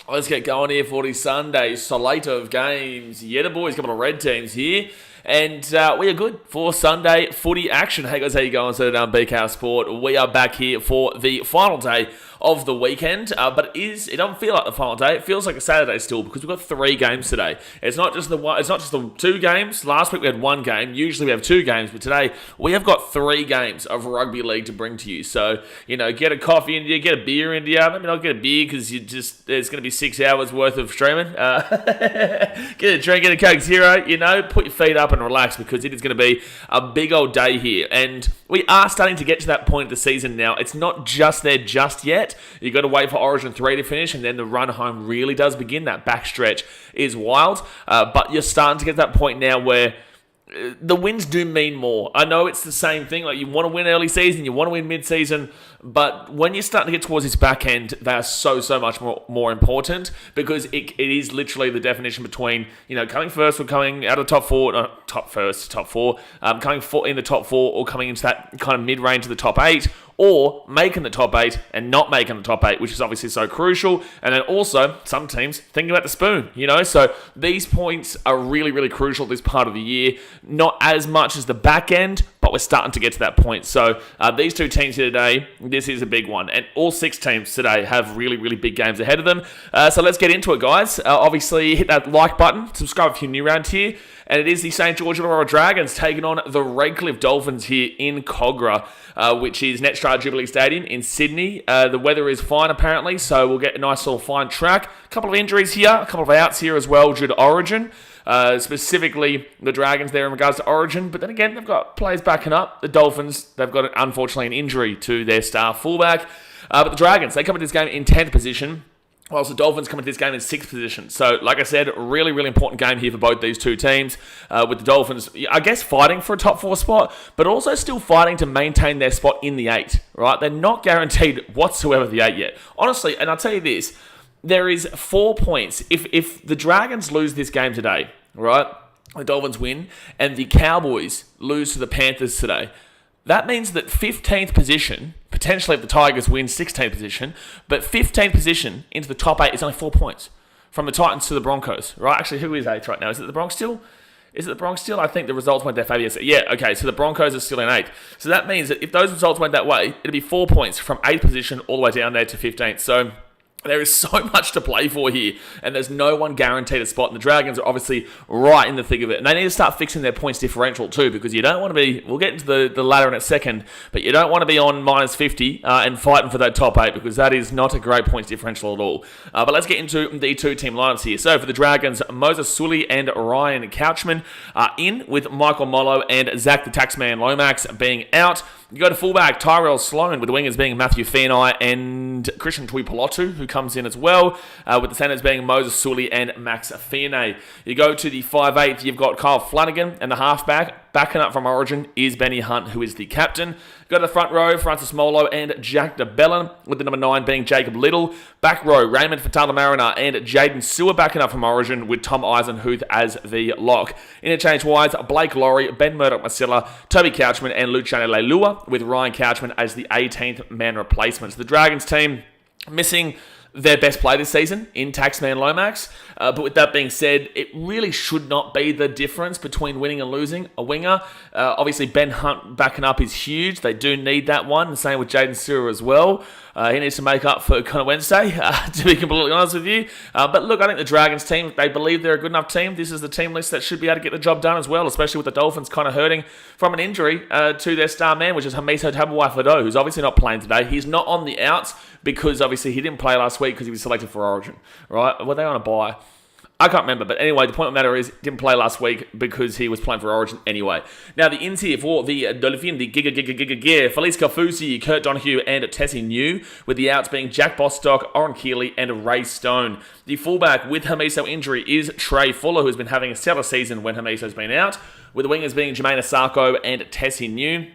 Let's get going here for the Sunday slate of games. Yeah, the boys, a couple of red teams here. And we are good for Sunday footy action. Hey guys, how you going? So down BKR Sport. We are back here for the final day of the weekend, but it doesn't feel like the final day. It feels like a Saturday still because we've got 3 games today. It's not just the 2 games. Last week we had 1 game. Usually we have 2 games, but today we have got 3 games of rugby league to bring to you. So get a coffee into you, get a beer into you. Maybe not get a beer because there's going to be 6 hours worth of streaming. Get a drink, get a Coke Zero. Put your feet up and relax because it is going to be a big old day here. And we are starting to get to that point of the season now. It's not just there just yet. You've got to wait for Origin 3 to finish, and then the run home really does begin. That backstretch is wild, but you're starting to get to that point now where the wins do mean more. I know it's the same thing. Like, you want to win early season, you want to win mid-season, but when you're starting to get towards this back end, they are so much more important because it is literally the definition between, coming first or coming out of the top 4, top 4, coming in the top 4 or coming into that kind of mid-range of the top 8, or making the top 8 and not making the top 8, which is obviously so crucial. And then also, some teams thinking about the spoon, So these points are really, really crucial this part of the year. Not as much as the back end, but we're starting to get to that point. So these 2 teams here today, this is a big one. And all 6 teams today have really, really big games ahead of them. So let's get into it, guys. Obviously, hit that like button. Subscribe if you're new around here. And it is the St George Illawarra Dragons taking on the Redcliffe Dolphins here in Cogra, which is Netstrata Jubille Stadium in Sydney. The weather is fine, apparently, so we'll get a nice little fine track. A couple of injuries here, a couple of outs here as well due to Origin. Specifically, the Dragons there in regards to Origin. But then again, they've got players backing up. The Dolphins, they've got, unfortunately, an injury to their star fullback. But the Dragons, they come into this game in 10th position, whilst the Dolphins come into this game in 6th position. So, like I said, really, really important game here for both these 2 teams. With the Dolphins, I guess, fighting for a top 4 spot, but also still fighting to maintain their spot in the 8, right? They're not guaranteed whatsoever the 8 yet. Honestly, and I'll tell you this, there is 4 points. If the Dragons lose this game today, right, the Dolphins win, and the Cowboys lose to the Panthers today, that means that 15th position, potentially if the Tigers win 16th position, but 15th position into the top 8 is only 4 points from the Titans to the Broncos, right? Actually, who is 8th right now? Is it the Bronx still? I think the results went their favour yesterday. Yeah, okay, so the Broncos are still in 8th. So that means that if those results went that way, it'd be 4 points from 8th position all the way down there to 15th. So there is so much to play for here, and there's no one guaranteed a spot, and the Dragons are obviously right in the thick of it. And they need to start fixing their points differential too, because you don't want to be, we'll get into the ladder in a second, but you don't want to be on minus 50 and fighting for that top 8, because that is not a great points differential at all. But let's get into the 2 team lineups here. So for the Dragons, Moses Sully and Ryan Couchman are in, with Michael Mollo and Zach the Taxman Lomax being out. You go to fullback, Tyrell Sloan, with the wingers being Matthew Feeney and Christian Tuipulotu, who comes in as well, with the centers being Moses Sully and Max Feeney. You go to the 5'8", you've got Kyle Flanagan, and the halfback, backing up from Origin, is Benny Hunt, who is the captain. Go to the front row, Francis Molo and Jack DeBellin, with the number 9 being Jacob Little. Back row, Raymond Fatala Mariner and Jaden Sewer backing up from Origin, with Tom Eisenhuth as the lock. Interchange-wise, Blake Laurie, Ben Murdoch-Masilla, Toby Couchman and Luciano Leilua, with Ryan Couchman as the 18th man replacement. So the Dragons team missing their best player this season in Taxman Lomax. But with that being said, it really should not be the difference between winning and losing a winger. Obviously, Ben Hunt backing up is huge. They do need that one. The same with Jaden Sewer as well. He needs to make up for kind of Wednesday, to be completely honest with you. But look, I think the Dragons team, they believe they're a good enough team. This is the team list that should be able to get the job done as well, especially with the Dolphins kind of hurting from an injury to their star man, which is Hamiso Tabuai-Fidow, who's obviously not playing today. He's not on the outs because obviously he didn't play last week because he was selected for Origin, right? Were they on a bye? I can't remember, but anyway, the point of the matter is, didn't play last week because he was playing for Origin anyway. Now, the ins here for the Dolphin, the Giga, Felice Kafusi, Kurt Donahue, and Tessie New, with the outs being Jack Bostock, Oren Keeley, and Ray Stone. The fullback with Hamiso injury is Trey Fuller, who's been having a stellar season when Hamiso's been out, with the wingers being Jermaine Asako and Tessie New.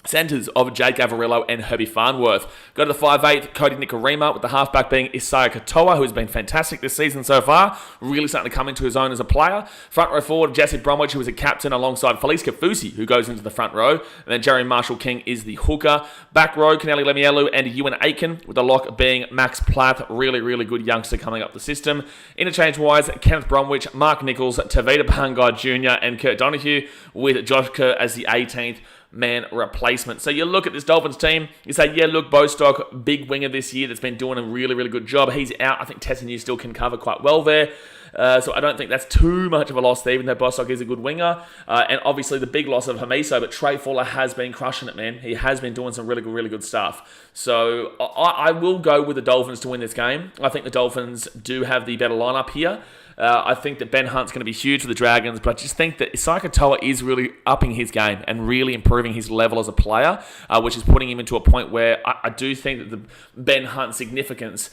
Centres of Jake Averillo and Herbie Farnworth. Go to the 5'8", Cody Nikorima, with the halfback being Isaiah Katoa, who's been fantastic this season so far, really starting to come into his own as a player. Front row forward, Jesse Bromwich, who is a captain, alongside Felice Kafusi, who goes into the front row. And then Jerry Marshall-King is the hooker. Back row, Kennelly Lemielu and Ewan Aiken, with the lock being Max Plath, really, really good youngster coming up the system. Interchange-wise, Kenneth Bromwich, Mark Nichols, Tavita Pangai Jr. and Kurt Donahue, with Josh Kerr as the 18th man replacement. So you look at this Dolphins team, you say, yeah, look, Bostock, big winger this year that's been doing a really, really good job. He's out. I think Tessinu still can cover quite well there. So I don't think that's too much of a loss there, even though Bostock is a good winger. And obviously the big loss of Hamiso, but Trey Fuller has been crushing it, man. He has been doing some really good stuff. So I will go with the Dolphins to win this game. I think the Dolphins do have the better lineup here. I think that Ben Hunt's going to be huge for the Dragons, but I just think that Isaiah Katoa is really upping his game and really improving his level as a player, which is putting him into a point where I do think that the Ben Hunt significance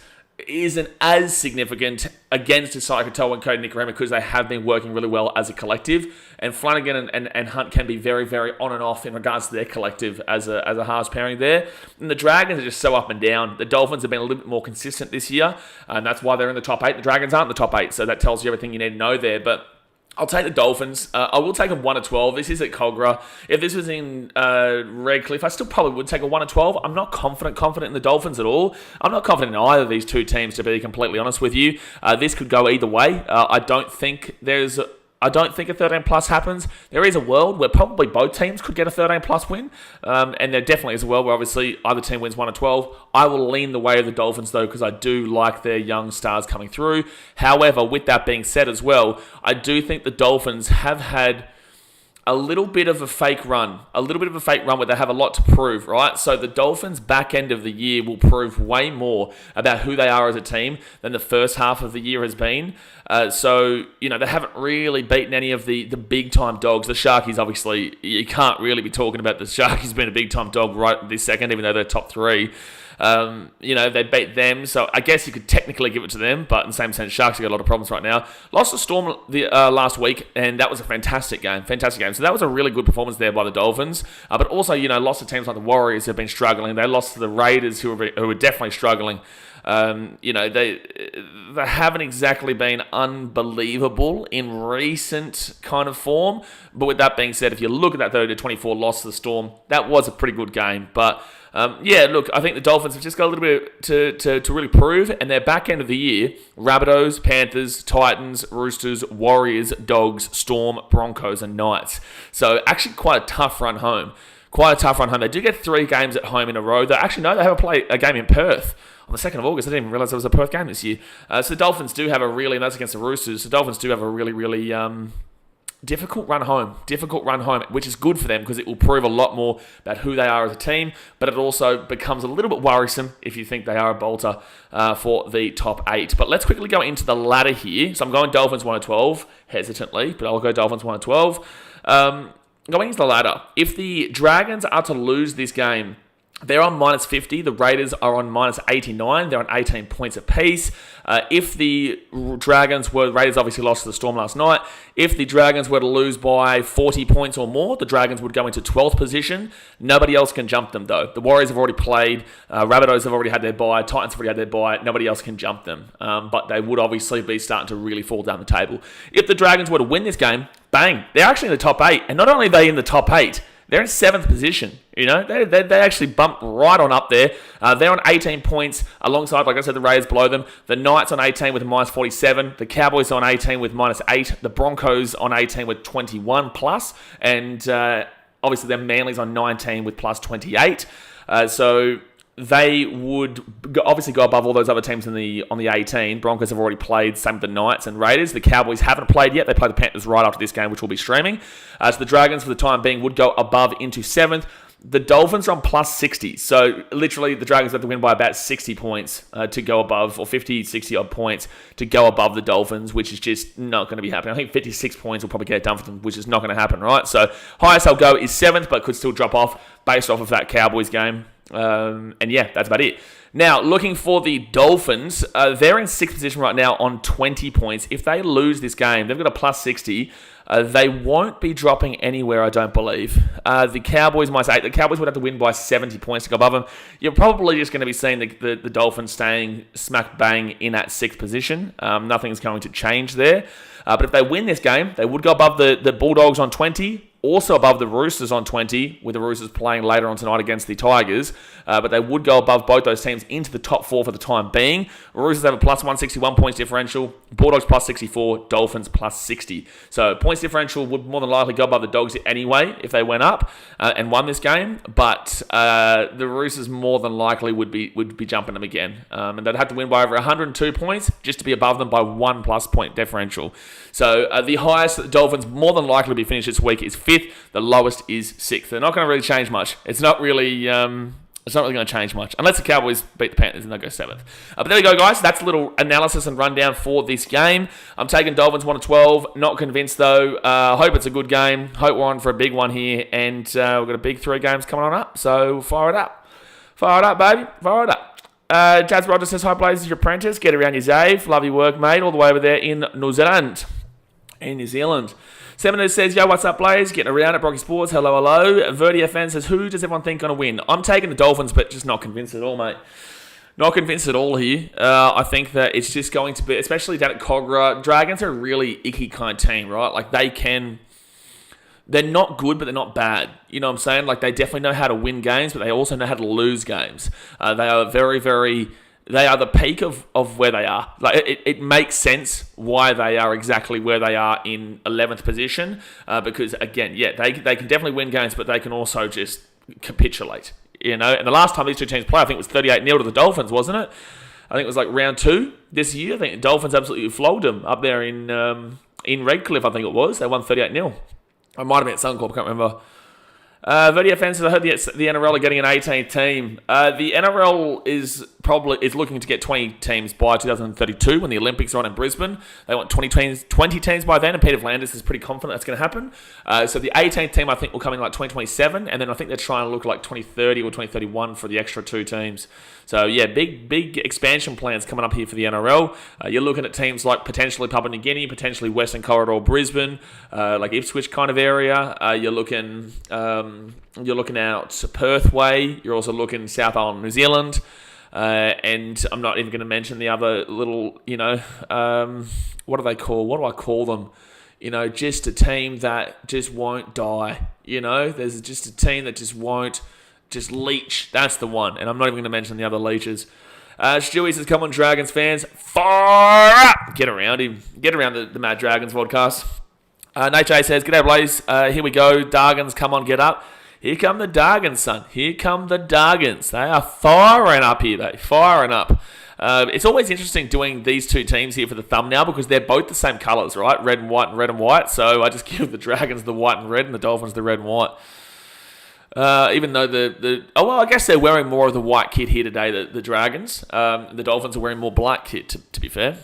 isn't as significant against Isaiah Katoa and Cody Nikorima because they have been working really well as a collective. And Flanagan and Hunt can be very, very on and off in regards to their collective as a halves pairing there. And the Dragons are just so up and down. The Dolphins have been a little bit more consistent this year, and that's why they're in the top 8. The Dragons aren't in the top 8, so that tells you everything you need to know there. But I'll take the Dolphins. I will take a 1-12. This is at Cogra. If this was in Redcliffe, I still probably would take a 1-12. I'm not confident in the Dolphins at all. I'm not confident in either of these two teams, to be completely honest with you. This could go either way. I don't think a 13 plus happens. There is a world where probably both teams could get a 13 plus win. And there definitely is a world where obviously either team wins 1-12. I will lean the way of the Dolphins though, because I do like their young stars coming through. However, with that being said as well, I do think the Dolphins have had a little bit of a fake run where they have a lot to prove, right? So the Dolphins back end of the year will prove way more about who they are as a team than the first half of the year has been. So, they haven't really beaten any of the big time dogs. The Sharkies, obviously, you can't really be talking about the Sharkies being a big time dog right this second, even though they're top 3. They beat them, so I guess you could technically give it to them, but in the same sense, Sharks have got a lot of problems right now. Lost to Storm last week, and that was a fantastic game. So that was a really good performance there by the Dolphins, but also, lost to teams like the Warriors who have been struggling. They lost to the Raiders who are definitely struggling. They haven't exactly been unbelievable in recent kind of form, but with that being said, if you look at that 30-24 loss to the Storm, that was a pretty good game, but I think the Dolphins have just got a little bit to really prove, and their back end of the year, Rabbitohs, Panthers, Titans, Roosters, Warriors, Dogs, Storm, Broncos, and Knights. So actually quite a tough run home. They do get 3 games at home in a row. They have a game in Perth on the 2nd of August. I didn't even realise there was a Perth game this year. So the Dolphins do have and that's against the Roosters. The Dolphins do have a really, really difficult run home, which is good for them because it will prove a lot more about who they are as a team, but it also becomes a little bit worrisome if you think they are a bolter for the top 8. But let's quickly go into the ladder here. So I'm going Dolphins 1-12, hesitantly, but I'll go Dolphins 1-12. Going into the ladder, if the Dragons are to lose this game, they're on -50. The Raiders are on -89. They're on 18 points apiece. If the Raiders obviously lost to the Storm last night. If the Dragons were to lose by 40 points or more, the Dragons would go into 12th position. Nobody else can jump them, though. The Warriors have already played. Rabbitohs have already had their bye. Titans have already had their bye. Nobody else can jump them. But they would obviously be starting to really fall down the table. If the Dragons were to win this game, bang, they're actually in the top 8. And not only are they in the top 8, they're in 7th position. They actually bump right on up there. They're on 18 points alongside, like I said, the Raiders below them. The Knights on 18 with a -47. The Cowboys on 18 with -8. The Broncos on 18 with 21 plus. And obviously, their Manly's on 19 with +28. So they would obviously go above all those other teams on the 18. Broncos have already played, same with the Knights and Raiders. The Cowboys haven't played yet. They play the Panthers right after this game, which will be streaming. So the Dragons, for the time being, would go above into 7th. The Dolphins are on +60. So literally, the Dragons have to win by about 60 points to go above, or 50, 60 odd points to go above the Dolphins, which is just not going to be happening. I think 56 points will probably get it done for them, which is not going to happen, right? So highest they'll go is 7th, but could still drop off based off of that Cowboys game. That's about it. Now, looking for the Dolphins, they're in 6th position right now on 20 points. If they lose this game, they've got a +60. They won't be dropping anywhere, I don't believe. The Cowboys, the Cowboys would have to win by 70 points to go above them. You're probably just going to be seeing the Dolphins staying smack bang in that 6th position. Nothing's going to change there. But if they win this game, they would go above the Bulldogs on 20, also above the Roosters on 20, with the Roosters playing later on tonight against the Tigers. But they would go above both those teams into the top 4 for the time being. Roosters have a plus 161 points differential, Bulldogs plus 64, Dolphins plus 60. So points differential would more than likely go above the Dogs anyway if they went up and won this game. But the Roosters more than likely would be jumping them again. And they'd have to win by over 102 points just to be above them by 1+ point differential. So the highest the Dolphins more than likely to be finished this week is 5th. The lowest is 6th. They're not going to really change much. It's not really going to change much unless the Cowboys beat the Panthers and they'll go 7th. But there we go, guys. That's a little analysis and rundown for this game. I'm taking Dolphins 1-12. Not convinced though. Hope it's a good game. Hope we're on for a big one here, and we've got a big 3 games coming on up. So fire it up. Fire it up, baby. Fire it up. Jazz Rogers says, hi, Blazers, your apprentice. Get around your Zave. Love your work, mate. All the way over there in New Zealand. Seminole says, yo, what's up, Blaze? Getting around at Brocky Sports. Hello, hello. Verdi FN says, who does everyone think going to win? I'm taking the Dolphins, but just not convinced at all, mate. Not convinced at all here. I think that it's just going to be, especially down at Cogra, Dragons are a really icky kind of team, right? Like, they're not good, but they're not bad. You know what I'm saying? Like, they definitely know how to win games, but they also know how to lose games. They are very, very... They are the peak of where they are. Like it makes sense why they are exactly where they are in 11th position. Because again, they can definitely win games, but they can also just capitulate. You know, and the last time these two teams played, I think it was 38-0 to the Dolphins, wasn't it? I think it was like round 2 this year. I think the Dolphins absolutely flogged them up there in Redcliffe. I think it was. They won 38-0. I might have been at Suncorp. I can't remember. Video fans, I heard the NRL are getting an 18th team. The NRL is looking to get 20 teams by 2032 when the Olympics are on in Brisbane. They want 20 teams by then, and Peter V'landys is pretty confident that's going to happen. So the 18th team, I think, will come in like 2027, and then I think they're trying to look like 2030 or 2031 for the extra 2 teams. So yeah, big expansion plans coming up here for the NRL. You're looking at teams like potentially Papua New Guinea, potentially Western Corridor, Brisbane, like Ipswich kind of area. You're looking out Perth way. You're also looking South Island, New Zealand. And I'm not even going to mention the other little, what do I call them? Just a team that just won't die. There's just a team that just won't just leech. That's the one. And I'm not even going to mention the other leeches. Stewie says, come on, Dragons fans. Fire up! Get around him. Get around the Mad Dragons podcast. Nate J says, g'day, Blaze. Here we go. Dargans, come on, get up. Here come the Dargans, son. Here come the Dargans. They are firing up here, though. Firing up. It's always interesting doing these 2 teams here for the thumbnail because they're both the same colours, right? Red and white and red and white. So I just give the Dragons the white and red and the Dolphins the red and white. Even though I guess they're wearing more of the white kit here today, the Dragons. The Dolphins are wearing more black kit, to be fair.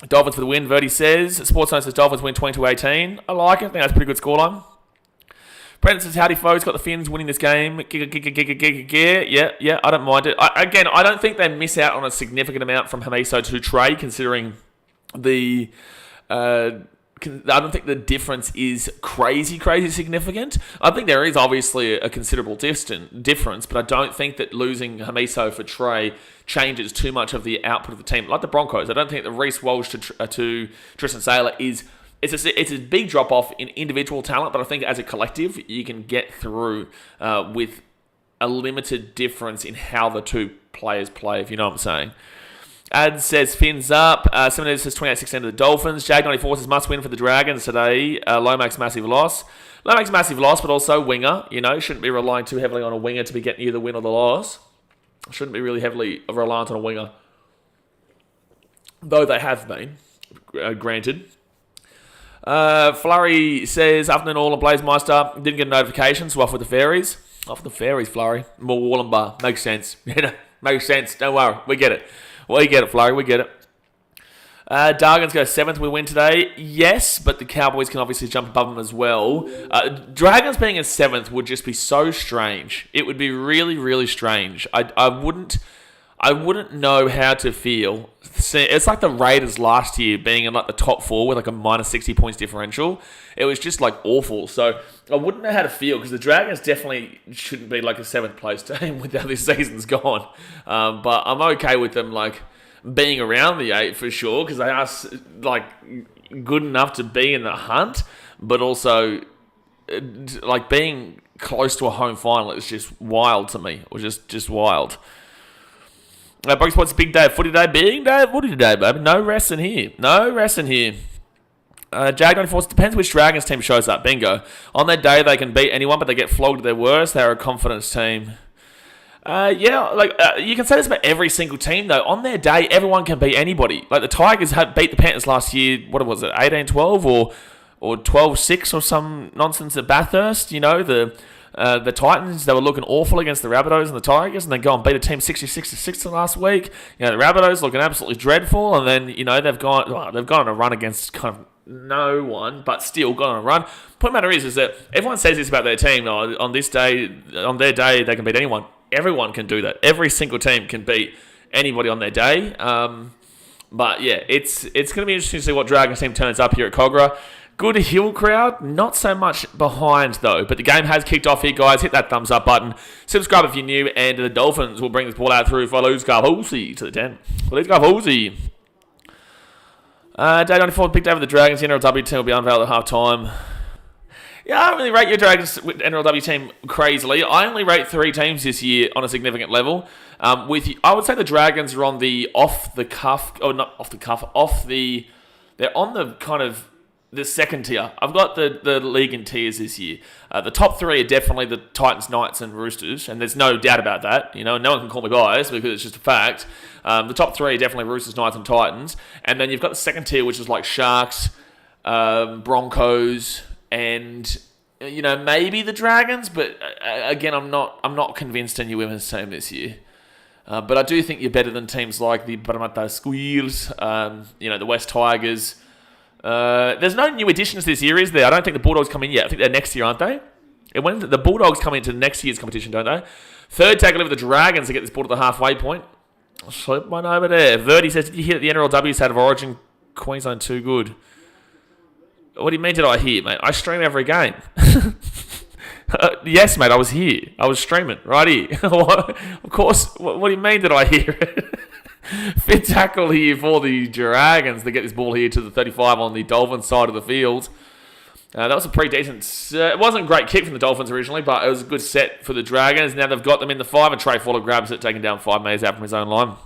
Dolphins for the win, Verdi says. Sportsline says Dolphins win 22-18. I like it. I think that's a pretty good scoreline. Brendan says, howdy, folks. Got the Finns winning this game. Yeah, I don't mind it. I don't think they miss out on a significant amount from Hamiso to Trey, considering the... I don't think the difference is crazy significant. I think there is obviously a considerable difference, but I don't think that losing Hamiso for Trey changes too much of the output of the team. Like the Broncos, I don't think that Reece Walsh to Tristan Saylor is... It's a big drop-off in individual talent, but I think as a collective, you can get through with a limited difference in how the 2 players play, if you know what I'm saying. Ad says Fins up. 78 says 28-16 to the Dolphins. Jag94 says must win for the Dragons today. Lomax massive loss. Lomax massive loss, but also winger. Shouldn't be relying too heavily on a winger to be getting you the win or the loss. Shouldn't be really heavily reliant on a winger. Though they have been, granted. Flurry says, afternoon all and Blazemeister. Didn't get a notification, so off with the fairies. Off with the fairies, Flurry. More Wallenbar. Makes sense. Makes sense. Don't worry. We get it. We get it, Flurry. We get it. Dargans go 7th. We win today. Yes, but the Cowboys can obviously jump above them as well. Dragons being in 7th would just be so strange. It would be really, really strange. I wouldn't know how to feel. It's like the Raiders last year being in like the top 4 with like a minus 60 points differential. It was just like awful. So I wouldn't know how to feel because the Dragons definitely shouldn't be like a 7th place team with how this season's gone. But I'm okay with them like being around the 8 for sure because they are like good enough to be in the hunt, but also like being close to a home final is just wild to me. Or just wild. Buggy Sports, big day, footy day, big day, footy day, baby. No resting here. Jag 94, it depends which Dragons team shows up. Bingo. On their day, they can beat anyone, but they get flogged at their worst. They're a confidence team. You can say this about every single team, though. On their day, everyone can beat anybody. Like, the Tigers beat the Panthers last year, what was it, 18-12 or 12-6 or some nonsense at Bathurst, you know, the Titans, they were looking awful against the Rabbitohs and the Tigers, and then go and beat a team 66-6 last week. You know, the Rabbitohs looking absolutely dreadful, and then, you know, they've gone on a run against kind of no one, but still gone on a run. Point matter is that everyone says this about their team. On this day, on their day, they can beat anyone. Everyone can do that. Every single team can beat anybody on their day. But yeah, it's going to be interesting to see what Dragons team turns up here at Cogra. Good Hill crowd, not so much behind though. But the game has kicked off here, guys. Hit that thumbs up button. Subscribe if you're new, and the Dolphins will bring this ball out through for Blazekippaxross to the 10. Blazekippaxross. Day 94, big day for the Dragons. The NRL team will be unveiled at half time. Yeah, I don't really rate your Dragons NRLW team crazily. I only rate 3 teams this year on a significant level. I would say the Dragons are on the they're on the kind of the second tier. I've got the league in tiers this year. The top 3 are definitely the Titans, Knights, and Roosters, and there's no doubt about that. You know, no one can call me biased because it's just a fact. The top 3 are definitely Roosters, Knights, and Titans, and then you've got the second tier, which is like Sharks, Broncos, and you know maybe the Dragons. But again, I'm not convinced in your women's team this year. But I do think you're better than teams like the Parramatta Squeals, you know, the West Tigers. There's no new additions this year, is there? I don't think the Bulldogs come in yet. I think they're next year, aren't they? The Bulldogs come into next year's competition, don't they? Third tackle over the Dragons to get this ball to the halfway point. Slip one over there. Verdi says, did you hear that the NRLW State of Origin Queensland too good? What do you mean did I hear, mate? I stream every game. Yes, mate, I was here. I was streaming right here. Of course, what do you mean did I hear it? Fit tackle here for the Dragons to get this ball here to the 35 on the Dolphins side of the field. That was a pretty decent... it wasn't a great kick from the Dolphins originally, but it was a good set for the Dragons. Now they've got them in the 5, and Trey Fowler grabs it, taking down 5 metres out from his own line.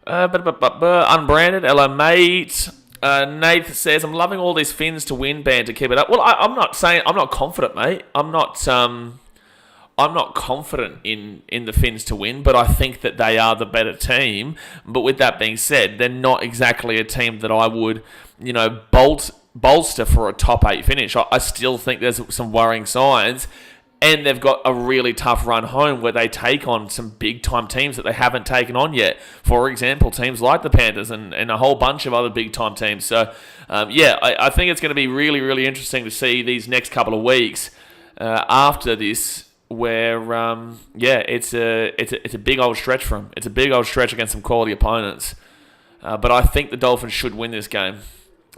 Unbranded, hello mate. Nath says, I'm loving all these Finns to win band to keep it up. Well, I'm not confident, mate. I'm not confident in the Finns to win, but I think that they are the better team. But with that being said, they're not exactly a team that I would, you know, bolster for a top 8 finish. I still think there's some worrying signs. And they've got a really tough run home where they take on some big-time teams that they haven't taken on yet. For example, teams like the Panthers and a whole bunch of other big-time teams. So, I think it's going to be really, really interesting to see these next couple of weeks after this where, it's a big old stretch for them. It's a big old stretch against some quality opponents. But I think the Dolphins should win this game.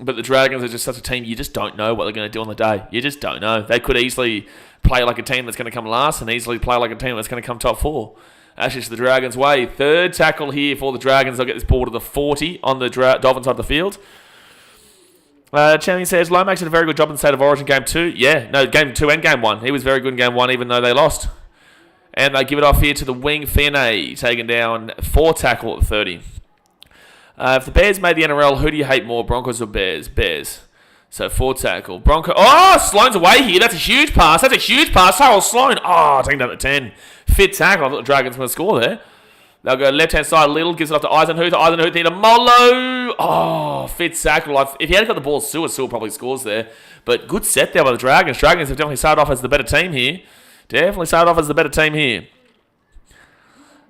But the Dragons are just such a team, you just don't know what they're going to do on the day. You just don't know. They could easily play like a team that's going to come last and easily play like a team that's going to come top 4. That's just the Dragons' way. Third tackle here for the Dragons. They'll get this ball to the 40 on the Dolphins side of the field. Channing says, Lomax did a very good job in the State of Origin Game 2. Yeah, no, Game 2 and Game 1. He was very good in Game 1 even though they lost. And they give it off here to the wing, Finney, taken down 4 tackle at the 30. If the Bears made the NRL, who do you hate more, Broncos or Bears? Bears. So 4 tackle. Bronco. Oh, Sloan's away here. That's a huge pass. Harold Sloan. Oh, taking down the 10. Fit tackle. I thought the Dragons were going to score there. They'll go left-hand side. Little gives it off to Eisenhuth. Eisenhuth here to Molo. Oh, fit tackle. If he had got the ball, Sewell probably scores there. But good set there by the Dragons. Dragons have definitely started off as the better team here.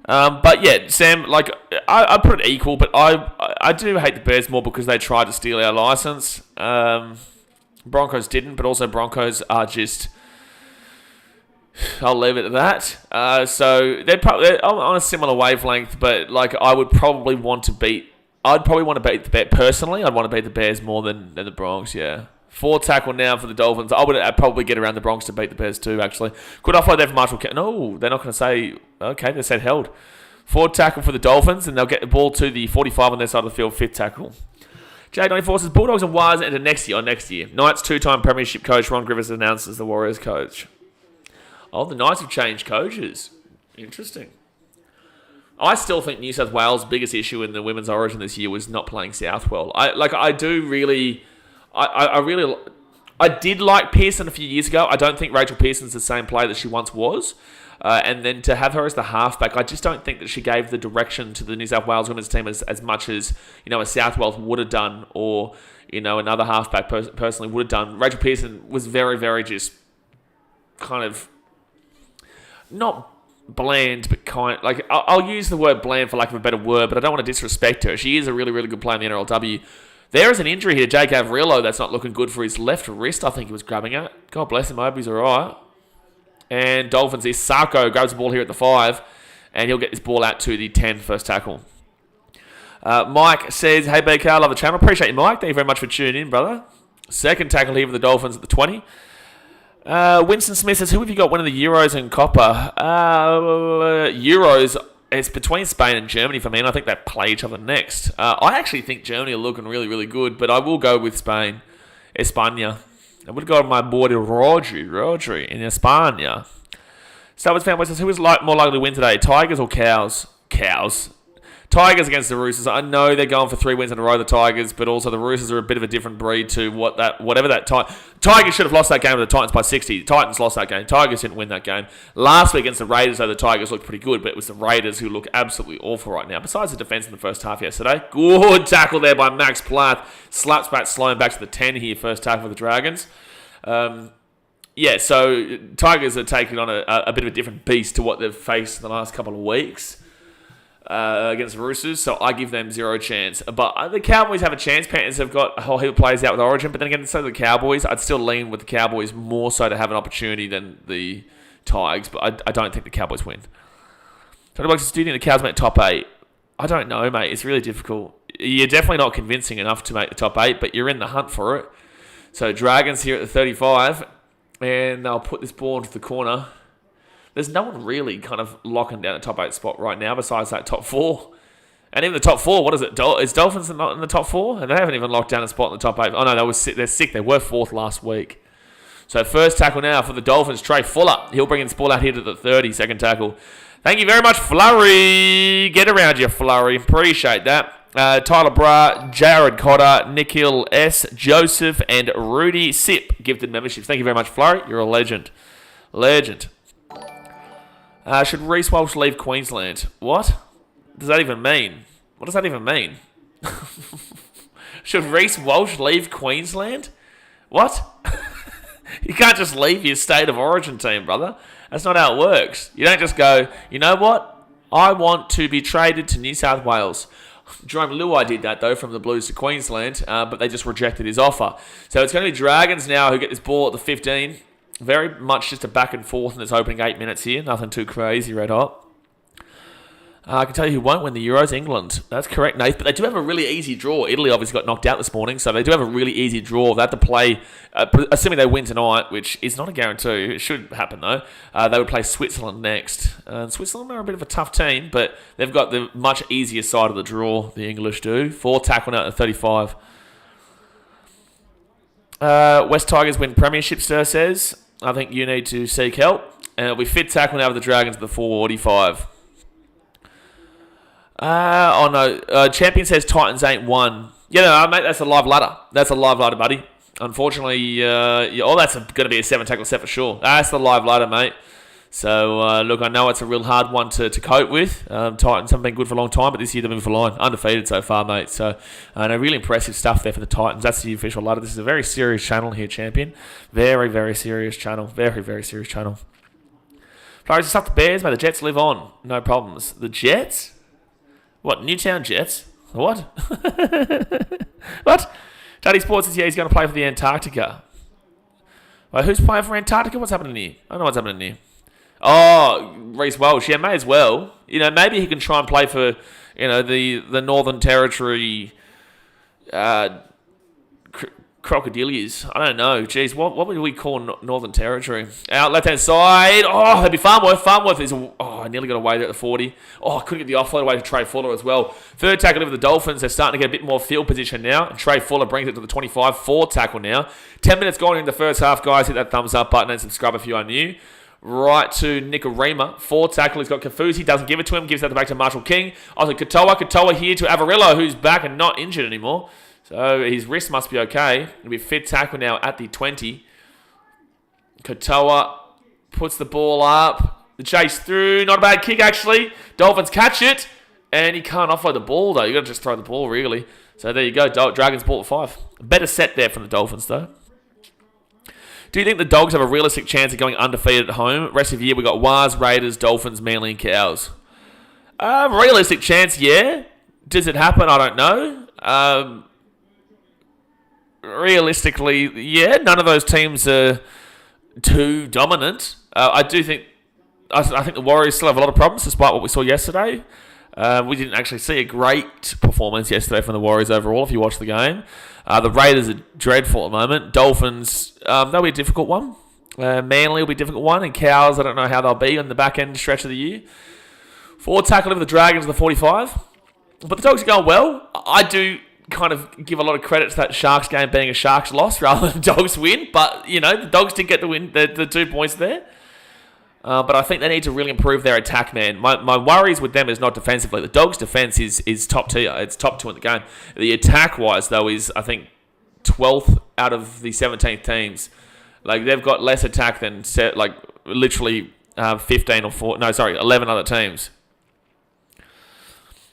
But yeah, Sam, like, I put it equal, but I do hate the Bears more because they tried to steal our license. Broncos didn't, but also Broncos are just... I'll leave it at that. So they're on a similar wavelength, but like I would probably want to beat. I'd probably want to beat the Bears personally. I'd want to beat the Bears more than the Bronx. Yeah. 4 tackle now for the Dolphins. I'd probably get around the Bronx to beat the Bears too. Actually, could offload there for Marshall. No, they're not going to say. Okay, they said held. 4 tackle for the Dolphins, and they'll get the ball to the 45 on their side of the field. 5th tackle. J94 says Bulldogs and Wires into next year. Knights 2-time premiership coach Ron Griffiths announces the Warriors coach. Oh, the Knights have changed coaches. Interesting. I still think New South Wales' biggest issue in the women's origin this year was not playing Southwell. I did like Pearson a few years ago. I don't think Rachel Pearson's the same player that she once was. And then to have her as the halfback, I just don't think that she gave the direction to the New South Wales women's team as much as, a Southwell would have done, or, another halfback personally would have done. Rachel Pearson was very, very just kind of not bland, but I'll use the word bland for lack of a better word, but I don't want to disrespect her. She is a really, really good player in the NRLW. There is an injury here, Jake Averillo, that's not looking good for his left wrist, I think he was grabbing it. God bless him, I hope he's alright. And Dolphins is Sarko grabs the ball here at the 5, and he'll get this ball out to the 10, first tackle. Mike says, hey BK, love the channel. Appreciate you, Mike. Thank you very much for tuning in, brother. Second tackle here for the Dolphins at the 20. Winston Smith says, who have you got winning the Euros and Copper? Euros, it's between Spain and Germany for me, and I think they play each other next. I actually think Germany are looking really, really good, but I will go with Spain. España. I would have gone with my boy Rodri in España. Star Wars fan says, who is more likely to win today, Tigers or Cows? Cows. Tigers against the Roosters. I know they're going for 3 wins in a row, the Tigers, but also the Roosters are a bit of a different breed to whatever that Tigers should have lost that game with the Titans by 60. The Titans lost that game. Tigers didn't win that game. Last week against the Raiders, though, the Tigers looked pretty good, but it was the Raiders who look absolutely awful right now. Besides the defense in the first half yesterday. Good tackle there by Max Plath. Slaps back, slowing back to the 10 here, first tackle for the Dragons. So Tigers are taking on a bit of a different beast to what they've faced in the last couple of weeks. Against the Roosters, so I give them 0 chance. But the Cowboys have a chance. Panthers have got a whole heap of players out with Origin, but then again, so do the Cowboys. I'd still lean with the Cowboys more so to have an opportunity than the Tigers, but I don't think the Cowboys win. Tony Box, do you think the Cows make top 8? I don't know, mate. It's really difficult. You're definitely not convincing enough to make the top 8, but you're in the hunt for it. So Dragons here at the 35, and they'll put this ball into the corner. There's no one really kind of locking down a top 8 spot right now besides that top 4. And even the top 4, what is it? Is Dolphins not in the top 4? And they haven't even locked down a spot in the top 8. Oh, no, they're sick. They were 4th last week. So first tackle now for the Dolphins, Trey Fuller. He'll bring in this ball out here to the 30, second tackle. Thank you very much, Flurry. Get around you, Flurry. Appreciate that. Tyler Bra, Jared Cotter, Nikhil S, Joseph, and Rudy Sip gifted memberships. Thank you very much, Flurry. You're a legend. Should Reece Walsh leave Queensland? What does that even mean? Should Reece Walsh leave Queensland? What? You can't just leave your state of origin team, brother. That's not how it works. You don't just go, you know what? I want to be traded to New South Wales. Jerome Luai did that, though, from the Blues to Queensland, but they just rejected his offer. So it's going to be Dragons now who get this ball at the 15. Very much just a back and forth in its opening 8 minutes here. Nothing too crazy, red hot. I can tell you who won't win the Euros, England. That's correct, Nath. But they do have a really easy draw. Italy obviously got knocked out this morning, so they do have a really easy draw. They have to play, assuming they win tonight, which is not a guarantee. It should happen, though. They would play Switzerland next. Switzerland are a bit of a tough team, but they've got the much easier side of the draw, the English do. 4 tackle now at 35. West Tigers win premiership, Sir says. I think you need to seek help. And it'll be fit tackle now with the Dragons at the 45. Champion says Titans ain't won. Mate, that's a live ladder. Buddy. Unfortunately, that's going to be a 7 tackle set for sure. That's the live ladder, mate. So, look, I know it's a real hard one to cope with. Titans haven't been good for a long time, but this year they've been for line. Undefeated so far, mate. So, really impressive stuff there for the Titans. That's the official ladder. This is a very serious channel here, champion. Very, very serious channel. Very, very serious channel. Flowers, it's up the Bears, mate. The Jets live on. No problems. The Jets? What, Newtown Jets? What? What? Daddy Sports says, he's going to play for the Antarctica. Wait, who's playing for Antarctica? What's happening here? I don't know what's happening here. Oh, Reece Welsh. Yeah, may as well. Maybe he can try and play for, the Northern Territory Crocodilians. I don't know. Jeez, what would we call Northern Territory? Out left-hand side. Oh, that'd be Farnworth. Farnworth is... I nearly got away there at the 40. Oh, I couldn't get the offload away to Trey Fuller as well. Third tackle over the Dolphins. They're starting to get a bit more field position now. And Trey Fuller brings it to the 25. Fourth tackle now. 10 minutes gone in the first half, guys. Hit that thumbs up button and subscribe if you are new. Right to Nikorima. Fourth tackle. He's got Kafusi. Doesn't give it to him. Gives that back to Marshall King. Also, Katoa. Katoa here to Avarillo, who's back and not injured anymore. So his wrist must be okay. It'll be a fifth tackle now at the 20. Katoa puts the ball up. The chase through. Not a bad kick, actually. Dolphins catch it. And he can't offload the ball, though. You've got to just throw the ball, really. So there you go. Dragons ball at 5. Better set there from the Dolphins, though. Do you think the Dogs have a realistic chance of going undefeated at home? Rest of the year, we got Wars, Raiders, Dolphins, Manly, and Cows. Realistic chance, yeah. Does it happen? I don't know. Realistically, yeah, none of those teams are too dominant. I think the Warriors still have a lot of problems, despite what we saw yesterday. We didn't actually see a great performance yesterday from the Warriors overall, if you watch the game. The Raiders are dreadful at the moment. Dolphins, they'll be a difficult one. Manly will be a difficult one. And Cows, I don't know how they'll be on the back end stretch of the year. Forward tackle over the Dragons, the 45. But the Dogs are going well. I do kind of give a lot of credit to that Sharks game being a Sharks loss rather than Dogs win. But, the Dogs did get the win, the 2 points there. But I think they need to really improve their attack, man. My worries with them is not defensively. The Dogs' defense is top tier. It's top 2 in the game. The attack-wise, though, is, I think, 12th out of the 17 teams. Like, they've got less attack than, literally 11 other teams.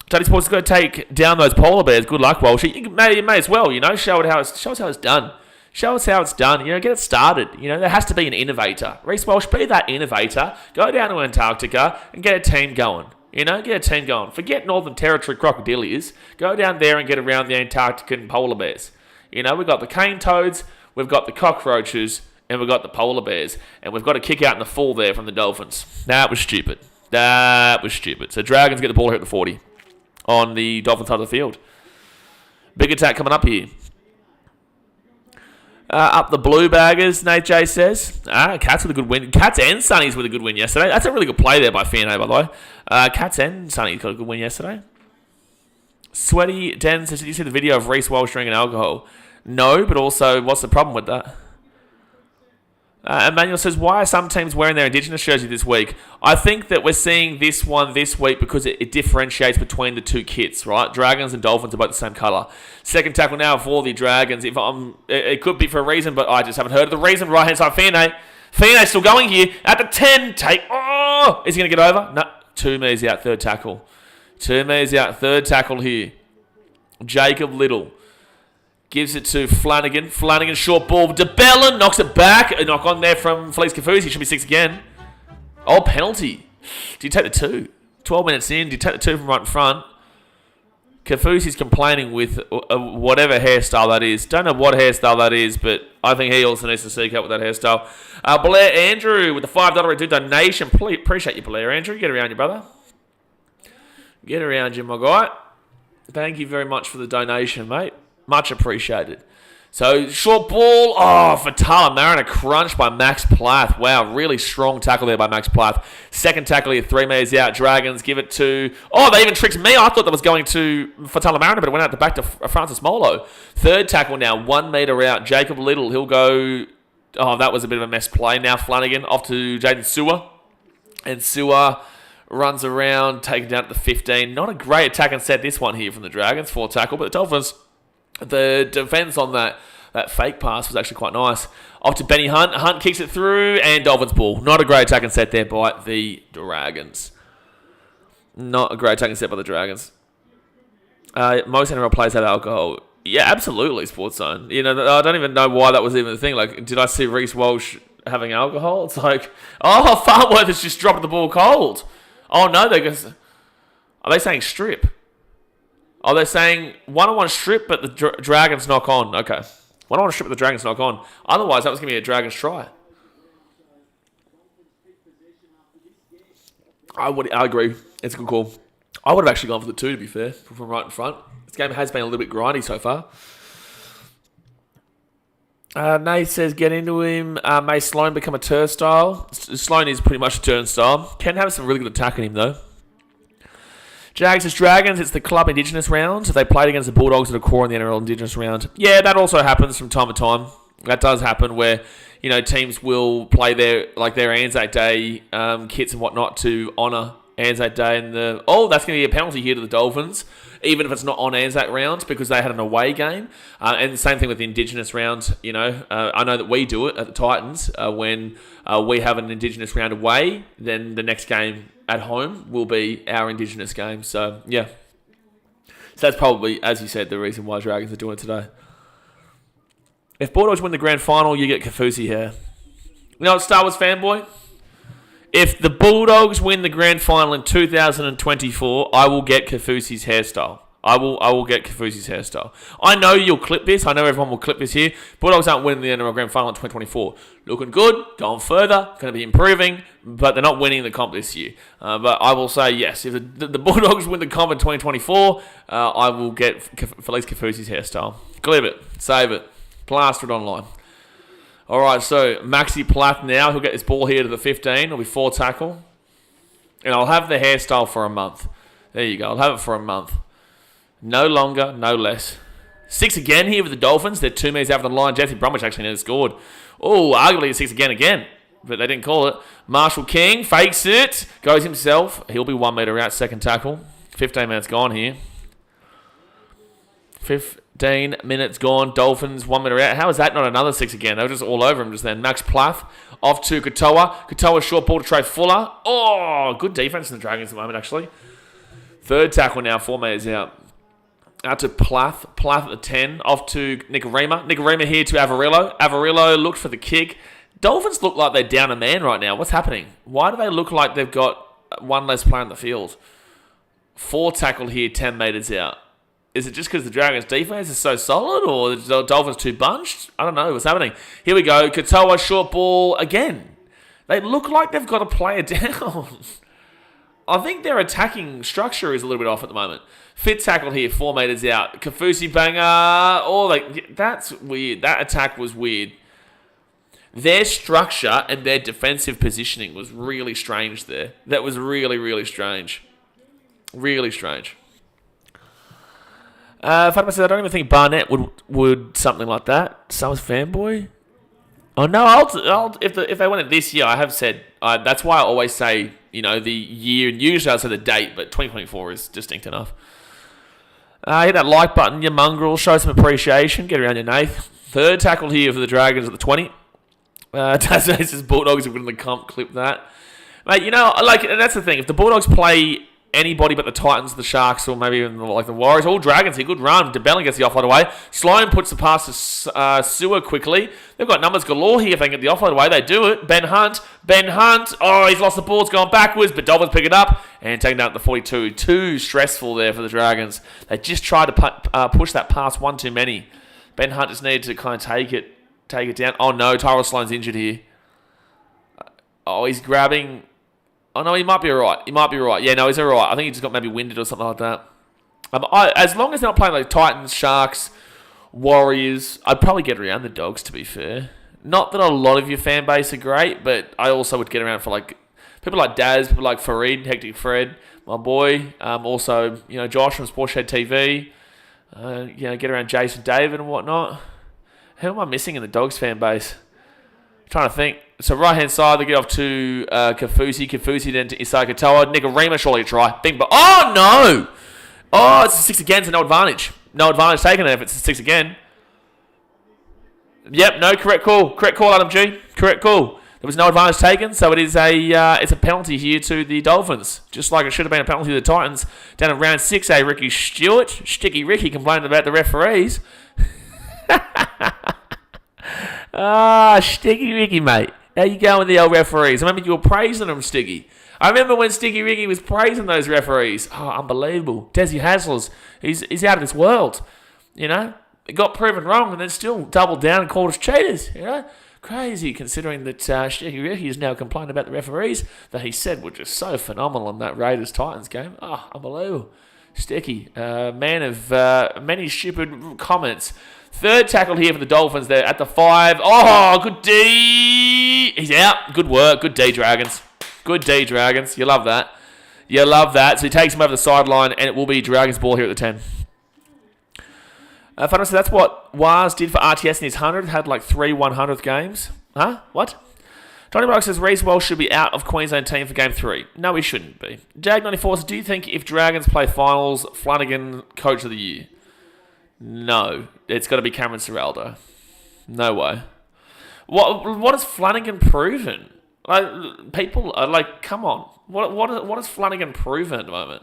Tony Sports is going to take down those polar bears. Good luck, Walsh. You may as well, show us how it's done. Show us how it's done. Get it started. There has to be an innovator. Reece Walsh, be that innovator. Go down to Antarctica and get a team going. Get a team going. Forget Northern Territory Crocodilians. Go down there and get around the Antarctican polar bears. We've got the cane toads, we've got the cockroaches, and we've got the polar bears. And we've got a kick out in the full there from the Dolphins. That was stupid. So Dragons get the ball here at the 40 on the Dolphins side of the field. Big attack coming up here. Up the Blue Baggers, Nate J says. Cats with a good win. Cats and Sunnies with a good win yesterday. That's a really good play there by Fiano, by the way. Cats and Sunnies got a good win yesterday. Sweaty Den says, did you see the video of Reece Walsh drinking alcohol? No, but also, what's the problem with that? Emmanuel says, why are some teams wearing their Indigenous jersey this week? I think that we're seeing this one this week because it differentiates between the two kits, right? Dragons and Dolphins are both the same colour. Second tackle now for the Dragons. It could be for a reason, but I just haven't heard of the reason. Right-hand side, Fiane still going here at the 10. Is he going to get over? No. 2 metres out, third tackle. 2 metres out, third tackle here. Jacob Little. Gives it to Flanagan. Flanagan, short ball. DeBellin knocks it back. A knock on there from Felice Kafusi. He should be 6 again. Oh, penalty. Do you take the 2? 12 minutes in. Do you take the 2 from right in front? Kafusi's complaining with whatever hairstyle that is. Don't know what hairstyle that is, but I think he also needs to seek help with that hairstyle. Blair Andrew with the $5 donation. Please, appreciate you, Blair Andrew. Get around you, brother. Get around you, my guy. Thank you very much for the donation, mate. Much appreciated. So, short ball. Oh, Fatala Mariner crunched by Max Plath. Wow, really strong tackle there by Max Plath. Second tackle here, 3 metres out. Dragons give it to... Oh, they even tricked me. I thought that was going to Fatala Mariner, but it went out the back to Francis Molo. Third tackle now, 1 metre out. Jacob Little, he'll go... Oh, that was a bit of a mess play. Now Flanagan off to Jaden Sewer. And Sewer runs around, taken down at the 15. Not a great attack and set this one here from the Dragons. 4 tackle, but the Dolphins... The defense on that fake pass was actually quite nice. Off to Benny Hunt. Hunt kicks it through, and Dolphins ball. Not a great attack and set there by the Dragons. Not a great attack and set by the Dragons. Most NRL players have alcohol. Yeah, absolutely, Sports Zone. I don't even know why that was even a thing. Like, did I see Reece Walsh having alcohol? It's like, oh, Farnworth has just dropped the ball cold. Oh, no, are they saying strip? Oh, they're saying one-on-one strip, but the Dragons knock on. Okay. One-on-one strip, but the Dragons knock on. Otherwise, that was going to be a Dragons try. I agree. It's a good call. I would have actually gone for the 2, to be fair, from right in front. This game has been a little bit grindy so far. Nate says, get into him. May Sloan become a turnstile? Sloan is pretty much a turnstile. Can have some really good attack in him, though. Jags vs Dragons, it's the club Indigenous round. They played against the Bulldogs that are core in the NRL Indigenous round. Yeah, that also happens from time to time. That does happen where, teams will play their Anzac Day kits and whatnot to honour Anzac Day. And that's going to be a penalty here to the Dolphins, even if it's not on Anzac rounds, because they had an away game. And the same thing with the Indigenous round. I know that we do it at the Titans. When we have an Indigenous round away, then the next game at home will be our Indigenous game. So, yeah. So that's probably, as you said, the reason why Dragons are doing it today. If Bulldogs win the grand final, you get Kafusi hair. You know what, Star Wars fanboy? If the Bulldogs win the grand final in 2024, I will get Kafusi's hairstyle. I will get Kafusi's hairstyle. I know you'll clip this. I know everyone will clip this here. Bulldogs aren't winning the NRL grand final in 2024. Looking good, going further, going to be improving, but they're not winning the comp this year. But I will say yes. If the Bulldogs win the comp in 2024, I will get Felice Kafusi's hairstyle. Clip it, save it, plaster it online. All right, so Maxi Plath now. He'll get this ball here to the 15. It'll be 4 tackle. And I'll have the hairstyle for a month. There you go. I'll have it for a month. No longer, no less. 6 again here with the Dolphins. They're 2 metres out of the line. Jesse Bromwich actually never scored. Oh, arguably a 6 again. But they didn't call it. Marshall King fakes it. Goes himself. He'll be 1 metre out. Second tackle. 15 minutes gone here. 15 minutes gone. Dolphins 1 metre out. How is that not another 6 again? They were just all over him just then. Max Plath off to Katoa. Katoa short ball to Trey Fuller. Oh, good defense in the Dragons at the moment, actually. Third tackle now, 4 metres out. Out to Plath. Plath at the 10. Off to Nicarima. Nicarima here to Avarillo. Avarillo looked for the kick. Dolphins look like they're down a man right now. What's happening? Why do they look like they've got 1 less player on the field? 4 tackle here, 10 metres out. Is it just because the Dragons' defense is so solid, or the Dolphins too bunched? I don't know what's happening. Here we go. Katoa, short ball again. They look like they've got a player down. I think their attacking structure is a little bit off at the moment. Fifth tackle here, 4 metres out. Kafusi banger. That's weird. That attack was weird. Their structure and their defensive positioning was really strange there. That was really, really strange. Really strange. Fatima says, I don't even think Barnett would something like that. Summers fanboy. Oh no, if they won it this year, I have said that's why I always say the year, and usually I say the date, but 2024 is distinct enough. Hit that like button, you mongrel. Show some appreciation. Get around your Nath. Third tackle here for the Dragons at the 20. Tasman says Bulldogs are winning the comp. Clip that, mate. And that's the thing. If the Bulldogs play anybody but the Titans, the Sharks, or maybe even the Warriors, all Dragons here. Good run. DeBellin gets the offload away. Sloan puts the pass to Sewer quickly. They've got numbers galore here if they can get the offload away. They do it. Ben Hunt. Oh, he's lost the ball. It's gone backwards, but Dolphins pick it up and take it down to the 42. Too stressful there for the Dragons. They just tried to push that pass one too many. Ben Hunt just needed to kind of take it down. Oh no, Tyrell Sloan's injured here. Oh, he's grabbing. Oh, no, he might be all right. Yeah, no, he's all right. I think he just got maybe winded or something like that. As long as they're not playing like Titans, Sharks, Warriors, I'd probably get around the Dogs, to be fair. Not that a lot of your fan base are great, but I also would get around for people like Daz, people like Farid, Hectic Fred, my boy. Also, Josh from Sportshed TV. Get around Jason David and whatnot. Who am I missing in the Dogs fan base? I'm trying to think. So right-hand side, they get off to Kafusi. Kafusi then to Isai Katoa. Nicarima, surely a try. Bing, but oh, no! Oh, it's a 6 again, so no advantage. No advantage taken if it's a 6 again. Yep, no, correct call. Correct call, Adam G. Correct call. There was no advantage taken, so it is it's a penalty here to the Dolphins. Just like it should have been a penalty to the Titans. Down in round 6, Ricky Stewart. Sticky Ricky complaining about the referees. Sticky Ricky, mate. How you going with the old referees? I remember you were praising them, Stiggy. I remember when Sticky Ricky was praising those referees. Oh, unbelievable. Desi Hasler's, he's out of this world. It got proven wrong and then still doubled down and called us cheaters. Crazy, considering that Sticky Ricky is now complaining about the referees that he said were just so phenomenal in that Raiders-Titans game. Oh, unbelievable. Sticky, man of many stupid comments. Third tackle here for the Dolphins there at the 5. Oh, good D. He's out. Good work. Good D, Dragons. Good D, Dragons. You love that. You love that. So he takes him over the sideline, and it will be Dragons ball here at the 10. So that's what Waz did for RTS in his 100. Had like 3 100th games. Huh? What? Tony Brock says Reece Welsh should be out of Queensland team for Game 3. No, he shouldn't be. Jag94 says, do you think if Dragons play finals, Flanagan Coach of the Year? No. It's got to be Cameron Ciraldo. No way. What has Flanagan proven? Like, people are like, come on. What has Flanagan proven at the moment?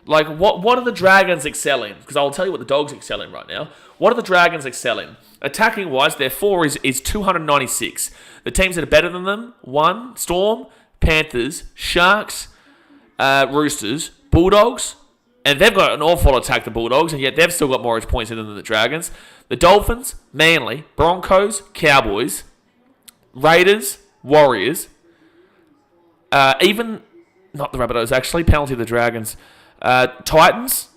Like, what are the Dragons excelling? Because I'll tell you what the Dogs excel in right now. What are the Dragons excelling? Attacking-wise, their 4 is 296. The teams that are better than them, 1, Storm, Panthers, Sharks, Roosters, Bulldogs, and they've got an awful lot of attack, the Bulldogs, and yet they've still got more points in than the Dragons. The Dolphins, Manly, Broncos, Cowboys, Raiders, Warriors, even, not the Rabbitohs actually, penalty of the Dragons, Titans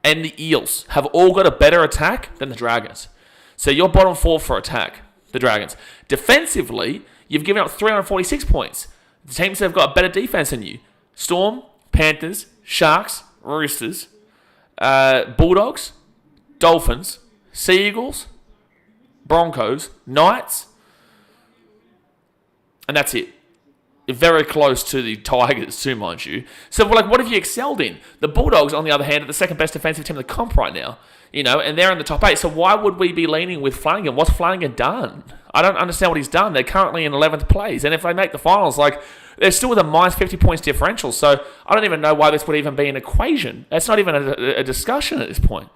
and the Eels have all got a better attack than the Dragons. So your bottom 4 for attack, the Dragons. Defensively, you've given up 346 points. The teams that have got a better defense than you. Storm, Panthers, Sharks, Roosters, Bulldogs, Dolphins, Sea Eagles, Broncos, Knights, and that's it. You're very close to the Tigers too, mind you. So, like, what have you excelled in? The Bulldogs, on the other hand, are the second best defensive team in the comp right now. You know, and they're in the top 8. So why would we be leaning with Flanagan? What's Flanagan done? I don't understand what he's done. They're currently in 11th place. And if they make the finals, like, they're still with a minus 50 points differential. So I don't even know why this would even be an equation. That's not even a discussion at this point.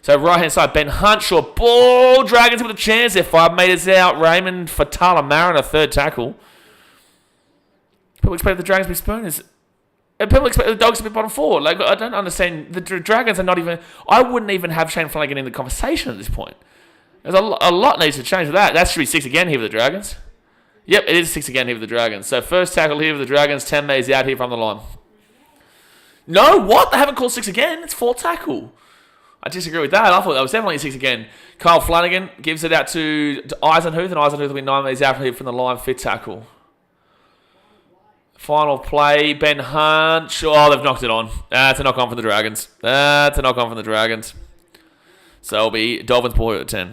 So right-hand side, Ben Hunt, short ball. Dragons with a chance. They're 5 metres out. Raymond Fatala Marin, a third tackle. People expect the Dragons to be spooners. And people expect the Dogs to be bottom 4. Like, I don't understand. The Dragons are not even... I wouldn't even have Shane Flanagan in the conversation at this point. There's a lot needs to change with that. That should be 6 again here for the Dragons. Yep, it is 6 again here for the Dragons. So first tackle here for the Dragons. 10 metres out here from the line. No, what? They haven't called 6 again. It's 4 tackle. I disagree with that. I thought that was definitely 6 again. Kyle Flanagan gives it out to Eisenhuth. And Eisenhuth will be 9 metres out here from the line. 5th tackle. Final play, Ben Hunt. Oh, they've knocked it on. That's a knock on for the Dragons. That's a knock on for the Dragons. So it'll be Dolphins ball at 10.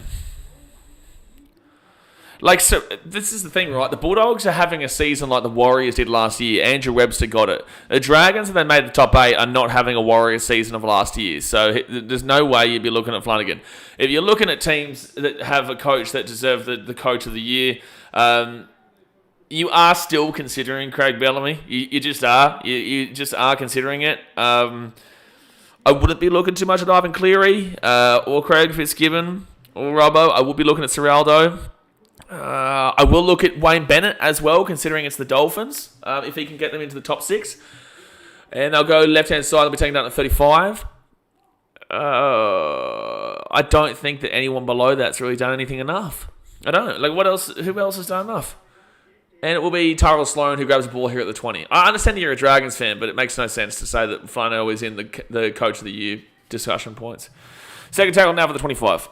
Like, so this is the thing, right? The Bulldogs are having a season like the Warriors did last year. Andrew Webster got it. The Dragons, if they made the top 8, are not having a Warriors season of last year. So there's no way you'd be looking at Flanagan. If you're looking at teams that have a coach that deserve the coach of the year, you are still considering Craig Bellamy. You just are. You just are considering it. I wouldn't be looking too much at Ivan Cleary or Craig Fitzgibbon or Robbo. I would be looking at Ciraldo. I will look at Wayne Bennett as well, considering it's the Dolphins, if he can get them into the top 6. And they'll go left-hand side. They'll be taken down to 35. I don't think that anyone below that's really done anything enough. I don't. Like, what else? Who else has done enough? And it will be Tyrell Sloan who grabs the ball here at the 20. I understand that you're a Dragons fan, but it makes no sense to say that Flano is in the Coach of the Year discussion points. Second tackle now for the 25.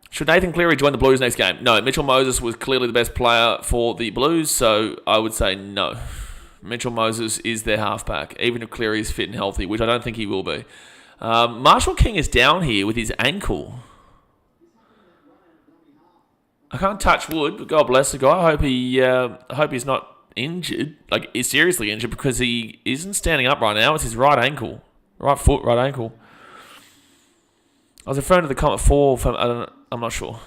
Should Nathan Cleary join the Blues next game? No, Mitchell Moses was clearly the best player for the Blues, so I would say no. Mitchell Moses is their halfback, even if Cleary is fit and healthy, which I don't think he will be. Marshall King is down here with his ankle. I can't touch wood, but God bless the guy. I hope he's not injured, like he's seriously injured, because he isn't standing up right now. It's his right ankle, right foot, right ankle. I was referring to the comment 4 from I'm not sure.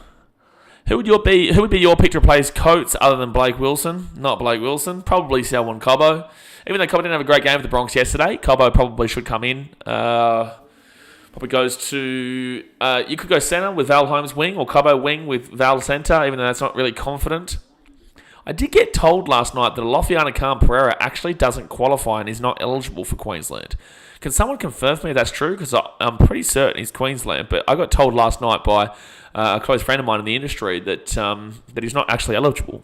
Who would be your pick to replace Coates other than Blake Wilson? Not Blake Wilson. Probably Selwyn Cobbo. Even though Cobbo didn't have a great game for the Bronx yesterday, Cobbo probably should come in. Probably goes to... you could go centre with Val Holmes wing, or Cobbo wing with Val centre, even though that's not really confident. I did get told last night that Alofiana Khan-Pereira actually doesn't qualify and is not eligible for Queensland. Can someone confirm for me if that's true? Because I'm pretty certain he's Queensland, but I got told last night by a close friend of mine in the industry, that he's not actually eligible.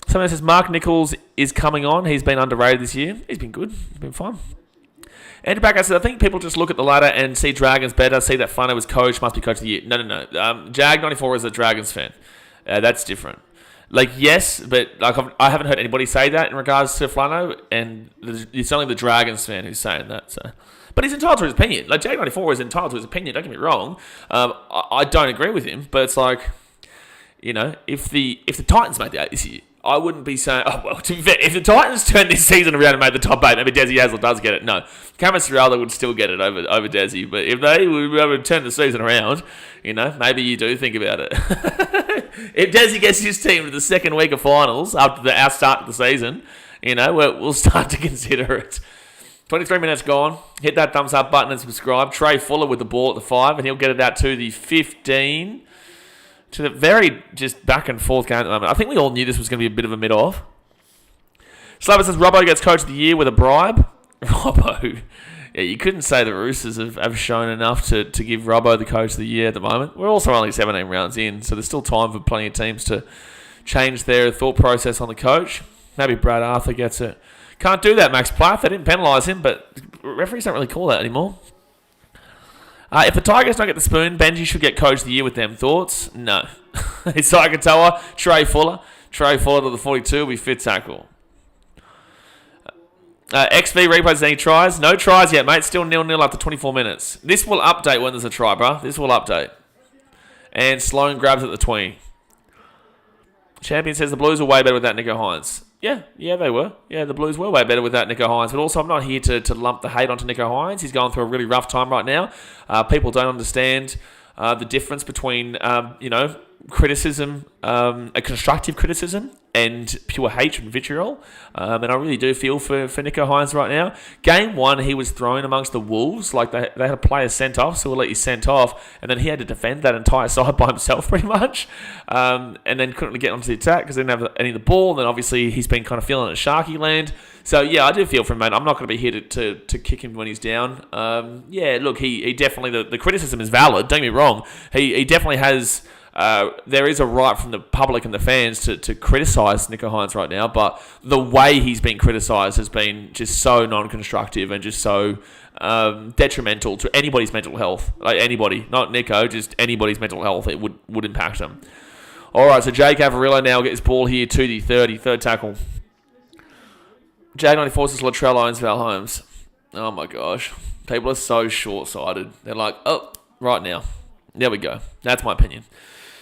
Someone says Mark Nichols is coming on. He's been underrated this year. He's been good. He's been fine. Andrew Backer says, I think people just look at the ladder and see Dragons better, see that Flano was coach, must be coach of the year. No. Jag94 is a Dragons fan. That's different. Like, yes, but like I haven't heard anybody say that in regards to Flano, and it's only the Dragons fan who's saying that. So, but he's entitled to his opinion. Like, Jag94 is entitled to his opinion. Don't get me wrong. I don't agree with him, but it's like, if the Titans made the 8 this year, I wouldn't be saying, to be fair, if the Titans turn this season around and made the top 8, maybe Desi Hasler does get it. No, Cameron Ciraldo would still get it over Desi. But if they would be able to turn the season around, maybe you do think about it. If Desi gets his team to the second week of finals after our start of the season, we'll start to consider it. 23 minutes gone. Hit that thumbs up button and subscribe. Trey Fuller with the ball at the 5, and he'll get it out to the 15. To the very just back and forth game at the moment. I think we all knew this was going to be a bit of a mid-off. Slaver says Robbo gets coach of the year with a bribe. Robbo. Yeah, you couldn't say the Roosters have shown enough to give Robbo the coach of the year at the moment. We're also only 17 rounds in, so there's still time for plenty of teams to change their thought process on the coach. Maybe Brad Arthur gets it. Can't do that, Max Plath. They didn't penalise him, but referees don't really call that anymore. If the Tigers don't get the spoon, Benji should get coach of the year with them. Thoughts? No. It's Katoa, Trey Fuller. Trey Fuller to the 42 will be fit tackle. XV replays any tries? No tries yet, mate. Still 0-0 after 24 minutes. This will update when there's a try, bruh. This will update. And Sloan grabs at the 20. Champion says the Blues are way better without Nico Hines. Yeah, they were. Yeah, the Blues were way better without Nico Hines. But also, I'm not here to lump the hate onto Nico Hines. He's going through a really rough time right now. People don't understand the difference between, criticism, a constructive criticism, and pure hatred and vitriol. And I really do feel for Nico Hines right now. Game 1, he was thrown amongst the Wolves. Like, they had a player sent off, so we'll let you sent off. And then he had to defend that entire side by himself, pretty much. And then couldn't really get onto the attack because they didn't have any of the ball. And then, obviously, he's been kind of feeling at Sharky land. So, yeah, I do feel for him, mate. I'm not going to be here to kick him when he's down. Look, he definitely... The criticism is valid. Don't get me wrong. He definitely has... there is a right from the public and the fans to criticise Nico Hines right now, but the way he's been criticised has been just so non-constructive and just so detrimental to anybody's mental health. Like anybody, not Nico, just anybody's mental health, it would impact them. All right, so Jake Avarillo now gets ball here to the 30, third tackle. J94 says Latrell owns Val Holmes. Oh my gosh. People are so short-sighted. They're like, oh, right now. There we go. That's my opinion.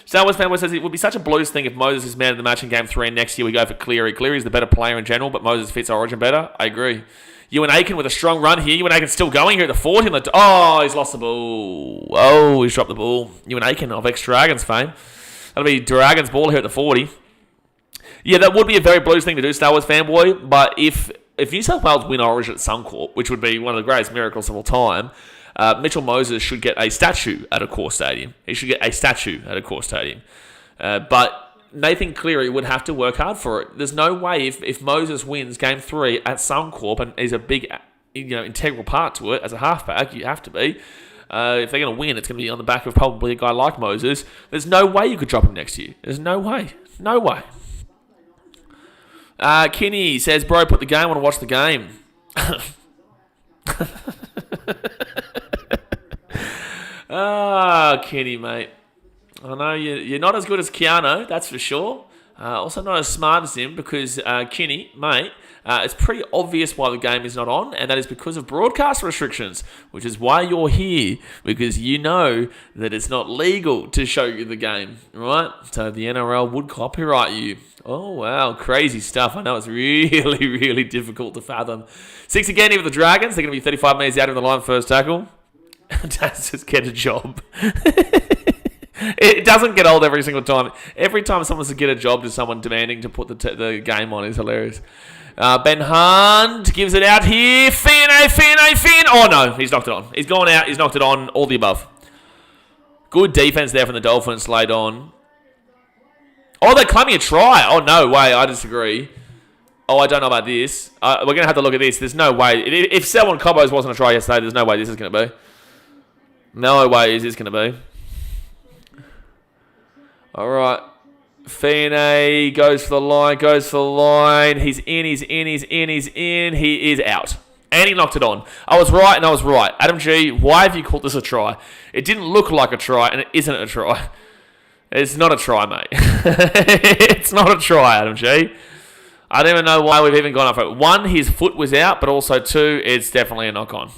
Star Wars fan says it would be such a Blues thing if Moses is man of the match in Game 3 and next year we go for Cleary. Cleary's the better player in general, but Moses fits Origin better. I agree. Ewan Aiken with a strong run here. Ewan Aiken's still going here at the 40. He's lost the ball. Oh, he's dropped the ball. Ewan Aiken of ex-Dragons fame. That'll be Dragons ball here at the 40. Yeah, that would be a very Blues thing to do, Star Wars fanboy, but if New South Wales win Origin at Suncorp, which would be one of the greatest miracles of all time, Mitchell Moses should get a statue at a core stadium. He should get a statue at a core stadium. But Nathan Cleary would have to work hard for it. There's no way if Moses wins Game 3 at Suncorp and is a big integral part to it as a halfback, you have to be. If they're going to win, it's going to be on the back of probably a guy like Moses. There's no way you could drop him next year. There's no way. No way. Kinney says, bro, put the game on and watch the game. Kenny, mate. I know you're not as good as Keanu, that's for sure. Also not as smart as him because, Kenny, mate, it's pretty obvious why the game is not on, and that is because of broadcast restrictions, which is why you're here, because you know that it's not legal to show you the game, right? So the NRL would copyright you. Oh, wow, crazy stuff. I know it's really, really difficult to fathom. 6 again here with the Dragons. They're going to be 35 metres out of the line first tackle. That's just get a job. It doesn't get old every single time. Every time someone's to get a job to someone demanding to put the game on is hilarious. Ben Hunt gives it out here. Finn. Oh, no, he's knocked it on. He's gone out. He's knocked it on. All the above. Good defense there from the Dolphins laid on. Oh, they're claiming a try. Oh, no way. I disagree. Oh, I don't know about this. We're going to have to look at this. There's no way. If Selwyn Cobbos wasn't a try yesterday, there's no way this is going to be. No way is this going to be. All right. Fienne goes for the line. He's in. He is out. And he knocked it on. I was right and I was right. Adam G, why have you called this a try? It didn't look like a try and it isn't a try. It's not a try, mate. It's not a try, Adam G. I don't even know why we've even gone up for it. One, his foot was out, but also two, it's definitely a knock-on.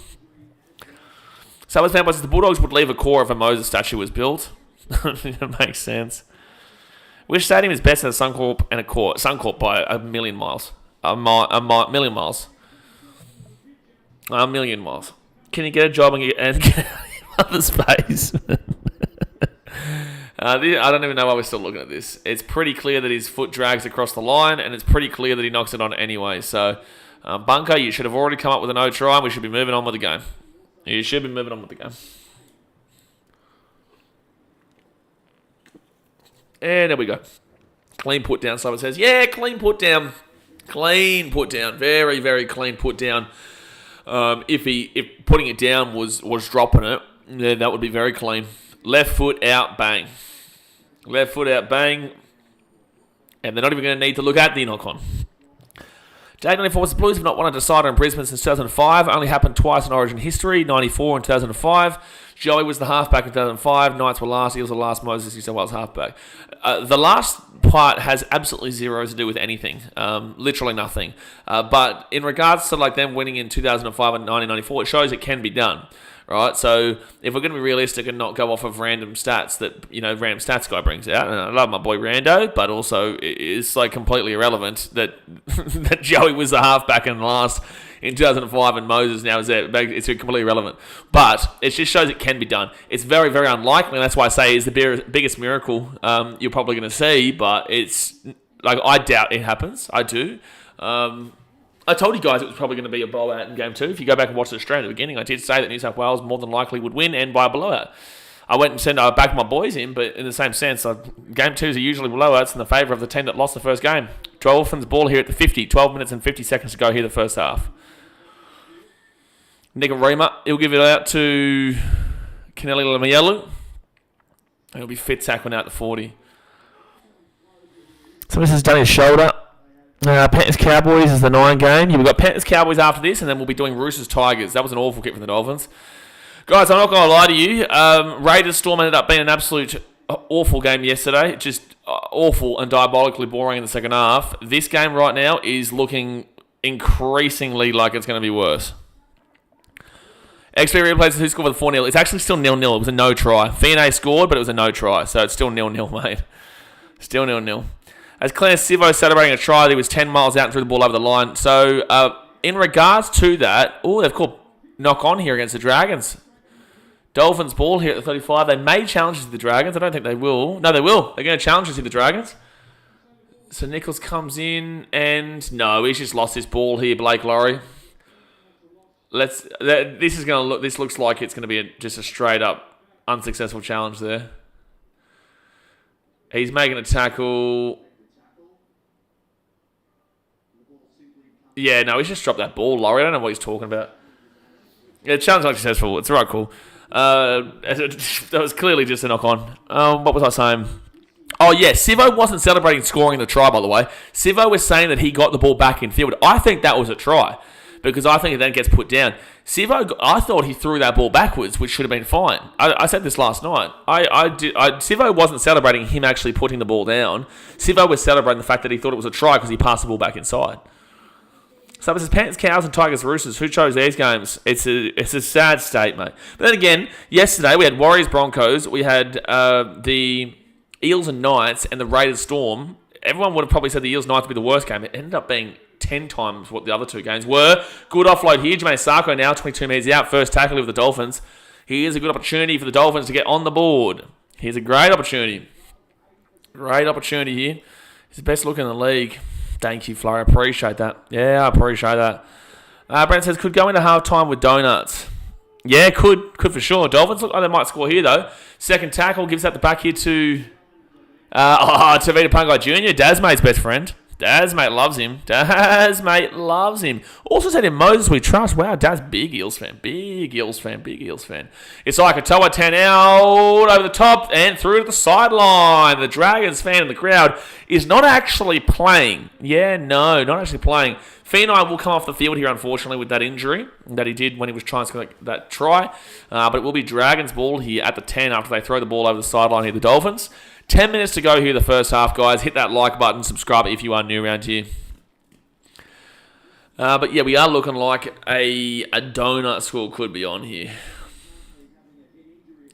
So as fan the Bulldogs would leave a core if a Moses statue was built. It makes sense. Which stadium is better than Suncorp and a court? Suncorp by a million miles. Million miles. A million miles. Can you get a job and get other space? I don't even know why we're still looking at this. It's pretty clear that his foot drags across the line, and it's pretty clear that he knocks it on anyway. So, Bunker, you should have already come up with a no try, and we should be moving on with the game. You should be moving on with the game. And there we go. Clean put down, someone says. Yeah, clean put down. Clean put down. Very, very clean put down. If putting it down was dropping it, then that would be very clean. Left foot out, bang. Left foot out, bang. And they're not even going to need to look at the knock-on. Day 94 the Blues have not won a decider in Brisbane since 2005. Only happened twice in Origin history, 94 and 2005. Joey was the halfback in 2005. Knights were last. Eels were last. Moses, New South Wales halfback. The last part has absolutely zero to do with anything. Literally nothing. But in regards to like them winning in 2005 and 1994, it shows it can be done. Right, so if we're going to be realistic and not go off of random stats that, random stats guy brings out, and I love my boy Rando, but also it's like completely irrelevant that that Joey was the halfback in last in 2005 and Moses now is there. It's completely irrelevant. But it just shows it can be done. It's very, very unlikely, and that's why I say it's the biggest miracle you're probably going to see, but it's, like, I doubt it happens. I do. I told you guys it was probably going to be a blowout in Game 2. If you go back and watch the Australia at the beginning, I did say that New South Wales more than likely would win and by a blowout. I went and said I backed my boys in, but in the same sense, Game 2s are usually blowouts in the favour of the team that lost the first game. Dolphins ball here at the 50, 12 minutes and 50 seconds to go here the first half. Nicarima, he'll give it out to Canelli Lamielu. He'll be fit tackling out to 40. So this has done his shoulder. Panthers Cowboys is the 9 game. We've got Panthers Cowboys after this, and then we'll be doing Roosters Tigers. That was an awful kick from the Dolphins. Guys, I'm not going to lie to you. Raiders Storm ended up being an absolute awful game yesterday. Just awful and diabolically boring in the second half. This game right now is looking increasingly like it's going to be worse. XP replays who scored with 4-0. It's actually still 0-0. It was a no try. Fienne scored, but it was a no try. So it's still 0-0, mate. Still 0-0. As Clarence Sivo celebrating a try, he was 10 miles out and threw the ball over the line. So, in regards to that, they've called knock on here against the Dragons. Dolphins ball here at the 35. They may challenge to the Dragons. I don't think they will. No, they will. They're going to challenge to the Dragons. So Nichols comes in and no, he's just lost his ball here, Blake Laurie. This looks like it's going to be just a straight up unsuccessful challenge there. He's making a tackle. Yeah, no, he's just dropped that ball, Laurie. I don't know what he's talking about. Yeah, challenge not successful. It's right, cool. That was clearly just a knock-on. What was I saying? Oh, yeah, Sivo wasn't celebrating scoring the try, by the way. Sivo was saying that he got the ball back in field. I think that was a try, because I think it then gets put down. Sivo, I thought he threw that ball backwards, which should have been fine. I said this last night. Sivo wasn't celebrating him actually putting the ball down. Sivo was celebrating the fact that he thought it was a try because he passed the ball back inside. So this is Panthers, Cows, and Tigers, Roosters. Who chose these games? It's a sad state, mate. But then again, yesterday we had Warriors, Broncos. We had the Eels and Knights and the Raiders, Storm. Everyone would have probably said the Eels, Knights would be the worst game. It ended up being 10 times what the other two games were. Good offload here. Jermaine Sarko now 22 metres out. First tackle of the Dolphins. Here's a good opportunity for the Dolphins to get on the board. Here's a great opportunity. Great opportunity here. He's the best look in the league. Thank you, Flora. I appreciate that. Yeah, I appreciate that. Brent says, could go into half-time with donuts. Yeah, could for sure. Dolphins look like they might score here, though. Second tackle gives that the back here to Tavita Pungai Jr., Dasmay's best friend. Daz, mate, loves him. Daz, mate, loves him. Also said in Moses we trust. Wow, Daz, big Eels fan. Big Eels fan. Big Eels fan. It's like a Toa 10 out over the top and through to the sideline. The Dragons fan in the crowd is not actually playing. Yeah, no, not actually playing. Feeney will come off the field here, unfortunately, with that injury that he did when he was trying to score that try. But it will be Dragons ball here at the 10 after they throw the ball over the sideline here, the Dolphins. 10 minutes to go here the first half, guys. Hit that like button, subscribe if you are new around here. But yeah, we are looking like a donut score could be on here.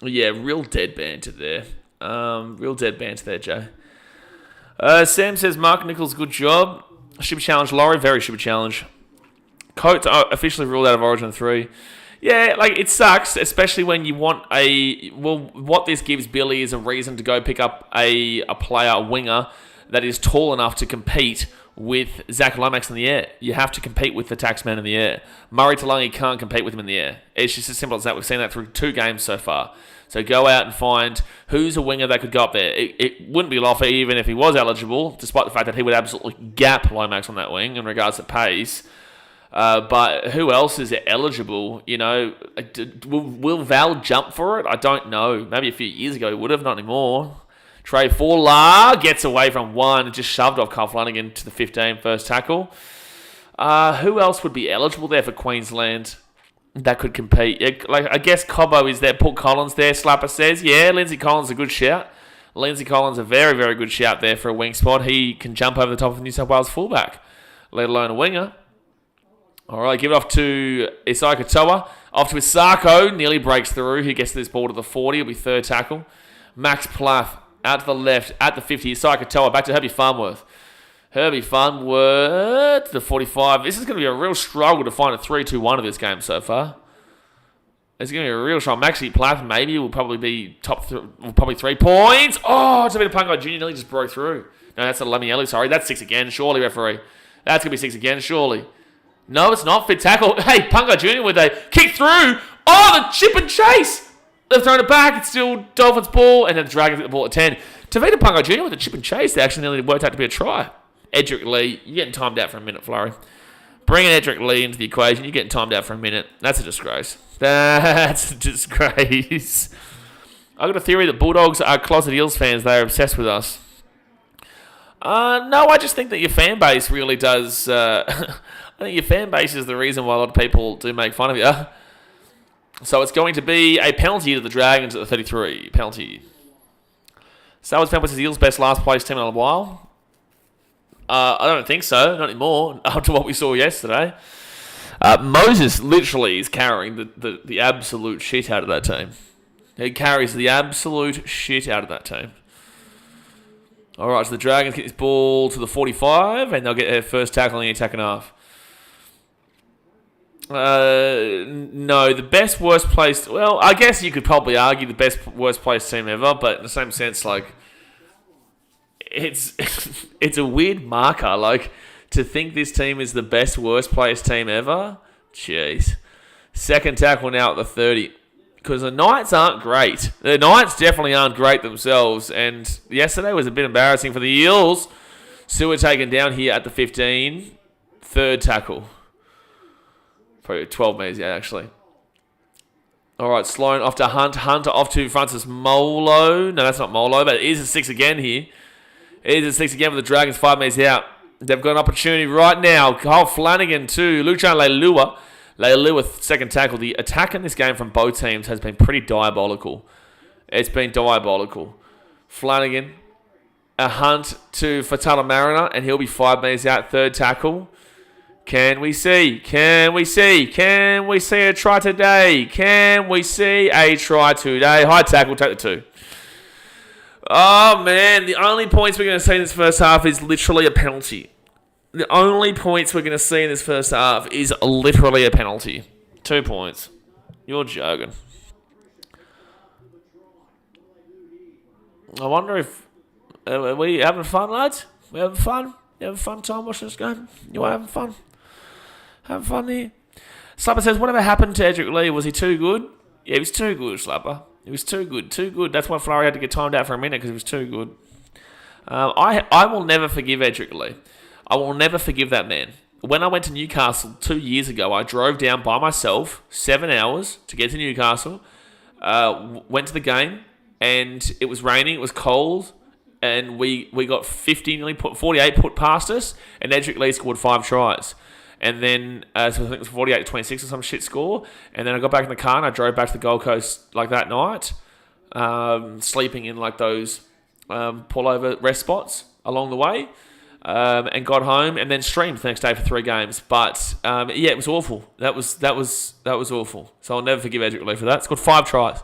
Yeah, real dead banter there. Real dead banter there, Joe. Sam says, Mark Nichols, good job. Should be challenged. Laurie, very should be challenged. Coates officially ruled out of Origin 3. Yeah, like, it sucks, especially when you want what this gives Billy is a reason to go pick up a player, a winger, that is tall enough to compete with Zach Lomax in the air. You have to compete with the taxman in the air. Murray Talangi can't compete with him in the air. It's just as simple as that. We've seen that through 2 games so far. So go out and find who's a winger that could go up there. It wouldn't be Loffa even if he was eligible, despite the fact that he would absolutely gap Lomax on that wing in regards to pace. But who else is eligible? You know, will Val jump for it? I don't know. Maybe a few years ago he would have, not anymore. Trey Fowler gets away from one and just shoved off Carl Flanagan to the 15 first tackle. Who else would be eligible there for Queensland that could compete? I guess Cobbo is there. Paul Collins there, Slapper says. Yeah, Lindsay Collins is a good shout. Lindsay Collins a very, very good shout there for a wing spot. He can jump over the top of the New South Wales fullback, let alone a winger. All right, give it off to Isai Katoa. Off to Isako, nearly breaks through. He gets this ball to the 40. It'll be third tackle. Max Plath out to the left at the 50. Isai Katoa back to Herbie Farnworth. Herbie Farnworth to the 45. This is going to be a real struggle to find a 3-2-1 of this game so far. It's going to be a real struggle. Maxi Plath maybe will probably be probably 3 points. Oh, it's a bit of Pungo Jr. nearly just broke through. No, that's a Lamielu. Sorry, that's 6 again. Surely, referee. That's going to be 6 again. Surely. No, it's not. Fit tackle. Hey, Punga Jr. with a kick through. Oh, the chip and chase. They've thrown it back. It's still Dolphins ball. And then the Dragons get the ball at 10. Tavita Punga Jr. with a chip and chase. They actually nearly worked out to be a try. Edric Lee, you're getting timed out for a minute, Flurry. Bringing Edric Lee into the equation, you're getting timed out for a minute. That's a disgrace. That's a disgrace. I've got a theory that Bulldogs are closet Eels fans. They're obsessed with us. No, I just think that your fan base really does... I think your fan base is the reason why a lot of people do make fun of you. So it's going to be a penalty to the Dragons at the 33. Penalty. Salvage Pampas is the Eels' best last place team in a while. I don't think so. Not anymore. After what we saw yesterday. Moses literally is carrying the absolute shit out of that team. He carries the absolute shit out of that team. All right, so the Dragons get this ball to the 45, and they'll get their first tackle in the attacking half. No, the best, worst placed... Well, I guess you could probably argue the best, worst placed team ever, but in the same sense, like... It's it's a weird marker, like, to think this team is the best, worst placed team ever. Jeez. Second tackle now at the 30. Because the Knights aren't great. The Knights definitely aren't great themselves, and yesterday was a bit embarrassing for the Eels. Sewer taken down here at the 15. Third tackle. Probably 12 metres, yeah, actually. All right, Sloan off to Hunt. Hunter off to Francis Molo. No, that's not Molo, but it is a 6 again here. It is a 6 again with the Dragons 5 metres out. They've got an opportunity right now. Kyle Flanagan to Luchan Leilua. Leilua, second tackle. The attack in this game from both teams has been pretty diabolical. It's been diabolical. Flanagan, a Hunt to Fatala Mariner, and he'll be 5 metres out. Third tackle. Can we see? Can we see? Can we see a try today? Can we see a try today? High tackle, take the 2. Oh, man. The only points we're going to see in this first half is literally a penalty. The only points we're going to see in this first half is literally a penalty. 2 points. You're joking. I wonder if... Are we having fun, lads? We having fun? You having fun time watching this game? You are having fun? Having fun here? Slapper says, whatever happened to Edric Lee? Was he too good? Yeah, he was too good, Slapper. He was too good. Too good. That's why Flurry had to get timed out for a minute, because he was too good. I will never forgive Edric Lee. I will never forgive that man. When I went to Newcastle 2 years ago, I drove down by myself 7 hours to get to Newcastle, went to the game, and it was raining, it was cold, and we got 48 put past us, and Edric Lee scored 5 tries. And then, so I think it was 48-26 or some shit score. And then I got back in the car and I drove back to the Gold Coast like that night, sleeping in like those pullover rest spots along the way, and got home and then streamed the next day for 3 games. But it was awful. That was awful. So I'll never forgive Edric Lee for that. Scored 5 tries.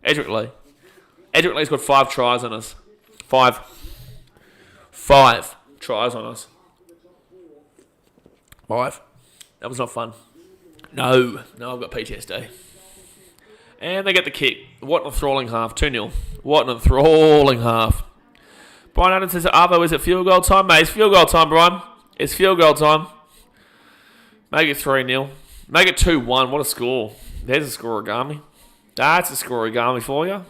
Edric Lee's got 5 tries on us. 5 tries on us. 5. That was not fun. No, I've got PTSD. And they get the kick. What an enthralling half. 2-0. What an enthralling half. Brian Adams says, Arvo, is it field goal time? Mate, it's field goal time, Brian. It's field goal time. Make it 3-0. Make it 2-1. What a score. There's a score-origami. That's a score-origami for you.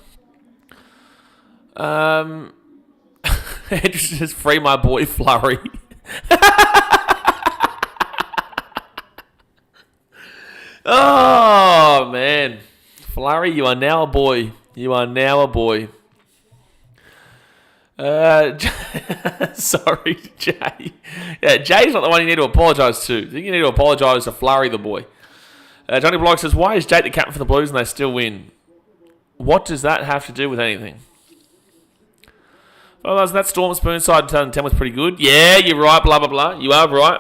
Just free my boy Flurry. Oh, man. Flurry, you are now a boy. Sorry, Jay. Yeah, Jay's not the one you need to apologise to. I think you need to apologise to Flurry, the boy. Johnny Block says, why is Jake the captain for the Blues and they still win? What does that have to do with anything? Well, that Storm Spoonside in 2010 was pretty good. Yeah, you're right, blah, blah, blah. You are right.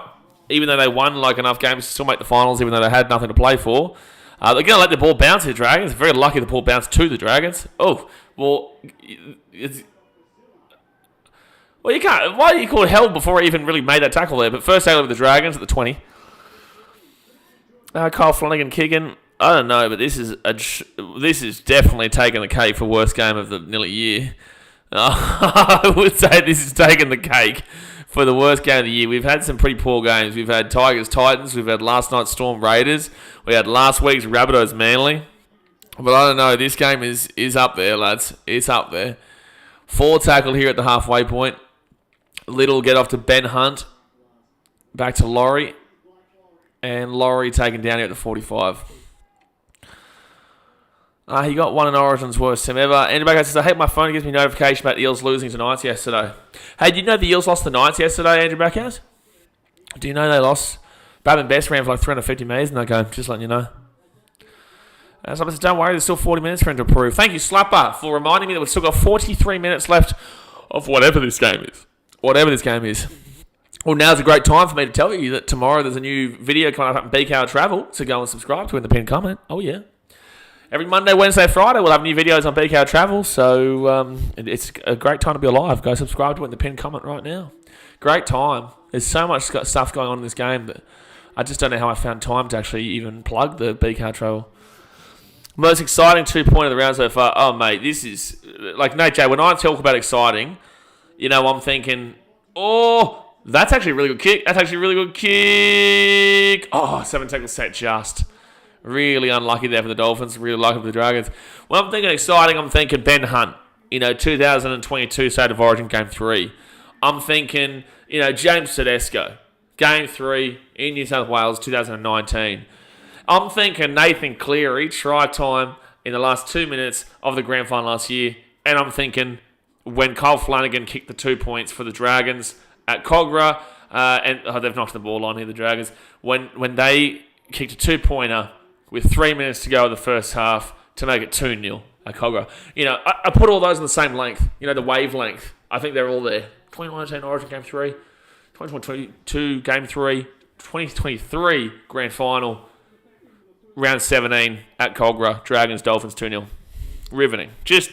Even though they won like enough games to still make the finals, even though they had nothing to play for. They're going to let the ball bounce to the Dragons. Very lucky the ball bounced to the Dragons. Oh, well, you can't. Why do you call it held before he even really made that tackle there? But first tackle with the Dragons at the 20. Kyle Flanagan kicking. I don't know, but this is definitely taking the cake for worst game of the nearly year. I would say this is taking the cake for the worst game of the year. We've had some pretty poor games. We've had Tigers-Titans. We've had last night's Storm-Raiders. We had last week's Rabbitohs-Manly. But I don't know. This game is up there, lads. It's up there. 4 tackle here at the halfway point. Little get off to Ben Hunt. Back to Laurie. And Laurie taken down here at the 45. He got one in Origin's worst team ever. Andy Baker says, I hate my phone. It gives me notification about the Eels losing to Knights yesterday. Hey, did you know the Eels lost the Knights yesterday, Andrew Backhouse? Do you know they lost? Bab and Best ran for like 350 metres in that game. Just letting you know. Slapper says, don't worry, there's still 40 minutes for him to approve. Thank you, Slapper, for reminding me that we've still got 43 minutes left of whatever this game is. Well, now's a great time for me to tell you that tomorrow there's a new video coming up in BKR Travel, so go and subscribe to it in the pinned comment. Oh, yeah. Every Monday, Wednesday, Friday, we'll have new videos on BKR Travel, so it's a great time to be alive. Go subscribe to it in the pinned comment right now. Great time. There's so much stuff going on in this game that I just don't know how I found time to actually even plug the BKR Travel. Most exciting 2-point of the round so far. Oh, mate, this is... Like, Nate J, when I talk about exciting, I'm thinking, that's actually a really good kick. Oh, 7 tackles set just... Really unlucky there for the Dolphins. Really lucky for the Dragons. When I'm thinking exciting, I'm thinking Ben Hunt. 2022 State of Origin Game 3. I'm thinking, James Tedesco. Game 3 in New South Wales 2019. I'm thinking Nathan Cleary. Try time in the last 2 minutes of the grand final last year. And I'm thinking when Kyle Flanagan kicked the 2 points for the Dragons at Cogra. They've knocked the ball on here, the Dragons. When they kicked a 2-pointer with 3 minutes to go in the first half to make it 2-0 at Cogra. I put all those in the same length. The wavelength. I think they're all there. 2019 Origin Game 3, 2022 Game 3, 2023 Grand Final, Round 17 at Cogra, Dragons, Dolphins 2-0. Riveting. Just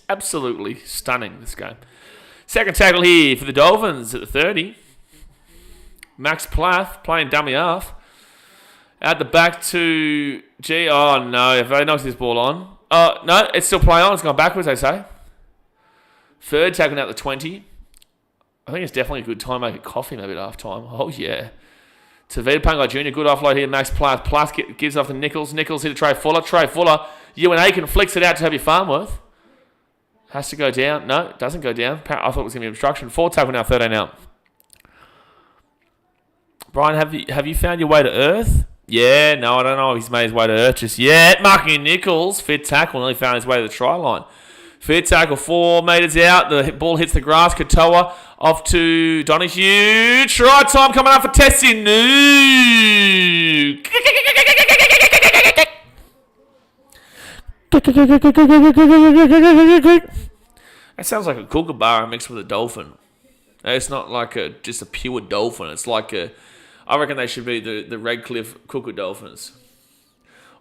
absolutely stunning, this game. Second tackle here for the Dolphins at the 30. Max Plath playing dummy half. Out the back to... oh no, if they knocked this ball on. No, it's still playing on. It's gone backwards, they say. Third tackling out the 20. I think it's definitely a good time to make a coffee maybe at half time. Oh yeah. Tavita Pangai Jr., good offload here. Max Plath. Plath gives off to Nichols. Nichols here to Trey Fuller. Trey Fuller. Ewan Aiken flicks it out to Herbie Farnworth. Has to go down. No, it doesn't go down. I thought it was going to be obstruction. 4 tackle now, 13 out. Brian, have you found your way to Earth? Yeah, no, I don't know if he's made his way to Earth just yet. Marky Nichols, fit tackle, nearly found his way to the try line. Fit tackle, 4 metres out. The ball hits the grass. Katoa off to Donahue. Try time coming up for Tessie. No. That sounds like a kookaburra mixed with a dolphin. It's not like just a pure dolphin. It's like I reckon they should be the Redcliffe Dolphins.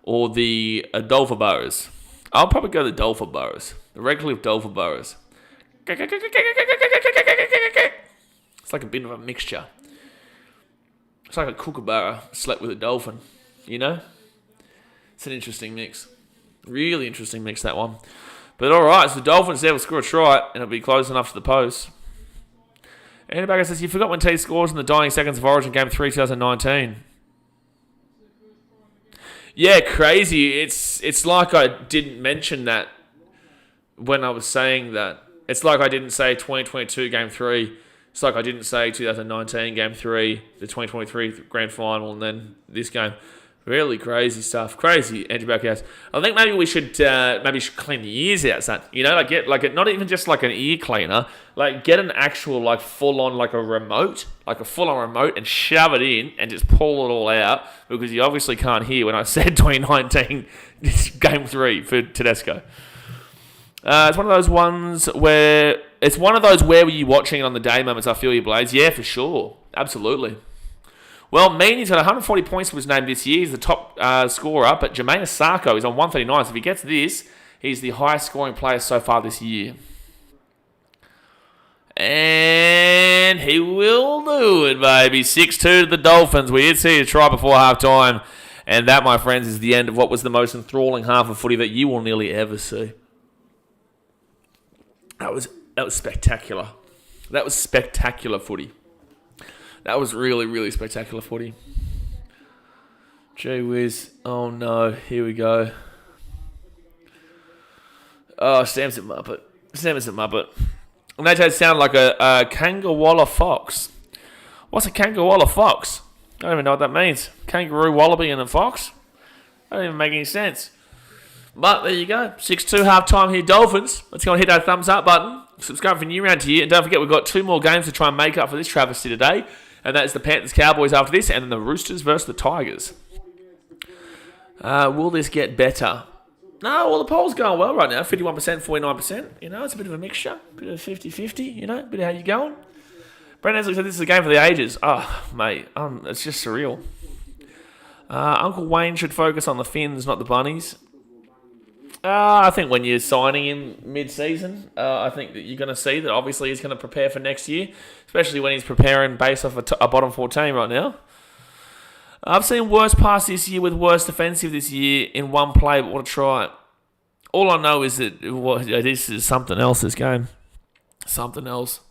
Or the Dolphaburras. I'll probably go the Dolphaburras. The Redcliffe Dolphaburras. It's like a bit of a mixture. It's like a kookaburra slept with a dolphin. You know? It's an interesting mix. Really interesting mix, that one. But alright, so the Dolphins there will score a try, and it'll be close enough to the post. Andy Bagger says, you forgot when T scores in the dying seconds of Origin Game 3 2019. Yeah, crazy. It's like I didn't mention that when I was saying that. It's like I didn't say 2022 Game 3. It's like I didn't say 2019 Game 3, the 2023 Grand Final, and then this game. Really crazy stuff. Crazy anti-backhouse. I think maybe we should clean the ears out, son. You know, not even just like an ear cleaner. Like get an actual full on a remote, like a full on remote, and shove it in and just pull it all out because you obviously can't hear when I said 2019 Game 3 for Tedesco. It's one of those ones where were you watching it on the day moments. I feel you, Blaze. Yeah, for sure, absolutely. Well, Meany's got 140 points, was named this year. He's the top scorer, but Jermaine Asako is on 139. So if he gets this, he's the highest scoring player so far this year. And he will do it, baby. 6-2 to the Dolphins. We did see a try before halftime. And that, my friends, is the end of what was the most enthralling half of footy that you will nearly ever see. That was spectacular. That was spectacular footy. That was really, really spectacular footy. Gee whiz. Oh, no. Here we go. Oh, Sam's a Muppet. And that sound like a kangaroo fox. What's a kangaroo fox? I don't even know what that means. Kangaroo, wallaby, and a fox? That don't even make any sense. But there you go. 6-2 half-time here, Dolphins. Let's go and hit that thumbs up button. Subscribe for new round here. And don't forget, we've got 2 more games to try and make up for this travesty today. And that is the Panthers-Cowboys after this, and then the Roosters versus the Tigers. Will this get better? No, well, the poll's going well right now. 51%, 49%. You know, it's a bit of a mixture. A bit of 50-50, you know, a bit of how you going. Brendan Hensley said this is a game for the ages. Oh, mate, it's just surreal. Uncle Wayne should focus on the Finns, not the Bunnies. I think when you're signing in mid-season, I think that you're going to see that obviously he's going to prepare for next year, especially when he's preparing based off a bottom 4 team right now. I've seen worse pass this year with worse defensive this year in one play, but what a try. All I know is that this is something else, this game. Something else.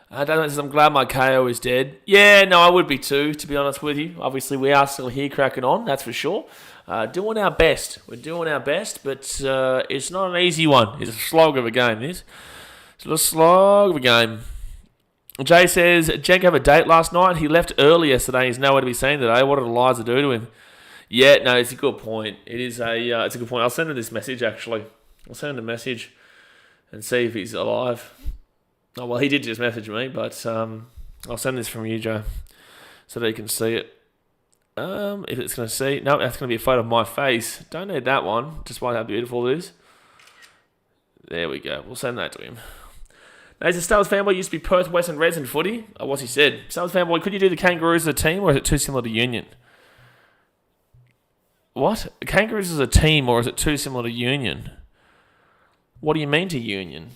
I'm glad my KO is dead. Yeah, no, I would be too, to be honest with you. Obviously, we are still here cracking on, that's for sure. Doing our best. We're doing our best, but it's not an easy one. It's a slog of a game, this. It's a slog of a game. Jay says, Jenk have a date last night. He left early yesterday. He's nowhere to be seen today. What did Eliza do to him? Yeah, no, it's a good point. It's a good point. I'll send him this message, actually. I'll send him a message and see if he's alive. Oh, well, he did just message me, but I'll send this from you, Joe, so that you can see it. If it's going to see... No, that's going to be a photo of my face. Don't need that one, despite how beautiful it is. There we go. We'll send that to him. Now, he's a Stars fanboy. Used to be Perth, Western Reds and footy. Oh, what's he said? Stars fanboy, could you do the Kangaroos as a team, or is it too similar to Union? What? Kangaroos as a team, or is it too similar to Union? What do you mean to Union?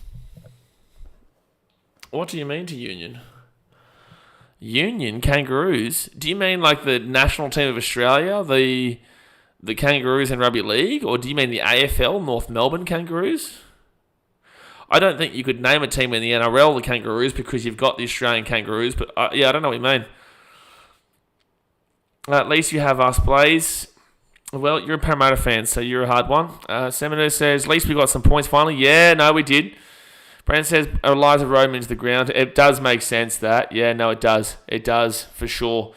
What do you mean to Union? Union? Kangaroos? Do you mean like the national team of Australia, the Kangaroos in Rugby League? Or do you mean the AFL, North Melbourne Kangaroos? I don't think you could name a team in the NRL the Kangaroos because you've got the Australian Kangaroos. But yeah, I don't know what you mean. At least you have us, Blaze. Well, you're a Parramatta fan, so you're a hard one. Seminole says, at least we got some points finally. Yeah, no, we did. Brand says, Eliza Roman's the ground. It does make sense that. Yeah, no, it does. It does, for sure.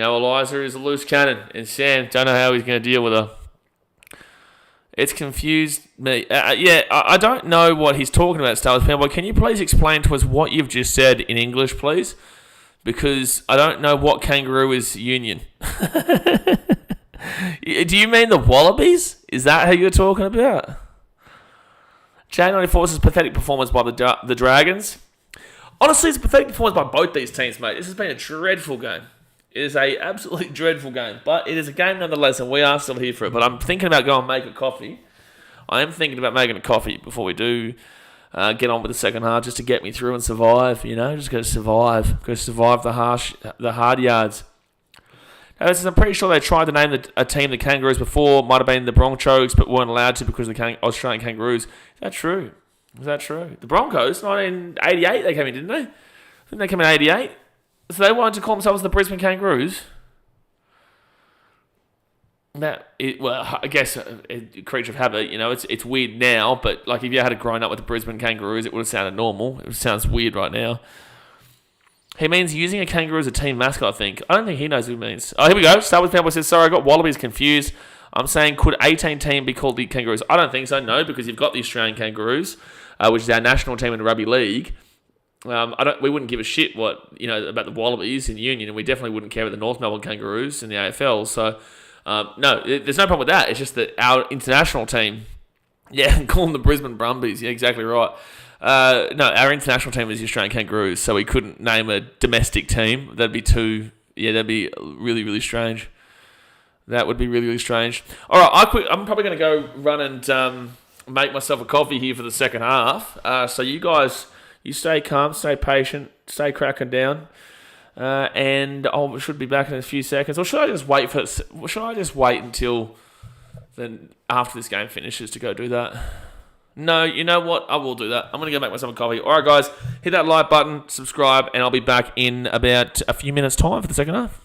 Eliza is a loose cannon, and Sam, don't know how he's going to deal with her. It's confused me. I don't know what he's talking about, Star Wars fanboy. Can you please explain to us what you've just said in English, please? Because I don't know what kangaroo is union. Do you mean the Wallabies? Is that how you're talking about? J94's pathetic performance by the Dragons. Honestly, it's a pathetic performance by both these teams, mate. This has been a dreadful game. It is a absolutely dreadful game, but it is a game nonetheless, and we are still here for it. But I'm thinking about going and make a coffee. I am thinking about making a coffee before we do get on with the second half, just to get me through and survive. Just got to survive. Got to survive the hard yards. Now, I'm pretty sure they tried to name a team the Kangaroos before. Might have been the Broncos, but weren't allowed to because of the Australian Kangaroos. Is that true? Is that true? The Broncos, 1988, they came in, didn't they? I think they came in 88. So they wanted to call themselves the Brisbane Kangaroos. I guess a creature of habit. It's weird now, but like if you had grown up with the Brisbane Kangaroos, it would have sounded normal. It sounds weird right now. He means using a kangaroo as a team mascot, I think. I don't think he knows what he means. Oh, here we go. Start with Fanboy says, sorry, I got Wallabies confused. I'm saying, could 18 team be called the Kangaroos? I don't think so, no, because you've got the Australian Kangaroos, which is our national team in the rugby league. We wouldn't give a shit about the Wallabies in Union, and we definitely wouldn't care about the North Melbourne Kangaroos in the AFL. So, no, there's no problem with that. It's just that our international team, call them the Brisbane Brumbies. Yeah, exactly right. No, our international team is the Australian Kangaroos, so we couldn't name a domestic team. That'd be really, really strange. That would be really, really strange. All right, I'm probably going to go run and make myself a coffee here for the second half. So you guys, you stay calm, stay patient, stay cracking down, and I should be back in a few seconds. Or should I just wait until then after this game finishes to go do that? No, you know what? I will do that. I'm going to go make myself a coffee. All right, guys, hit that like button, subscribe, and I'll be back in about a few minutes' time for the second half.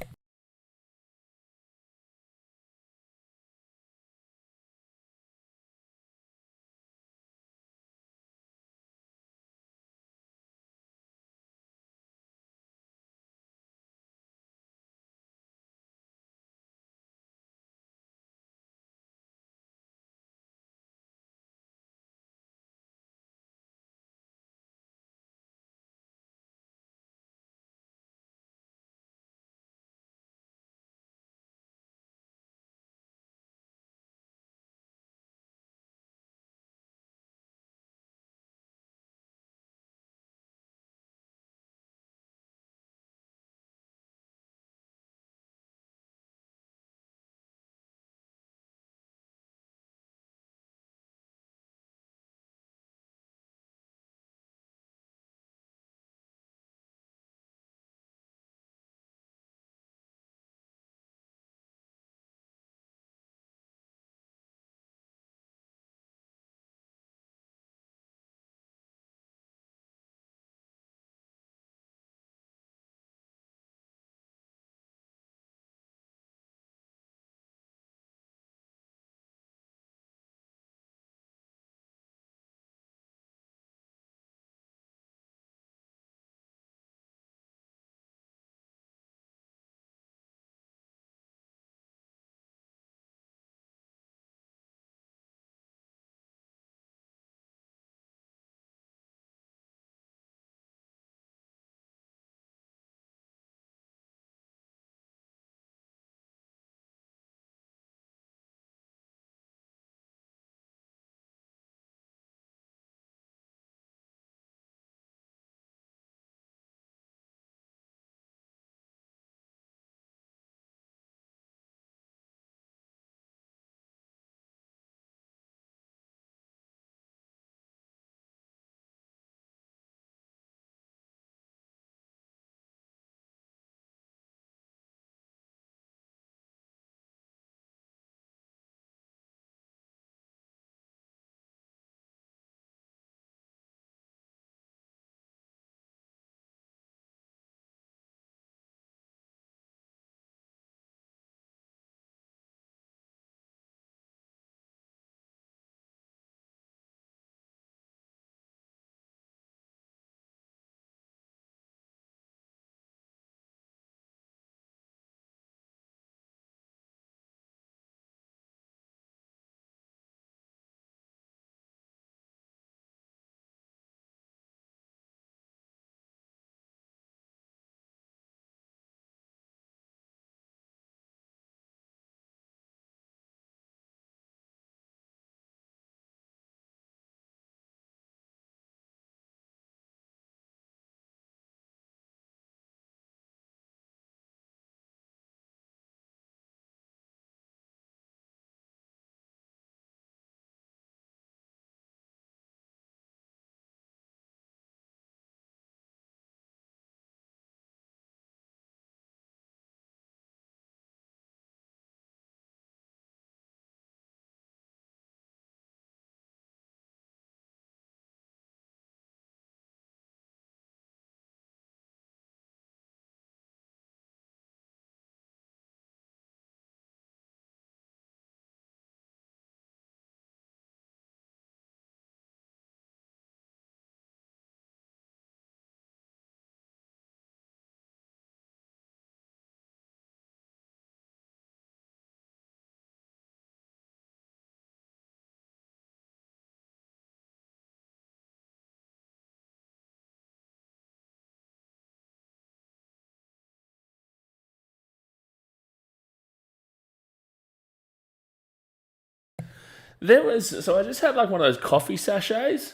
So I just had like one of those coffee sachets,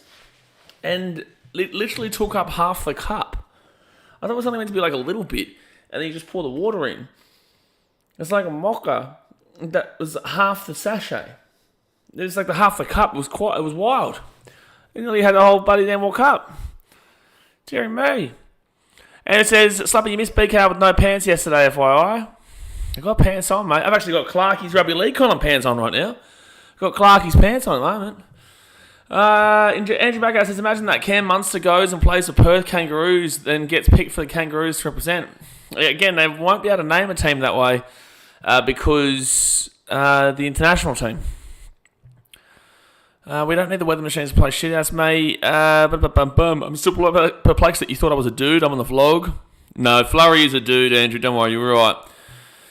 and it literally took up half the cup. I thought it was only meant to be like a little bit, and then you just pour the water in. It's like a mocha that was half the sachet. It was like half the cup. It was wild. You nearly had the whole bloody damn cup. Dear me. And it says, Slappy, you missed BKR with no pants yesterday, FYI. I got pants on, mate. I've actually got Clarkie's rugby league column pants on right now. Got Clarkie's pants on at the moment. Andrew Backer says, imagine that Cam Munster goes and plays for Perth Kangaroos, then gets picked for the Kangaroos to represent. Again, they won't be able to name a team that way because the international team. We don't need the weather machines to play shit-ass, mate. I'm still perplexed that you thought I was a dude. I'm on the vlog. No, Flurry is a dude, Andrew. Don't worry, you're right.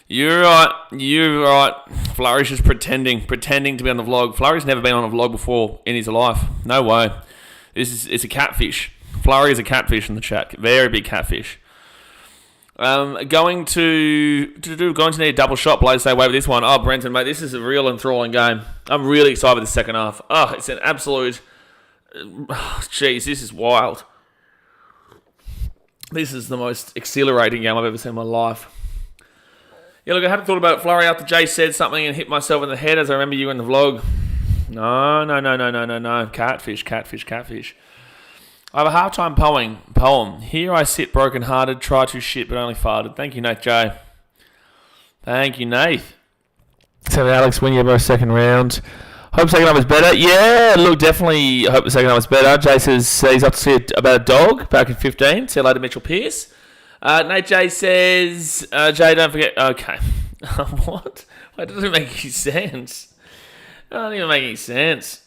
You're right. Flurry's just pretending to be on the vlog. Flurry's never been on a vlog before in his life. No way. It's a catfish. Flurry is a catfish in the chat. Very big catfish. Going to need a double shot. Blaze, stay away with this one. Oh, Brenton, mate, this is a real enthralling game. I'm really excited with the second half. Oh, it's an absolute... Jeez, this is wild. This is the most exhilarating game I've ever seen in my life. Yeah, look, I hadn't thought about it, Flurry, after Jay said something and hit myself in the head as I remember you in the vlog. No. Catfish. I have a halftime poem. Here I sit broken-hearted, try to shit, but only farted. Thank you, Nate J. Thank you, Nate. So Alex Winyabo, second round. Hope second half was better. Yeah, look, definitely hope the second half was better. Jay says he's up to see about a dog back in 15. See you later, Mitchell Pearce. Nate J says, Jay, don't forget... Okay. What? That doesn't make any sense. That doesn't even make any sense.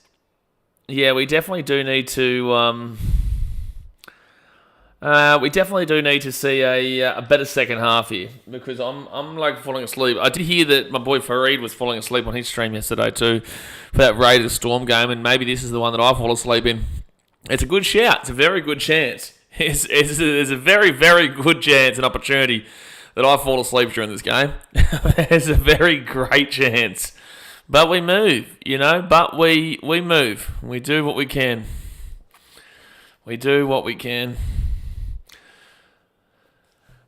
Yeah, we definitely do need to... we definitely do need to see a better second half here because I'm like falling asleep. I did hear that my boy Fareed was falling asleep on his stream yesterday too for that Raiders Storm game, and maybe this is the one that I fall asleep in. It's a good shout. It's a very good chance. It's a very, very good chance and opportunity that I fall asleep during this game. It's a very great chance. But we move, but we move. We do what we can.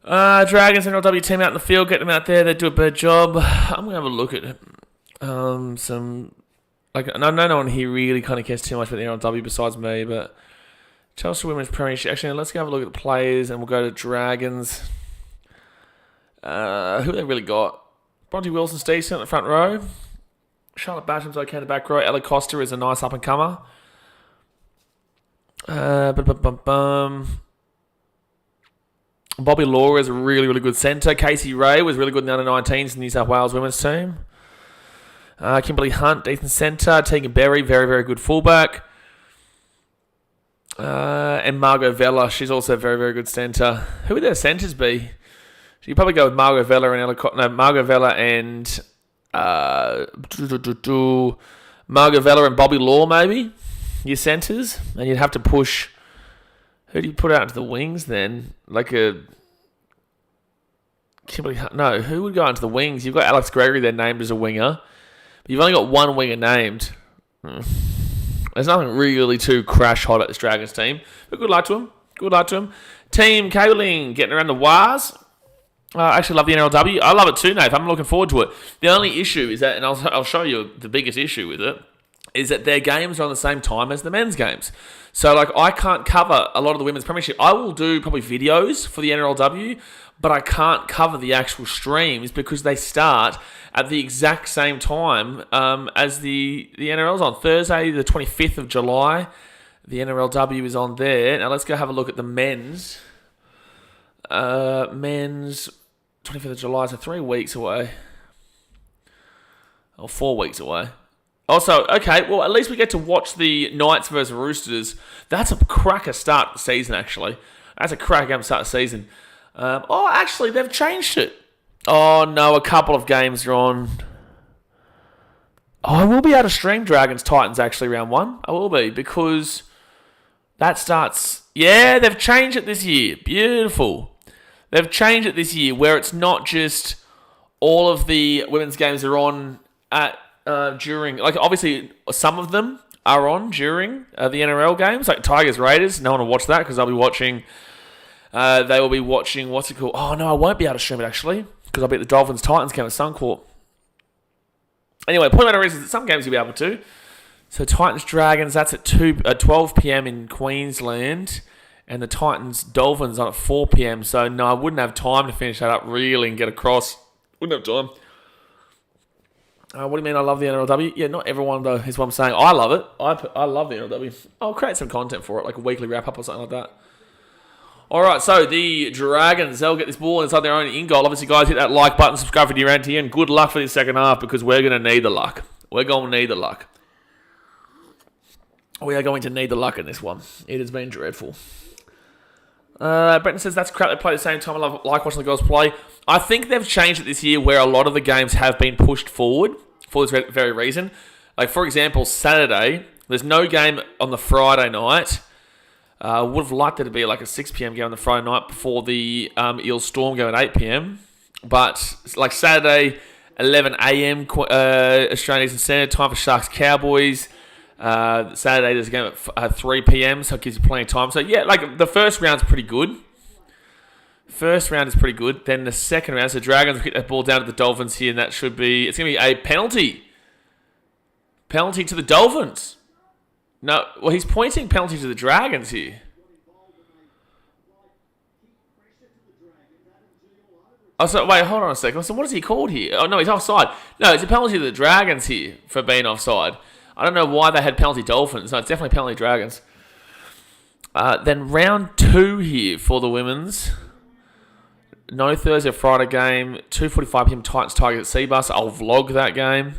Dragons NRL team out in the field, get them out there, they do a better job. I'm going to have a look at some... Like, I know no one here really kind of cares too much about the NRL besides me, but... Chelsea Women's Premiership. Actually, let's go have a look at the players and we'll go to Dragons. Who have they really got? Bronte Wilson's decent in the front row. Charlotte Basham's okay in the back row. Ellie Costa is a nice up-and-comer. Bobby Law is a really, really good centre. Casey Ray was really good in the under-19s in the New South Wales women's team. Kimberly Hunt, decent centre. Tegan Berry, very, very good fullback. And Margot Vella, she's also a very, very good centre. Who would their centres be? So you probably go with Margot Vella and Margot Vella and Bobby Law, maybe your centres, and you'd have to push. Who do you put out into the wings then? Like a Kimberly? No, who would go into the wings? You've got Alex Gregory there named as a winger, but you've only got one winger named. There's nothing really too crash hot at this Dragons team, but good luck to him. Team Kaling getting around the wires. I actually love the NRLW. I love it too, Nate. I'm looking forward to it. The only issue is that, and I'll show you the biggest issue with it, is that their games are on the same time as the men's games. So, like, I can't cover a lot of the women's premiership. I will do probably videos for the NRLW, but I can't cover the actual streams because they start at the exact same time as the NRL's on. Thursday, the 25th of July, the NRLW is on there. Now, let's go have a look at the men's. Men's 25th of July, so 3 weeks away. Or 4 weeks away. Also, okay, well, at least we get to watch the Knights versus Roosters. That's a cracker start to the season, actually. That's a cracker start to the season. Actually, they've changed it. Oh, no, a couple of games are on. I will be able to stream Dragons Titans, actually, round 1. I will be, because that starts... Yeah, they've changed it this year. Beautiful. They've changed it this year, where it's not just all of the women's games are on at during, like, obviously some of them are on during the NRL games, like Tigers Raiders. No one will watch that because they'll be watching. They will be watching. What's it called? Oh no, I won't be able to stream it actually because I'll be at the Dolphins Titans game at Suncorp. Anyway, point matter is that some games you'll be able to. So Titans Dragons, that's at 12 p.m. in Queensland, and the Titans Dolphins on at 4 p.m. So no, I wouldn't have time to finish that up really and get across. Wouldn't have time. What do you mean I love the NRLW? Yeah, not everyone though is what I'm saying. I love it. I love the NRLW. I'll create some content for it, like a weekly wrap-up or something like that. Alright, so the Dragons, they'll get this ball inside their own in-goal. Obviously, guys, hit that like button, subscribe for Durant here, and good luck for the second half because we're going to need the luck. We're going to need the luck. We are going to need the luck in this one. It has been dreadful. Brenton says, that's crap. They play at the same time. I like watching the girls play. I think they've changed it this year where a lot of the games have been pushed forward for this very reason. Like, for example, Saturday, there's no game on the Friday night. Would have liked it to be like a 6 p.m. game on the Friday night before the Eels Storm game at 8 p.m. But like Saturday, 11 a.m. Australian Eastern Standard Time for Sharks Cowboys. Saturday there's a game at 3 p.m. so it gives you plenty of time. So yeah, like the first round's pretty good. First round is pretty good. Then the second round, so Dragons will kick that ball down to the Dolphins here, and it's going to be a penalty. Penalty to the Dolphins. No, well, he's pointing penalty to the Dragons here. Oh, so wait, hold on a second. So what is he called here? Oh, no, he's offside. No, it's a penalty to the Dragons here for being offside. I don't know why they had penalty Dolphins. No, it's definitely penalty Dragons. Then round 2 here for the women's. No Thursday or Friday game. 2:45 p.m. Titans Tigers at Seabus. I'll vlog that game.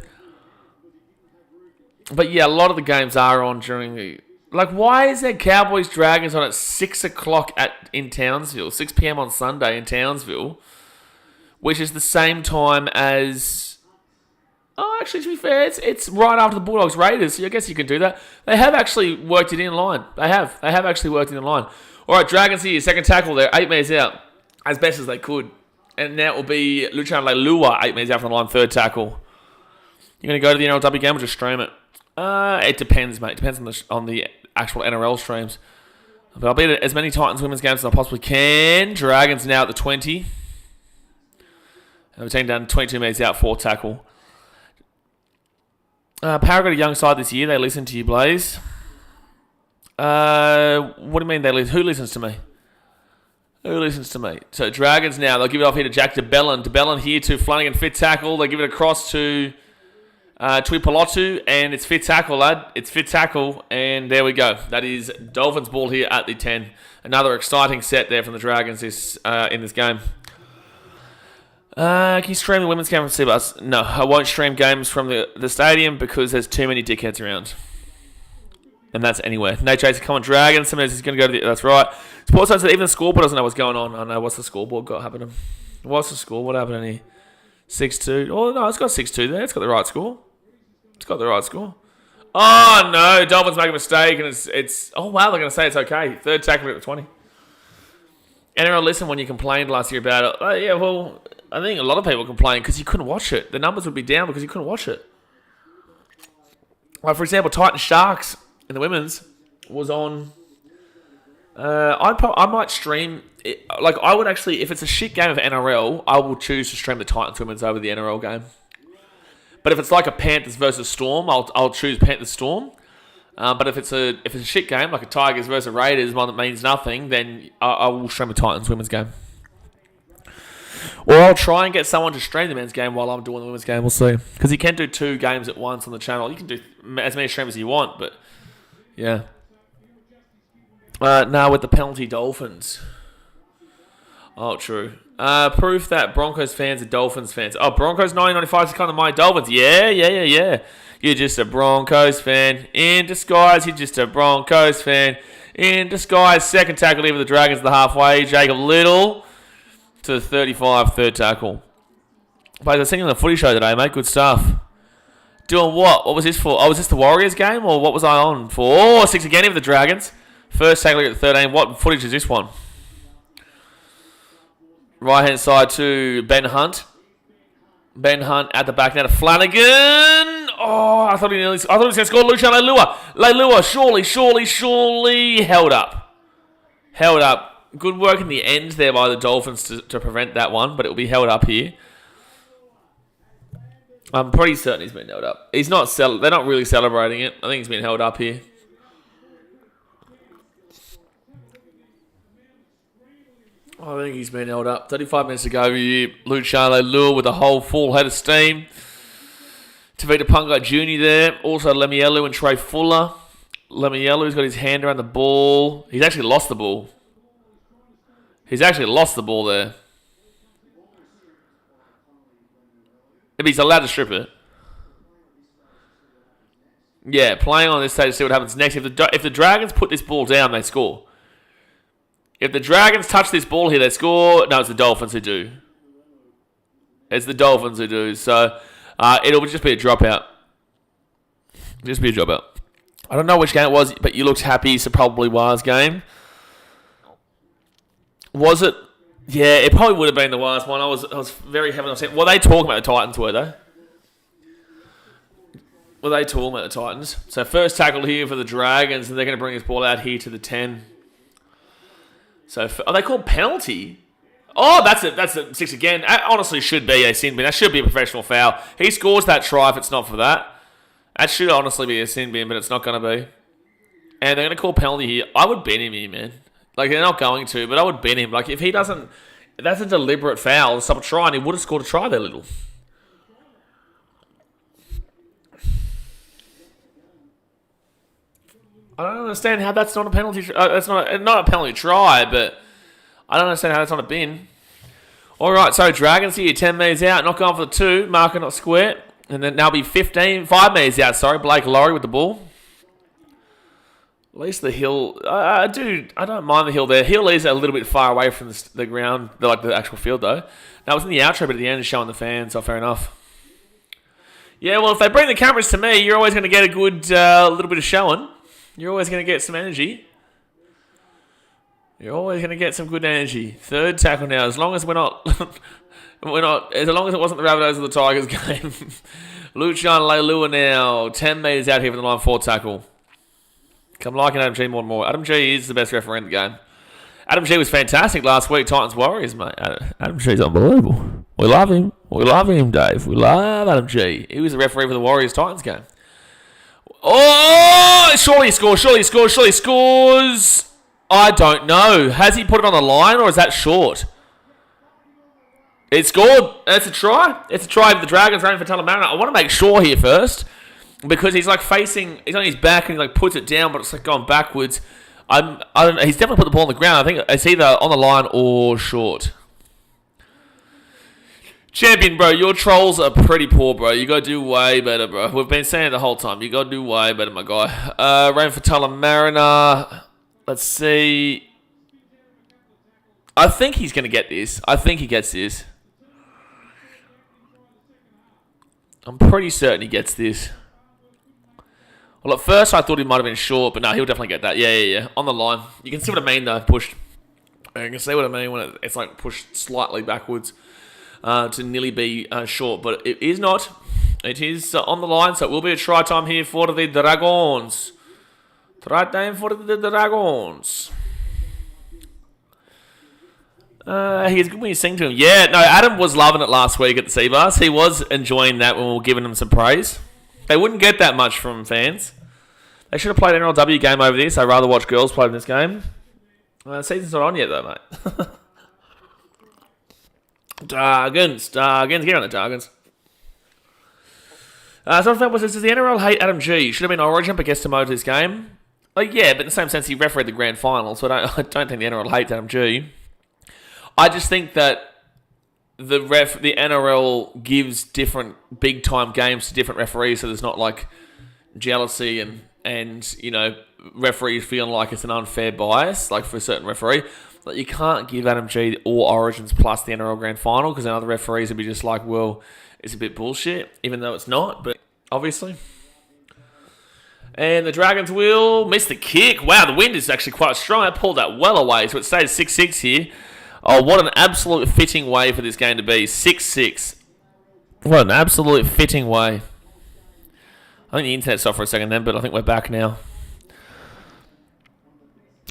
But yeah, a lot of the games are on during the... Like, why is there Cowboys Dragons on at 6 o'clock in Townsville? 6 p.m. on Sunday in Townsville. Which is the same time as... Oh, actually, to be fair, it's right after the Bulldogs Raiders, so I guess you can do that. They have actually worked it in line. They have actually worked it in line. All right, Dragons here, second tackle there, 8 metres out, as best as they could. And now it will be Luchan Leilua, 8 metres out from the line, third tackle. You're going to go to the NRLW game or just stream it? It depends, mate. It depends on the actual NRL streams. But I'll be at as many Titans women's games as I possibly can. Dragons now at the 20. And we're taking down 22 metres out, fourth tackle. Power got a young side this year. They listen to you, Blaze. What do you mean they listen? Who listens to me? Who listens to me? So Dragons now. They'll give it off here to Jack DeBellin. DeBellin here to Flanagan, fit tackle. They give it across to Tuipulotu, and it's fit tackle, lad. It's fit tackle, and there we go. That is Dolphins ball here at the 10. Another exciting set there from the Dragons in this game. Can you stream the women's game from Seabus? No, I won't stream games from the stadium because there's too many dickheads around. And that's anywhere. Nate Chase, come on, Dragons. Somebody's just going to go to the... That's right. Sports said even the scoreboard doesn't know what's going on. I know. What's the scoreboard got happening? What's the score? What happened here? 6-2. Oh, no, it's got 6-2 there. It's got the right score. It's got the right score. Oh, no. Dolphins make a mistake, and it's... Oh, wow, they're going to say it's okay. Third tackle at the 20. NRL, listen, when you complained last year about it. Yeah, well... I think a lot of people complain because you couldn't watch it. The numbers would be down because you couldn't watch it. Like, for example, Titans Sharks in the women's was on... I might stream... It, like, I would actually... If it's a shit game of NRL, I will choose to stream the Titans women's over the NRL game. But if it's like a Panthers versus Storm, I'll choose Panthers Storm. But if it's a shit game, like a Tigers versus Raiders, one that means nothing, then I will stream the Titans women's game. Or I'll try and get someone to stream the men's game while I'm doing the women's game. We'll see. Because you can do 2 games at once on the channel. You can do as many streams as you want, but yeah. Now with the penalty Dolphins. Oh, true. Proof that Broncos fans are Dolphins fans. Oh, Broncos 1995 is kind of my Dolphins. Yeah. You're just a Broncos fan. In disguise, you're just a Broncos fan. In disguise, second tackle here for the Dragons at the halfway. Jacob Little to the 35, third tackle. But I was singing on the footy show today, mate. Good stuff. Doing what? What was this for? Oh, was this the Warriors game? Or what was I on for? Oh, 6 again here for the Dragons. First tackle at the 13. What footage is this one? Right hand side to Ben Hunt. Ben Hunt at the back now to Flanagan. Oh, I thought he was going to score. Lucian Leilua, surely held up. Good work in the end there by the Dolphins to prevent that one, but it will be held up here. I'm pretty certain he's been held up. They're not really celebrating it. I think he's been held up here. I think he's been held up. 35 minutes to go here. Lucian Leilua with a whole full head of steam. Tavita Pungai Jr. there. Also Lemielu and Trey Fuller. Lemielu's got his hand around the ball. He's actually lost the ball. There. If he's allowed to strip it. Yeah, playing on this stage to see what happens next. If the Dragons put this ball down, they score. If the Dragons touch this ball here, they score. No, it's the Dolphins who do. So it'll just be a dropout. I don't know which game it was, but you looked happy, so probably was game. Was it? Yeah, it probably would have been the last one. I was very heavily upset. Were they talking about the Titans, were they? So first tackle here for the Dragons, and they're going to bring this ball out here to the 10. So, are they called penalty? Oh, that's a 6 again. That honestly should be a sin bin. That should be a professional foul. He scores that try if it's not for that. That should honestly be a sin bin, but it's not going to be. And they're going to call penalty here. I would bin him here, man. Like, they're not going to, but I would bin him. Like, if he doesn't... That's a deliberate foul to stop a try, and he would have scored a try there, little. I don't understand how that's not a penalty... that's not a penalty try, but... I don't understand how that's not a bin. All right, so Dragons here, 10 metres out, not going for the 2, marker not square. And then now be 5 metres out, sorry. Blake Laurie with the ball. At least the hill... I don't mind the hill there. Hill is a little bit far away from the ground, like the actual field, though. That was in the outro, but at the end, it's showing the fans, so fair enough. Yeah, well, if they bring the cameras to me, you're always going to get a good little bit of showing. You're always going to get some energy. You're always going to get some good energy. Third tackle now, as long as we're not... as long as it wasn't the Rabbitohs or the Tigers game. Lucian Leilua now, 10 metres out here for the line 4 tackle. I'm liking Adam G more and more. Adam G is the best referee in the game. Adam G was fantastic last week, Titans Warriors, mate. Adam G's unbelievable. We love him, Dave. We love Adam G. He was the referee for the Warriors Titans game. Oh, surely he scores. I don't know. Has he put it on the line, or is that short? It scored. It's a try. It's a try for the Dragons running for Talamarina. I want to make sure here first, because he's like facing, he's on his back and he like puts it down, but it's like going backwards. I don't know. He's definitely put the ball on the ground. I think it's either on the line or short. Champion, bro, your trolls are pretty poor, bro. You got to do way better, bro. We've been saying it the whole time. You got to do way better, my guy. Rain for Talamarina. Let's see. I think he's going to get this. I think he gets this. I'm pretty certain he gets this. Well, at first I thought he might have been short, but no, he'll definitely get that. Yeah. On the line. You can see what I mean, though, pushed. You can see what I mean when it's like pushed slightly backwards to nearly be short, but it is not. It is on the line, so it will be a try time here for the Dragons. Try time for the Dragons. He's good when you sing to him. Yeah, no, Adam was loving it last week at the Seabars. He was enjoying that when we were giving him some praise. They wouldn't get that much from fans. They should have played an NRL game over this. I'd rather watch girls play in this game. Season's not on yet, though, mate. Dragons. Get on the Dragons. So does the NRL hate Adam G? Should have been Origin, but gets to motor this game. Like, yeah, but in the same sense, he refereed the grand final, so I don't think the NRL hates Adam G. I just think that the NRL gives different big time games to different referees, so there's not like jealousy and you know, referees feeling like it's an unfair bias, like for a certain referee. Like, you can't give Adam G all Origins plus the NRL grand final, because then other referees would be just like, well, it's a bit bullshit, even though it's not, but obviously. And the Dragons will miss the kick. Wow, the wind is actually quite strong. I pulled that well away, so it stays 6-6 here. Oh, what an absolute fitting way for this game to be. 6-6. What an absolute fitting way. I think the internet stopped for a second then, but I think we're back now.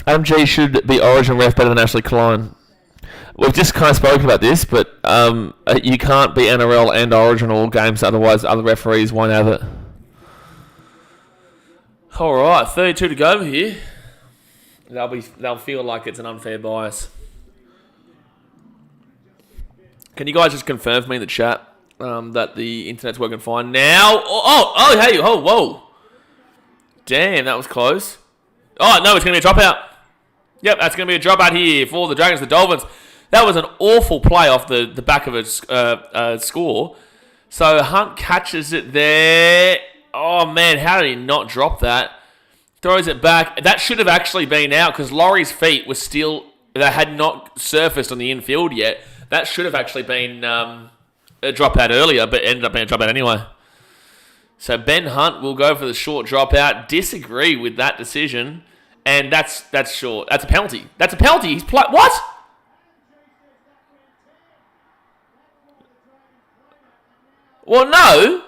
Adam G should be Origin ref better than Ashley Klein. We've just kind of spoken about this, but you can't be NRL and Origin all games, otherwise other referees won't have it. All right, 32 to go here. They'll feel like it's an unfair bias. Can you guys just confirm for me in the chat that the internet's working fine now? Hey, whoa. Damn, that was close. Oh, no, it's going to be a dropout. Yep, that's going to be a dropout here for the Dragons, the Dolphins. That was an awful play off the back of a score. So Hunt catches it there. Oh, man, how did he not drop that? Throws it back. That should have actually been out because Laurie's feet were still... They had not surfaced on the infield yet. That should have actually been a dropout earlier, but ended up being a dropout anyway. So Ben Hunt will go for the short dropout. Disagree with that decision. And that's short. That's a penalty. That's a penalty. He's what? Well, no.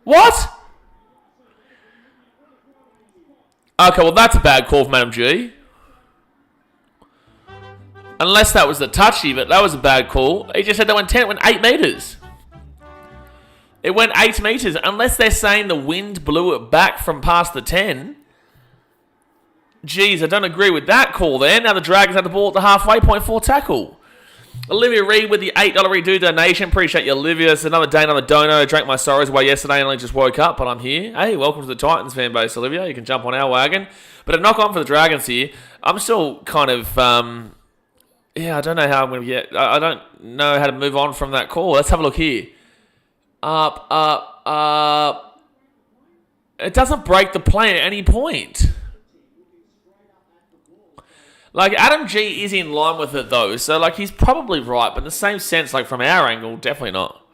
What? Okay, well, that's a bad call from Adam G. Unless that was the touchy, but that was a bad call. He just said that it went 8 metres. It went 8 metres. Unless they're saying the wind blew it back from past the 10. Geez, I don't agree with that call there. Now the Dragons have the ball at the halfway point for tackle. Olivia Reed with the $8 redo donation. Appreciate you, Olivia. It's another day, another dono. Drank my sorrows away yesterday and only just woke up, but I'm here. Hey, welcome to the Titans fan base, Olivia. You can jump on our wagon. But a knock on for the Dragons here. I'm still kind of... I don't know how I'm going to get... I don't know how to move on from that call. Let's have a look here. Up. It doesn't break the play at any point. Like, Adam G is in line with it, though. So, like, he's probably right. But in the same sense, like, from our angle, definitely not.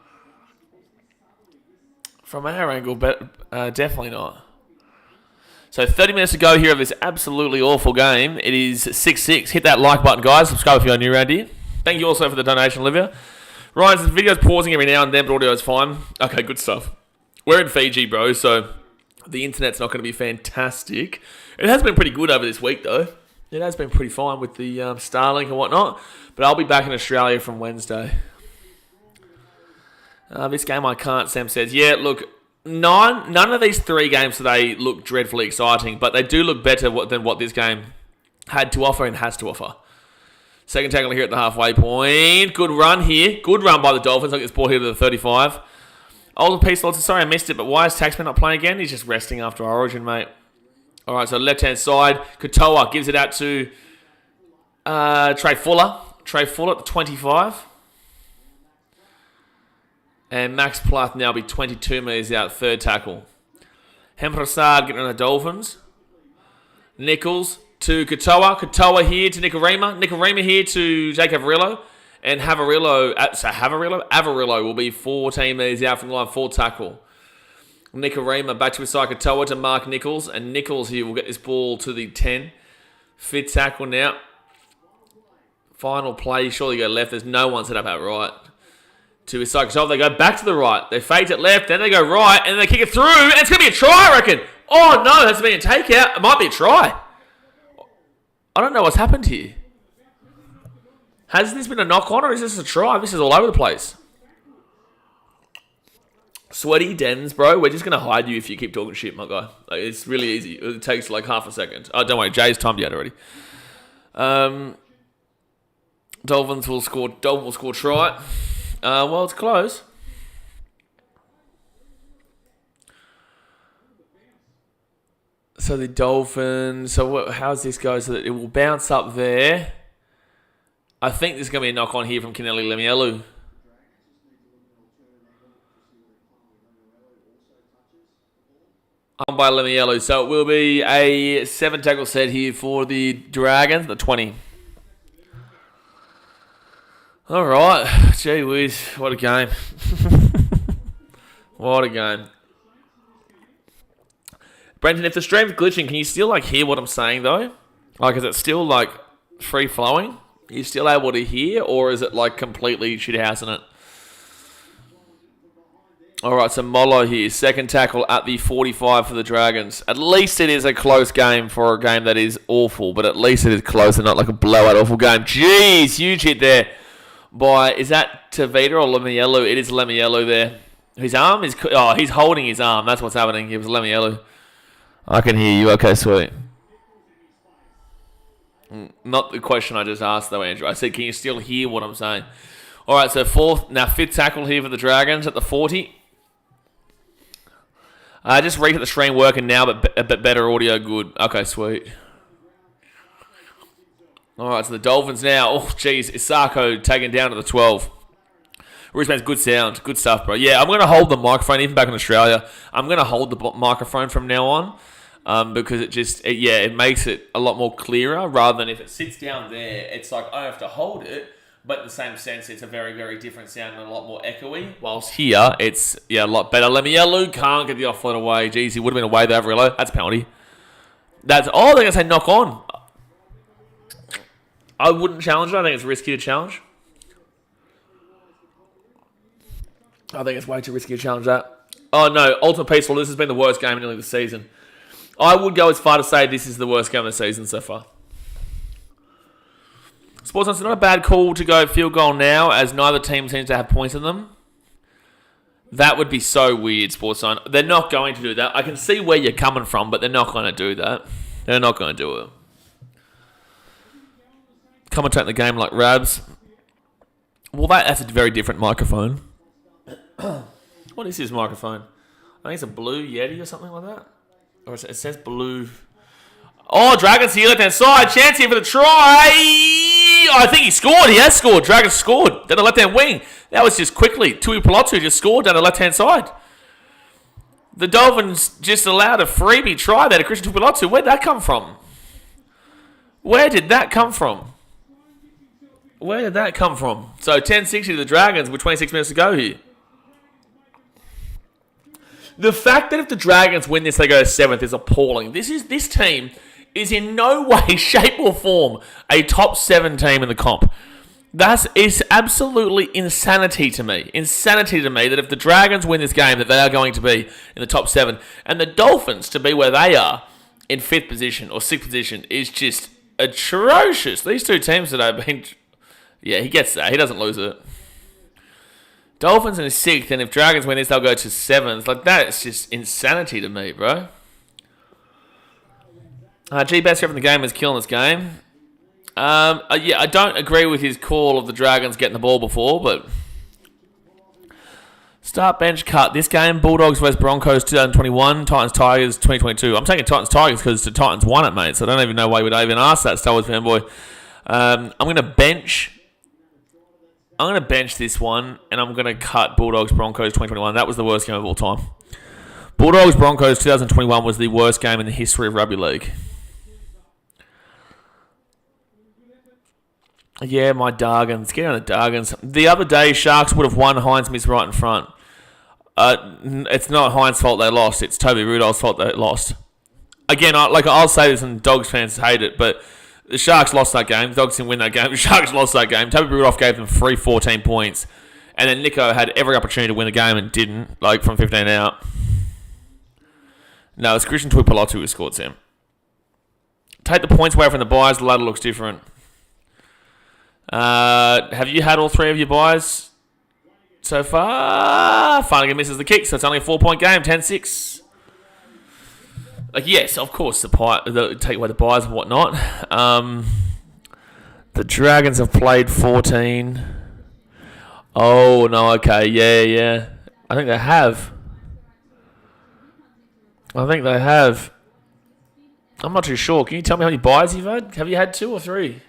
From our angle, but definitely not. So 30 minutes to go here of this absolutely awful game. It is 6-6. Hit that like button, guys. Subscribe if you're new around here. Thank you also for the donation, Olivia. Ryan, the video's pausing every now and then, but audio is fine. Okay, good stuff. We're in Fiji, bro, so the internet's not going to be fantastic. It has been pretty good over this week, though. It has been pretty fine with the Starlink and whatnot. But I'll be back in Australia from Wednesday. This game I can't, Sam says. Yeah, look... None of these 3 games today look dreadfully exciting, but they do look better than what this game had to offer and has to offer. Second tackle here at the halfway point. Good run here. Good run by the Dolphins. Look, it's ball here to the 35. Older piece, sorry I missed it, but why is Taxman not playing again? He's just resting after Origin, mate. All right, so left-hand side. Katoa gives it out to Trey Fuller. Trey Fuller at the 25. And Max Plath now be 22 metres out, third tackle. Hemprasad getting on the Dolphins. Nichols to Katoa. Katoa here to Nicarima. Nicarima here to Jake Avarillo. And Avarillo will be 14 metres out from the line, fourth tackle. Nicarima back to his side. Katoa to Mark Nichols. And Nichols here will get this ball to the 10. Fifth tackle now. Final play. Surely go left. There's no one set up out right. To his side. They go back to the right. They fake it left. Then they go right. And they kick it through. And it's going to be a try, I reckon. Oh, no. That's been a takeout. It might be a try. I don't know what's happened here. Has this been a knock-on or is this a try? This is all over the place. Sweaty Dens, bro. We're just going to hide you if you keep talking shit, my guy. Like, it's really easy. It takes like half a second. Oh, don't worry. Jay's timed you out already. Dolphins will score try. Well, it's close. So the Dolphins... So how's this go? So that it will bounce up there. I think there's going to be a knock-on here from Kinelli Lemielu. On by Lemielu. So it will be a 7-tackle set here for the Dragons, the 20. All right. Gee whiz. What a game. What a game. Brenton, if the stream's glitching, can you still hear what I'm saying though? Is it still free flowing? Are you still able to hear, or is it completely shithousing it? All right, so Molo here, second tackle at the 45 for the Dragons. At least it is a close game for a game that is awful, but at least it is close and not like a blowout awful game. Jeez, huge hit there by, is that Tavita or Lemielu? It is Lemielu there. His arm is, he's holding his arm. That's what's happening. It was Lemielu. I can hear you. Okay, sweet. Not the question I just asked though, Andrew. I said, can you still hear what I'm saying? All right, so fifth tackle here for the Dragons at the 40. Just reset the stream working now, but better audio, good. Okay, sweet. All right, so the Dolphins now. Oh, jeez, Isako taken down to the 12. Roosman's good sound, good stuff, bro. Yeah, I'm going to hold the microphone, even back in Australia. I'm going to hold the microphone from now on because it makes it a lot more clearer rather than if it sits down there, it's like I have to hold it. But in the same sense, it's a very, very different sound and a lot more echoey. Whilst here, it's a lot better. Lemielu can't get the offload away. Jeez, he would have been away there, Avrilo. That's a penalty. They're going to say knock on. I wouldn't challenge it. I think it's risky to challenge. I think it's way too risky to challenge that. Oh, no. Ultimate Peaceful. This has been the worst game in nearly the season. I would go as far to say this is the worst game of the season so far. Sports, it's not a bad call to go field goal now, as neither team seems to have points in them. That would be so weird, Sports Sign. They're not going to do that. I can see where you're coming from, but they're not going to do that. They're not going to do it. Commentating the game like Rabs. Well, that's a very different microphone. What is this microphone? I think it's a blue Yeti or something like that. Or it says blue. Oh, Dragons here, left-hand side. Chance here for the try. I think he scored. He has scored. Dragons scored. Down the left-hand wing. That was just quickly. Tui Palatu just scored down the left-hand side. The Dolphins just allowed a freebie try there to Christian Tuipulotu. Where'd that come from? Where did that come from? Where did that come from? So 10-60 to the Dragons with 26 minutes to go here. The fact that if the Dragons win this, they go to 7th is appalling. This team is in no way, shape or form a top 7 team in the comp. That is absolutely insanity to me. Insanity to me that if the Dragons win this game, that they are going to be in the top 7. And the Dolphins to be where they are in 5th position or 6th position is just atrocious. These two teams that have been... Yeah, he gets that. He doesn't lose it. Dolphins in 6th, and if Dragons win this, they'll go to 7th. Like, that is just insanity to me, bro. Best ref in the game is killing this game. I don't agree with his call of the Dragons getting the ball before, but... Start bench cut. This game, Bulldogs vs Broncos 2021, Titans Tigers 2022. I'm taking Titans Tigers because the Titans won it, mate, so I don't even know why you would even ask that, Star Wars fanboy. I'm going to bench this one, and I'm going to cut Bulldogs Broncos 2021. That was the worst game of all time. Bulldogs Broncos 2021 was the worst game in the history of rugby league. Yeah, my Dargans. Get on the Dargans. The other day, Sharks would have won. Hines missed right in front. It's not Hines' fault they lost. It's Toby Rudolph's fault they lost. Again, I'll say this, and Dogs fans hate it, but the Sharks lost that game. The Dogs didn't win that game. The Sharks lost that game. Toby Rudolph gave them free 14 points. And then Nico had every opportunity to win the game and didn't, from 15 out. No, it's Christian Tuipulotu who scored, Sam. Take the points away from the buys. The ladder looks different. Have you had all 3 of your buys so far? Finally misses the kick, so it's only a 4-point game, 10-6. Yes, of course, take away the buys and whatnot. The Dragons have played 14. Oh, no, okay, yeah. I think they have. I'm not too sure. Can you tell me how many buys you've had? Have you had 2 or 3?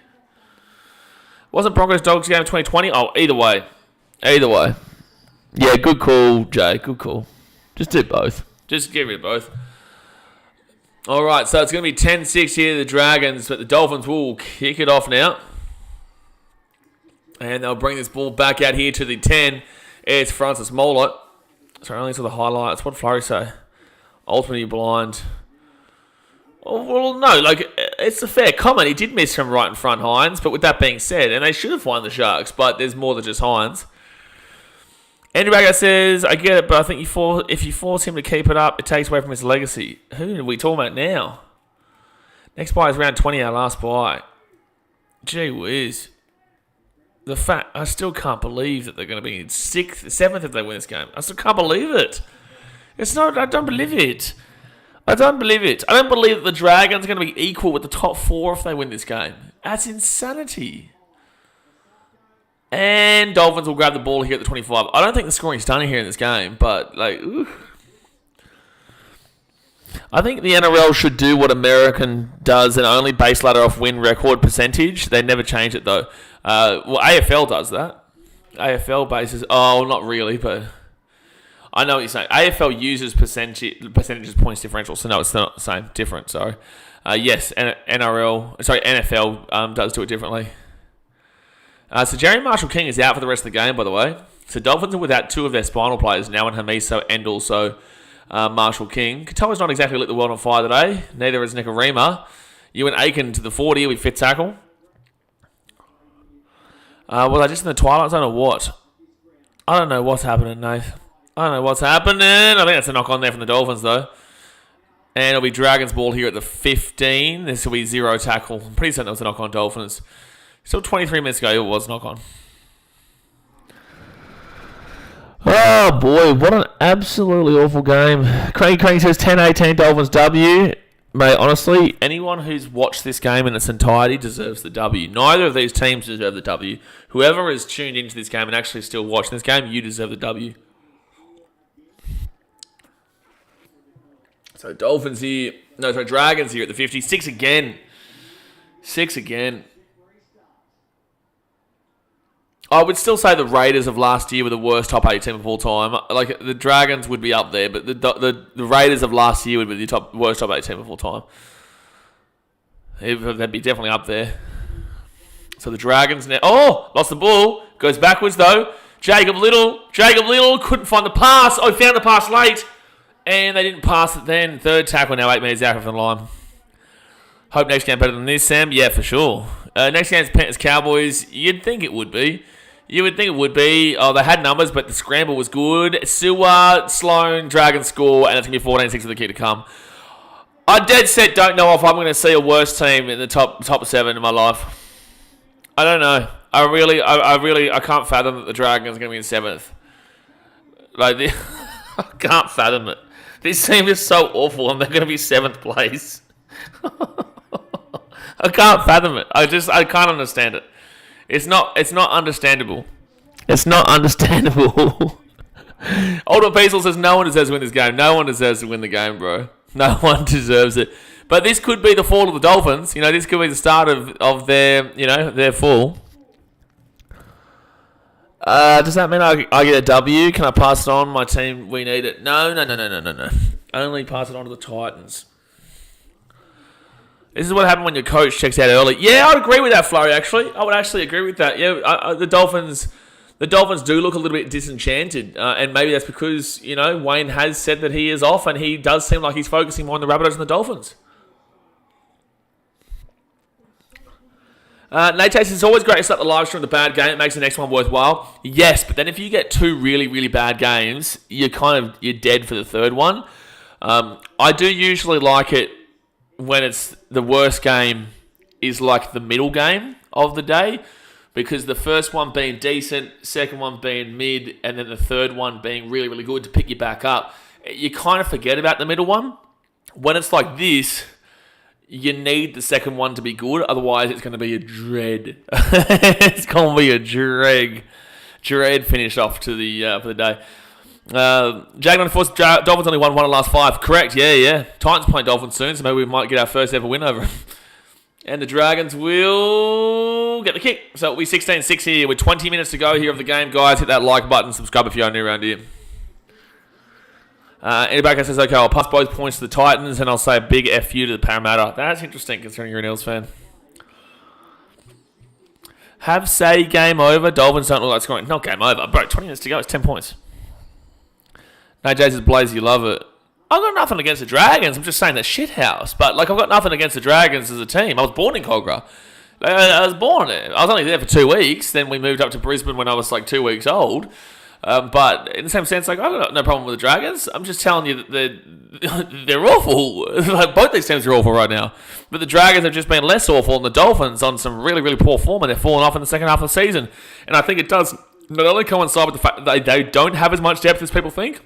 Wasn't Broncos Dogs game 2020? Oh, either way. Yeah, good call, Jay. Good call. Just do both. Just get rid of both. All right, so it's going to be 10-6 here, the Dragons, but the Dolphins will kick it off now. And they'll bring this ball back out here to the 10. It's Francis Mollett. Sorry, I only saw the highlights. What did Flurry say? Ultimately blind. Oh, well, no, it's a fair comment. He did miss from right in front, Hines. But with that being said, and they should have won the Sharks, but there's more than just Hines. Andrew Bagger says, I get it, but I think if you force him to keep it up, it takes away from his legacy. Who are we talking about now? Next buy is round 20, our last buy. Gee whiz. I still can't believe that they're going to be in 6th, 7th if they win this game. I still can't believe it. I don't believe it. I don't believe that the Dragons are going to be equal with the top 4 if they win this game. That's insanity. And Dolphins will grab the ball here at the 25. I don't think the scoring's done here in this game, but I think the NRL should do what American does and only base ladder off win record percentage. They never change it though. AFL does that. AFL bases. Oh, not really, but I know what you're saying. AFL uses percentages points differential, so no, it's not the same. Different. Sorry. Yes, NFL does do it differently. So Jerry Marshall King is out for the rest of the game, by the way. So Dolphins are without 2 of their spinal players now, in Hamiso and also Marshall King. Katoa's not exactly lit the world on fire today. Neither is Nicarima. Ewan Aiken to the 40 with fit tackle. Was I just in the twilight zone or what? I don't know what's happening, Nath. I don't know what's happening. I think that's a knock on there from the Dolphins, though. And it'll be Dragons ball here at the 15. This will be 0 tackle. I'm pretty certain that was a knock on Dolphins. Still 23 minutes ago, it was knock on. Oh boy, what an absolutely awful game. Craig says 10-18 Dolphins W. Mate, honestly, anyone who's watched this game in its entirety deserves the W. Neither of these teams deserve the W. Whoever is tuned into this game and actually still watching this game, you deserve the W. So Dragons here at the 50. 6 again. I would still say the Raiders of last year were the worst top 8 team of all time. Like, the Dragons would be up there, but the Raiders of last year would be the worst top 8 team of all time. They'd be definitely up there. So the Dragons now... Oh! Lost the ball. Goes backwards, though. Jacob Little couldn't find the pass. Oh, found the pass late. And they didn't pass it then. Third tackle now, 8 minutes out from the line. Hope next game better than this, Sam. Yeah, for sure. Next game's Panthers Cowboys. You'd think it would be. Oh, they had numbers, but the scramble was good. Sewer, Sloan, Dragons score, and it's going to be 14-6 with the key to come. I dead set don't know if I'm going to see a worse team in the top 7 in my life. I don't know. I can't fathom that the Dragons are going to be in 7th. I can't fathom it. This team is so awful, and they're going to be 7th place. I can't fathom it. I can't understand it. It's not understandable. Older Peasel says no one deserves to win this game. No one deserves to win the game, bro. No one deserves it. But this could be the fall of the Dolphins. This could be the start of their fall. Does that mean I get a W? Can I pass it on? My team, we need it. No. Only pass it on to the Titans. This is what happened when your coach checks out early. Yeah, I'd agree with that, Flurry, actually. I would actually agree with that. Yeah, the Dolphins do look a little bit disenchanted. And maybe that's because, Wayne has said that he is off and he does seem like he's focusing more on the Rabbitohs than the Dolphins. Nate Chase, it's always great to start the live stream with a bad game. It makes the next one worthwhile. Yes, but then if you get 2 really, really bad games, you're dead for the third one. I do usually like it when it's the worst game is like the middle game of the day, because the first one being decent, second one being mid, and then the third one being really, really good to pick you back up. You kind of forget about the middle one. When it's like this, you need the second one to be good, otherwise it's going to be a dread. It's going to be a dread finish off to the for the day. Jagan Force Dolphins only won 1 of the last 5. Correct, yeah. Titans playing Dolphins soon, so maybe we might get our first ever win over them. And the Dragons will get the kick. So it'll be 16-6 here with 20 minutes to go here of the game. Guys, hit that like button, subscribe if you're new around here. Anybody says, okay, I'll pass both points to the Titans and I'll say a big F you to the Parramatta. That's interesting considering you're an Eels fan. Have say game over. Dolphins don't look like scoring. Not game over. Bro, 20 minutes to go. It's 10 points. No, Jason's Blaze, you love it. I've got nothing against the Dragons. I'm just saying that shithouse. But, I've got nothing against the Dragons as a team. I was born in Cogra. I was only there for 2 weeks. Then we moved up to Brisbane when I was, 2 weeks old. But in the same sense, like, I've got no problem with the Dragons. I'm just telling you that they're awful. Like, both these teams are awful right now. But the Dragons have just been less awful, and the Dolphins on some really, really poor form, and they're falling off in the second half of the season. And I think it does not only coincide with the fact that they don't have as much depth as people think,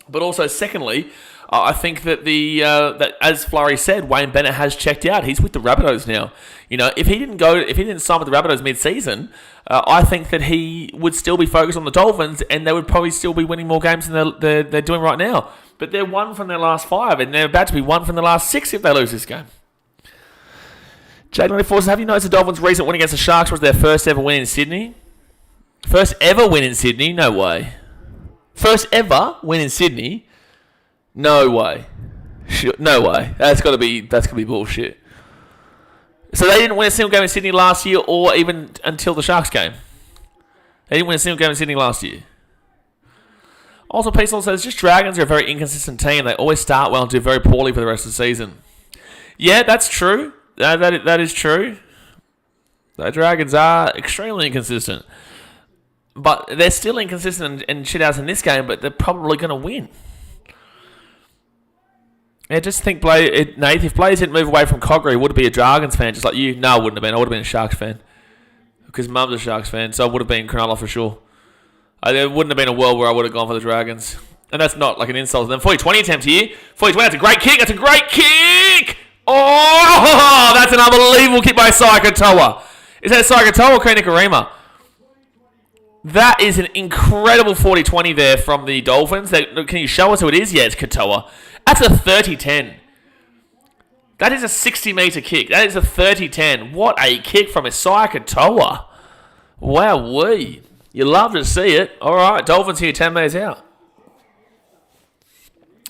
but also, secondly, I think that that as Flurry said, Wayne Bennett has checked out. He's with the Rabbitohs now. If he didn't sign with the Rabbitohs mid-season, I think that he would still be focused on the Dolphins, and they would probably still be winning more games than they're doing right now. But they're 1 from their last 5, and they're about to be 1 from the last 6 if they lose this game. J24 says, have you noticed the Dolphins' recent win against the Sharks was their first ever win in Sydney? First ever win in Sydney? No way. First ever win in Sydney? No way. No way. That's got to be bullshit. So they didn't win a single game in Sydney last year, or even until the Sharks game. They didn't win a single game in Sydney last year. Also, Peaceful says, just Dragons are a very inconsistent team. They always start well and do very poorly for the rest of the season. Yeah, that's true. That is true. The Dragons are extremely inconsistent. But they're still inconsistent and shithouse in this game, but they're probably going to win. I just think, Nate, if Blaze didn't move away from Coggery, would it be a Dragons fan just like you? No, I wouldn't have been. I would have been a Sharks fan. Because Mum's a Sharks fan, so I would have been Cronulla for sure. There wouldn't have been a world where I would have gone for the Dragons. And that's not like an insult to them. 40-20 attempt here. 40-20, that's a great kick. That's a great kick! Oh, that's an unbelievable kick by Saikatoa. Is that Saikatoa or Nikarima? That is an incredible 40-20 there from the Dolphins. Can you show us who it is? Yeah, it's Katoa. That's a 30-10. That is a 60-metre kick. That is a 30-10. What a kick from Isaiah Katoa. Wowee. You love to see it. All right, Dolphins here 10 metres out.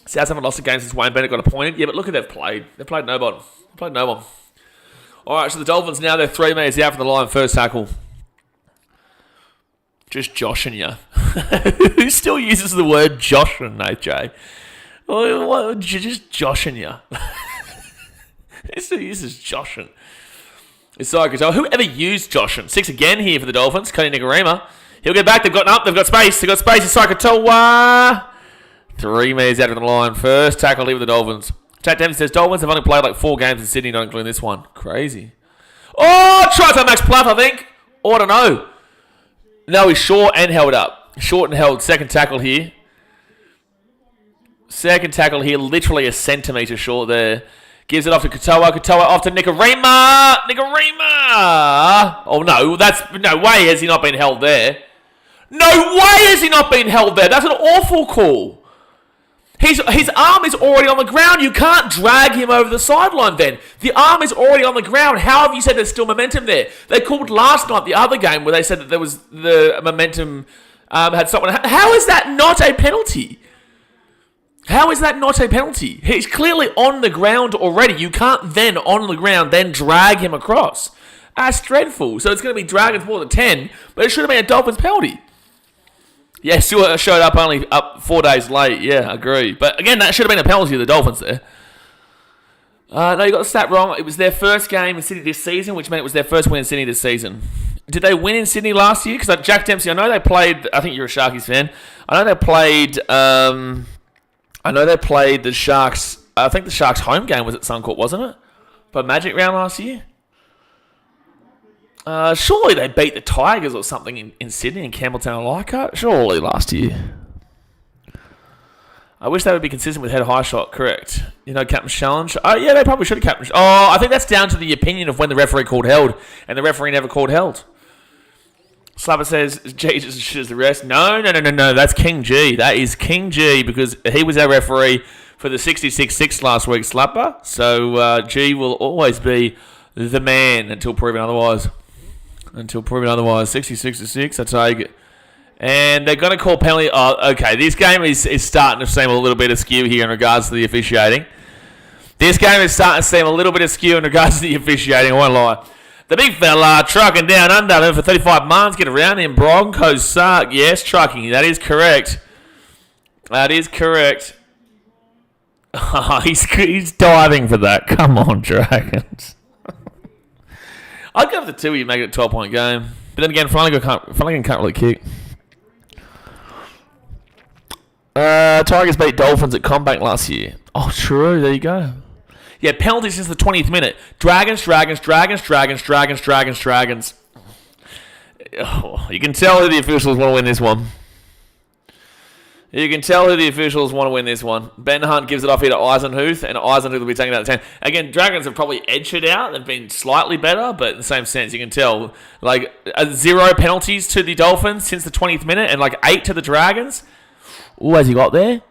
Souths haven't lost a game since Wayne Bennett got appointed. Yeah, but look who they've played. They've played no one. All right, so the Dolphins now, they're 3 metres out from the line, first tackle. Just joshing you. Who still uses the word joshing, AJ? Just joshing you. Who still uses joshing? It's Saikatoa. Whoever used joshing? 6 again here for the Dolphins. Cody Nikarima. He'll get back. They've got up. They've got space. It's Saikatoa. 3 metres out of the line. First tackle here with the Dolphins. Chat Dempsey says Dolphins have only played like 4 games in Sydney, not including this one. Crazy. Oh, try to Max Pluff, I think. Or I don't know. No, he's short and held up. Short and held. Second tackle here. Literally a centimetre short there. Gives it off to Katoa. Katoa off to Nikarima. Oh, no. No way has he not been held there. That's an awful call. His arm is already on the ground. You can't drag him over the sideline then. The arm is already on the ground. How have you said there's still momentum there? They called last night the other game where they said that there was the momentum had someone. How is that not a penalty? He's clearly on the ground already. You can't then, on the ground, then drag him across. That's dreadful. So it's going to be Dragons more than 10, but it should have been a Dolphins penalty. Yeah, Stewart showed up only 4 days late. Yeah, I agree. But again, that should have been a penalty of the Dolphins there. No, you got the stat wrong. It was their first game in Sydney this season, which meant it was their first win in Sydney this season. Did they win in Sydney last year? Because Jack Dempsey, I know they played. I think you're a Sharkies fan. I know they played the Sharks. I think the Sharks' home game was at Suncorp, wasn't it? But Magic round last year. Surely they beat the Tigers or something in Sydney and Campbelltown and Leichhardt. Surely last year. I wish they would be consistent with head high shot, correct. Captain's challenge. Oh, yeah, they probably should have captained. Oh, I think that's down to the opinion of when the referee called held, and the referee never called held. Slapper says, G just as shit as the rest. No. That's King G. That is King G because he was our referee for the 66-6 last week, Slapper. So G will always be the man until proven otherwise. 66-6, I take it. And they're going to call penalty. Oh, okay. This game is starting to seem a little bit askew here in regards to the officiating. I won't lie. The big fella trucking down under for 35 miles. Get around him. Broncos suck. Yes, trucking. That is correct. Oh, he's diving for that. Come on, Dragons. I'd go for the 2 you make it a 12-point game. But then again, Flanagan can't really kick. Tigers beat Dolphins at Combank last year. Oh, true. There you go. Yeah, penalties since the 20th minute. Dragons. Oh, you can tell who the officials want to win this one. Ben Hunt gives it off here to Eisenhuth, and Eisenhuth will be taking that to 10. Again, Dragons have probably edged it out. They've been slightly better, but in the same sense, you can tell. 0 penalties to the Dolphins since the 20th minute, and 8 to the Dragons. Oh, has he got there?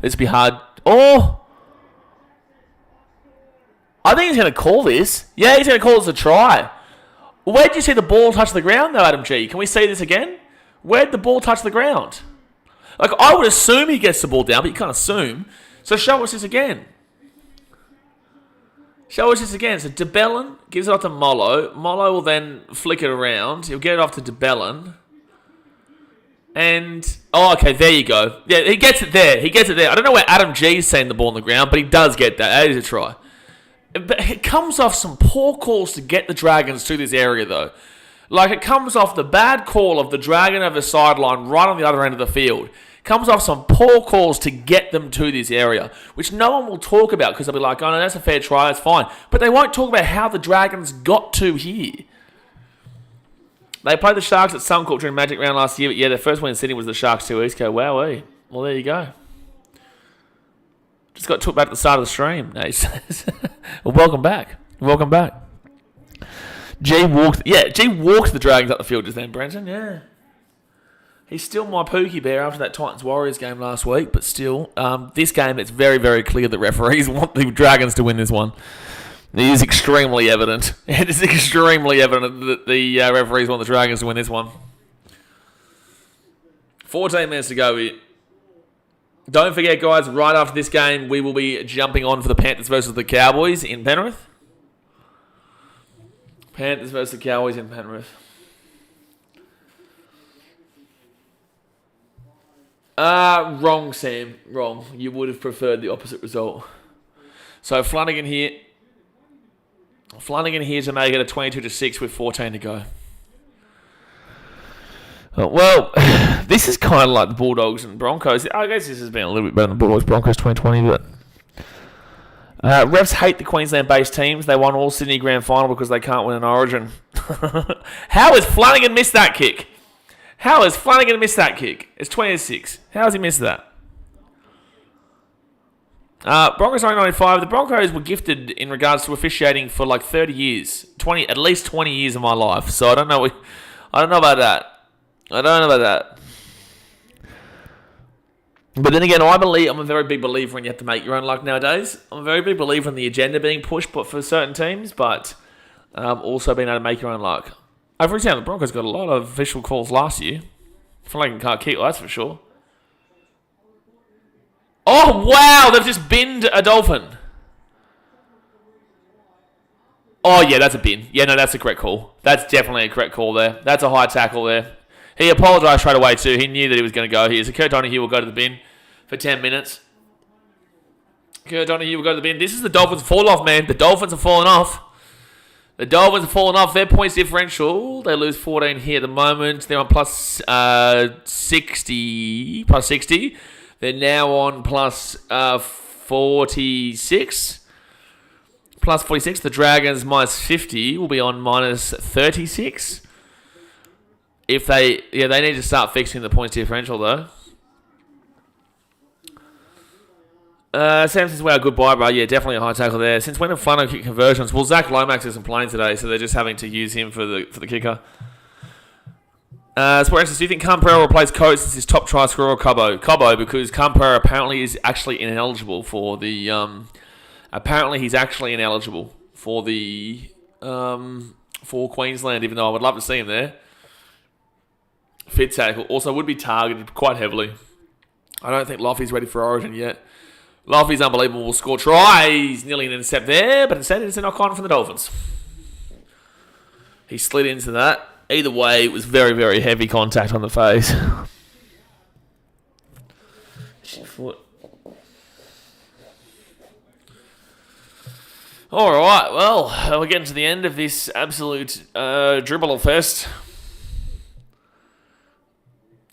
This will be hard. Oh! I think he's going to call this. Yeah, he's going to call this a try. Where did you see the ball touch the ground, though, Adam G? Can we see this again? Where did the ball touch the ground? I would assume he gets the ball down, but you can't assume. So show us this again. So DeBellin gives it off to Mollo. Mollo will then flick it around. He'll get it off to DeBellin. And, okay, there you go. Yeah, he gets it there. I don't know where Adam G's saying the ball on the ground, but he does get that. That is a try. But it comes off some poor calls to get the Dragons to this area, though. It comes off the bad call of the Dragon over the sideline right on the other end of the field. Comes off some poor calls to get them to this area, which no one will talk about because they'll be like, oh no, that's a fair try, that's fine. But they won't talk about how the Dragons got to here. They played the Sharks at Suncorp during Magic Round last year, but yeah, their first win in Sydney was the Sharks 2 East Coast. Wowee. Well, there you go. Just got took back to the start of the stream. No, he says. Well, welcome back. G walked the Dragons up the field just then, Brenton, yeah. He's still my Pookie Bear after that Titans-Warriors game last week, but still, this game, it's very, very clear that referees want the Dragons to win this one. It is extremely evident. It is extremely evident that the referees want the Dragons to win this one. 14 minutes to go. Don't forget, guys, right after this game, we will be jumping on for the Panthers versus the Cowboys in Penrith. Panthers versus the Cowboys in Penrith. Wrong, Sam. Wrong. You would have preferred the opposite result. So Flanagan here to make it a 22-6 with 14 to go. Well, this is kind of like the Bulldogs and Broncos. I guess this has been a little bit better than the Bulldogs-Broncos 2020, but refs hate the Queensland-based teams. They won all Sydney Grand Final because they can't win an Origin. How has Flanagan missed that kick? It's 20-6. How has he missed that? Broncos 1995. The Broncos were gifted in regards to officiating for 30 years. At least 20 years of my life. So I don't know about that. But then again, I'm a very big believer when you have to make your own luck nowadays. I'm a very big believer in the agenda being pushed for certain teams, but also being able to make your own luck. For example, the Broncos got a lot of official calls last year. Flanagan can't keep, that's for sure. Oh, wow! They've just binned a Dolphin. Oh, yeah, that's a bin. Yeah, no, that's a correct call. That's definitely a correct call there. That's a high tackle there. He apologised straight away too. He knew that he was going to go here. So Kurt Donaghy will go to the bin for 10 minutes. Kurt Donaghy will go to the bin. This is the Dolphins' fall off, man. The Dolphins are falling off. Their points differential, they lose 14 here at the moment. They're on plus 60. They're now on plus 46. Plus 46. The Dragons minus 50 will be on minus 36. They need to start fixing the points differential though. Samson's well, goodbye, bro. Yeah, definitely a high tackle there. Since when have Flano kick conversions? Well, Zach Lomax isn't playing today, so they're just having to use him for the kicker. Sports, do you think Campera will replace Coates as his top try scorer or Cobbo? Cobbo, because Campera apparently is actually ineligible for the... apparently he's actually ineligible for the... for Queensland, even though I would love to see him there. Fit tackle. Also would be targeted quite heavily. I don't think Loffy's ready for Origin yet. Loffy's unbelievable. Will score tries. Nearly an intercept there, but instead it's a knock-on from the Dolphins. He slid into that. Either way, it was very, very heavy contact on the face. Foot. All right, well, we're getting to the end of this absolute dribble fest.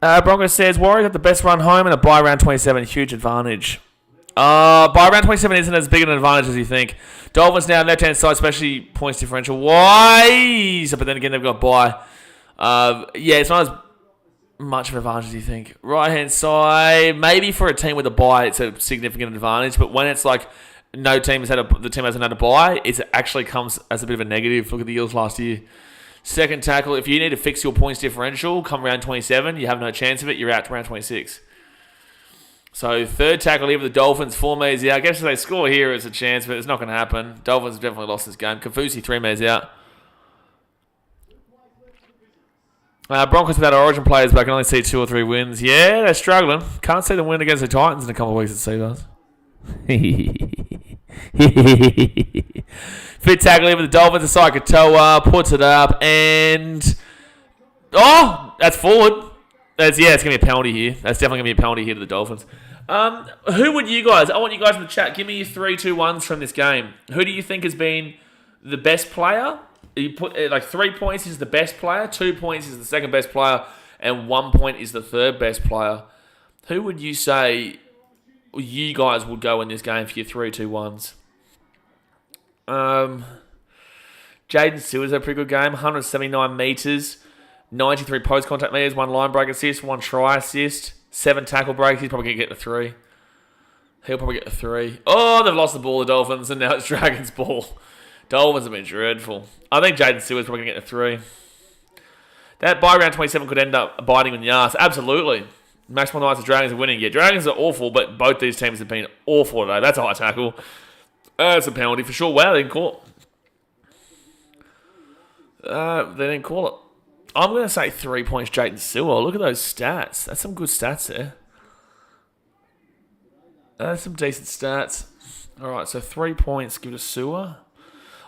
Broncos says, Warriors have the best run home and a bye round 27. Huge advantage. Bye round 27 isn't as big an advantage as you think. Dolphins now left-hand side, especially points differential. Wise! But then again, they've got bye. It's not as much of an advantage as you think. Right-hand side, maybe for a team with a bye, it's a significant advantage. But when it's like the team hasn't had a bye, it actually comes as a bit of a negative. Look at the Eels last year. Second tackle, if you need to fix your points differential, come round 27, you have no chance of it, you're out to round 26. So third tackle here for the Dolphins, 4 metres out. I guess if they score here, it's a chance, but it's not going to happen. Dolphins have definitely lost this game. Kafusi, 3 metres out. Broncos without Origin players, but I can only see 2 or 3 wins. Yeah, they're struggling. Can't see them win against the Titans in a couple of weeks at Seabus. Fifth tackle here for the Dolphins. Asai Katoa puts it up and... Oh! That's forward. It's going to be a penalty here. That's definitely going to be a penalty here to the Dolphins. Who would you guys... I want you guys in the chat. Give me your 3-2-1s from this game. Who do you think has been the best player? You put 3 points is the best player, 2 points is the second best player, and 1 point is the third best player. Who would you say you guys would go in this game for your 3-2-1s? Jaden Stewart had a pretty good game. 179 metres, 93 post-contact metres, 1 line break assist, 1 try assist, 7 tackle breaks. He's probably going to get the 3. He'll probably get the 3. Oh, they've lost the ball, the Dolphins, and now it's Dragons' ball. Dolphins have been dreadful. I think Jaden Stewart's probably going to get the 3. That bye round 27 could end up biting in the arse. Absolutely. Maximum nights the Dragons are winning. Yeah, Dragons are awful, but both these teams have been awful today. That's a high tackle. That's a penalty for sure. Wow, they didn't call it. They didn't call it. I'm going to say 3 points, Jaden Stewart. Look at those stats. That's some good stats there. That's some decent stats. All right, so 3 points, give it to Stewart.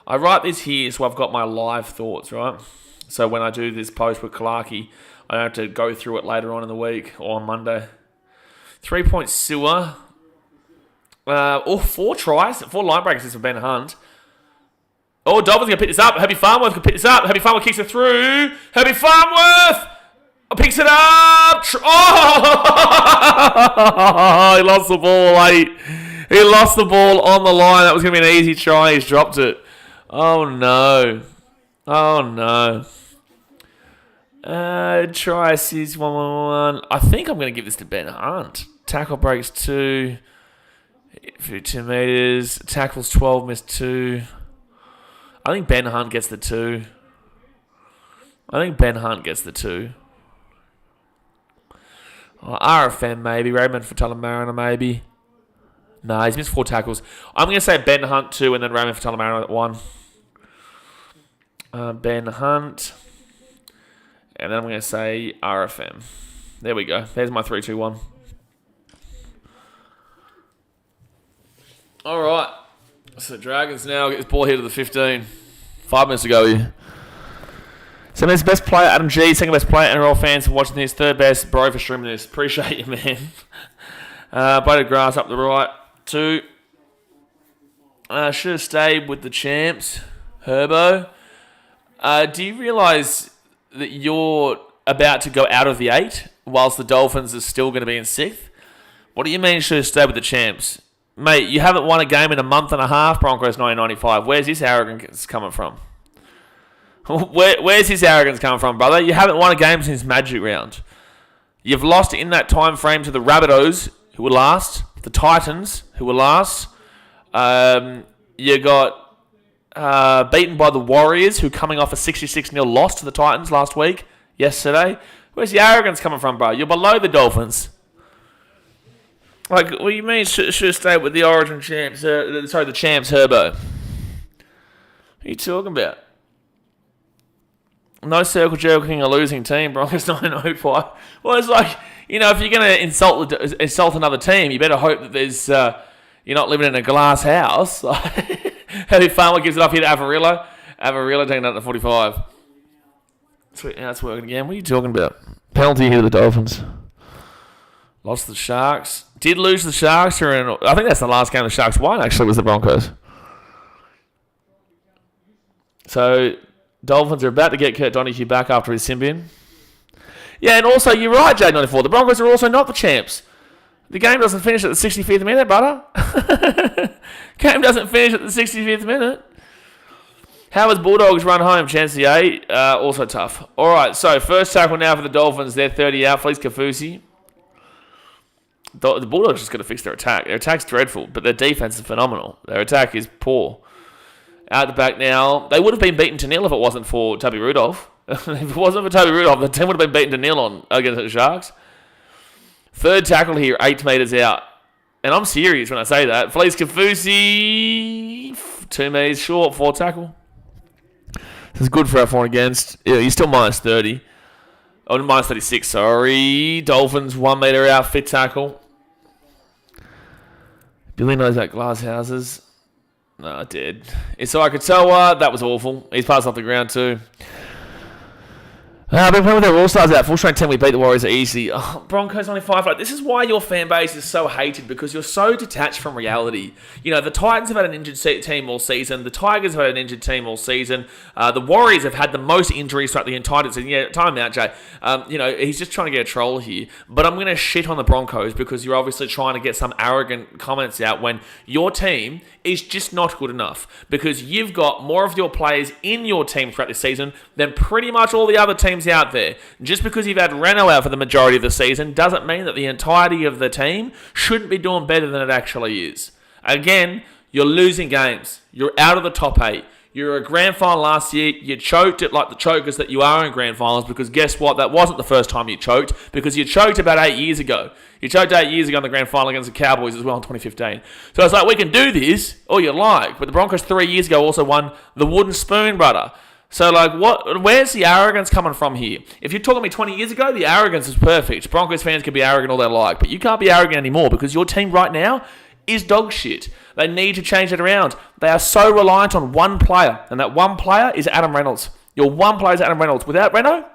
I write this here so I've got my live thoughts, right? So when I do this post with Clarkey, I don't have to go through it later on in the week or on Monday. 3 points, Sewer. 4 tries, 4 line breaks for Ben Hunt. Oh, Dolphins going to pick this up. Herbie Farnworth can pick this up. Herbie Farnworth kicks it through. Herbie Farnworth picks it up. Oh, he lost the ball late. He lost the ball on the line. That was going to be an easy try. He's dropped it. Oh, no. Oh, no. Try assist 1-1-1. I think I'm going to give this to Ben Hunt. Tackle breaks 2. 52 metres. Tackles 12, missed 2. I think Ben Hunt gets the 2. RFM maybe. Raymond Fatala-Mariner maybe. No, he's missed 4 tackles. I'm going to say Ben Hunt 2 and then Raymond Fatala-Mariner at 1. Ben Hunt. And then I'm going to say RFM. There we go. There's my 3-2-1. All right. So Dragons now get this ball here to the 15. 5 minutes to go here. So that's best player, Adam G. Second best player, NRL fans for watching this. Third best, bro, for streaming this. Appreciate you, man. Blade of grass up the right. 2. Should have stayed with the champs. Herbo. Do you realise that you're about to go out of the 8 whilst the Dolphins are still going to be in 6th? What do you mean should have stayed with the champs? Mate, you haven't won a game in a month and a half, Broncos 1995. Where's this arrogance coming from? Where's his arrogance coming from, brother? You haven't won a game since Magic Round. You've lost in that time frame to the Rabbitohs, who were last, the Titans, who were last. You got beaten by the Warriors, who are coming off a 66-0 loss to the Titans last week, yesterday. Where's the arrogance coming from, bro? You're below the Dolphins. Like, what do you mean should have stayed with the Origin champs? The champs, Herbo. What are you talking about? No circle jerking a losing team, Broncos 905. Well, it's like, if you're going to insult another team, you better hope that there's you're not living in a glass house. Heavy Farmer gives it up here to Avarillo. Avarillo taking it up to 45. Sweet, now it's working again. What are you talking about? Penalty here to the Dolphins. Lost the Sharks. Did lose the Sharks. I think that's the last game the Sharks won, actually, was the Broncos. So, Dolphins are about to get Kurt Donahue back after his sin bin. Yeah, and also, you're right, J94. The Broncos are also not the champs. The game doesn't finish at the 65th minute, brother. Game doesn't finish at the 65th minute. Howard's Bulldogs run home, chance the 8. Also tough. All right, so first tackle now for the Dolphins. They're 30 out. Felice Kafusi. The Bulldogs just got to fix their attack. Their attack's dreadful, but their defense is phenomenal. Their attack is poor. Out the back now. They would have been beaten to nil if it wasn't for Toby Rudolph. If it wasn't for Toby Rudolph, the team would have been beaten to nil against the Sharks. Third tackle here, 8 metres out. And I'm serious when I say that. Felice Kafusi, 2 metres short, 4 tackle. This is good for our for and against. Yeah, he's still minus 30. Oh, minus 36, sorry. Dolphins, 1 metre out, 5th tackle. Billy knows about glass houses. No, dead. Isai Katoa, that was awful. He's passed off the ground too. I've been playing with their All-Stars out. Full strength 10, we beat the Warriors easy. Oh, Broncos only 5. This is why your fan base is so hated, because you're so detached from reality. You know, the Titans have had an injured team all season. The Tigers have had an injured team all season. The Warriors have had the most injuries throughout the entire season. Yeah, time out, Jay. He's just trying to get a troll here. But I'm going to shit on the Broncos because you're obviously trying to get some arrogant comments out when your team is just not good enough, because you've got more of your players in your team throughout this season than pretty much all the other teams out there. Just because you've had Renault out for the majority of the season doesn't mean that the entirety of the team shouldn't be doing better than it actually is. Again, you're losing games. You're out of the top 8. You were a grand final last year. You choked it like the chokers that you are in grand finals, because guess what? That wasn't the first time you choked, because you choked about 8 years ago. You choked 8 years ago in the grand final against the Cowboys as well in 2015. So it's like, we can do this all you like, but the Broncos 3 years ago also won the wooden spoon, brother. So, where's the arrogance coming from here? If you're talking to me 20 years ago, the arrogance is perfect. Broncos fans can be arrogant all they like, but you can't be arrogant anymore, because your team right now is dog shit. They need to change it around. They are so reliant on one player, and that one player is Adam Reynolds. Your one player is Adam Reynolds. Without Renault,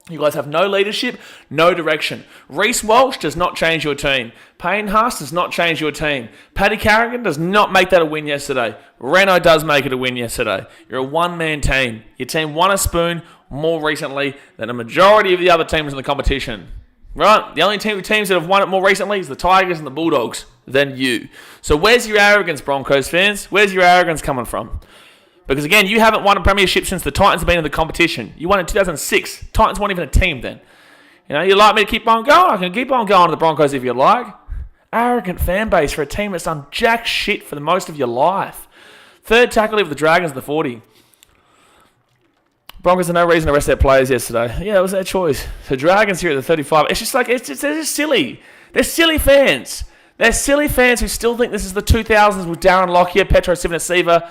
you guys have no leadership, no direction. Reece Walsh does not change your team. Payne Haas does not change your team. Paddy Carrigan does not make that a win yesterday. Renault does make it a win yesterday. You're a one-man team. Your team won a spoon more recently than a majority of the other teams in the competition. Right? The only teams that have won it more recently is the Tigers and the Bulldogs than you. So where's your arrogance, Broncos fans? Where's your arrogance coming from? Because again, you haven't won a premiership since the Titans have been in the competition. You won in 2006. Titans weren't even a team then. You know, you like me to keep on going? I can keep on going to the Broncos if you like. Arrogant fan base for a team that's done jack shit for the most of your life. Third tackle of the Dragons, the 40. Broncos had no reason to rest their players yesterday. Yeah, it was their choice. The Dragons here at the 35. It's just like, they're just silly. They're silly fans. They're silly fans who still think this is the 2000s with Darren Lockyer, Petro Sivanasiva,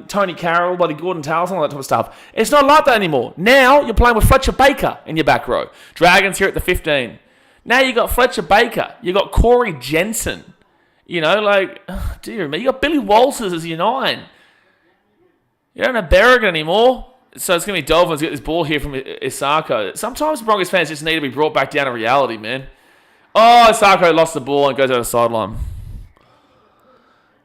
Tony Carroll, bloody Gordon Towson, all that type of stuff. It's not like that anymore. Now you're playing with Fletcher Baker in your back row. Dragons here at the 15. Now you got Fletcher Baker. You got Corey Jensen. Dear me, you got Billy Walters as your 9. You don't have Berrigan anymore. So it's going to be Dolphins get this ball here from Isako. Sometimes Broncos fans just need to be brought back down to reality, man. Oh, Isako lost the ball and goes out of the sideline.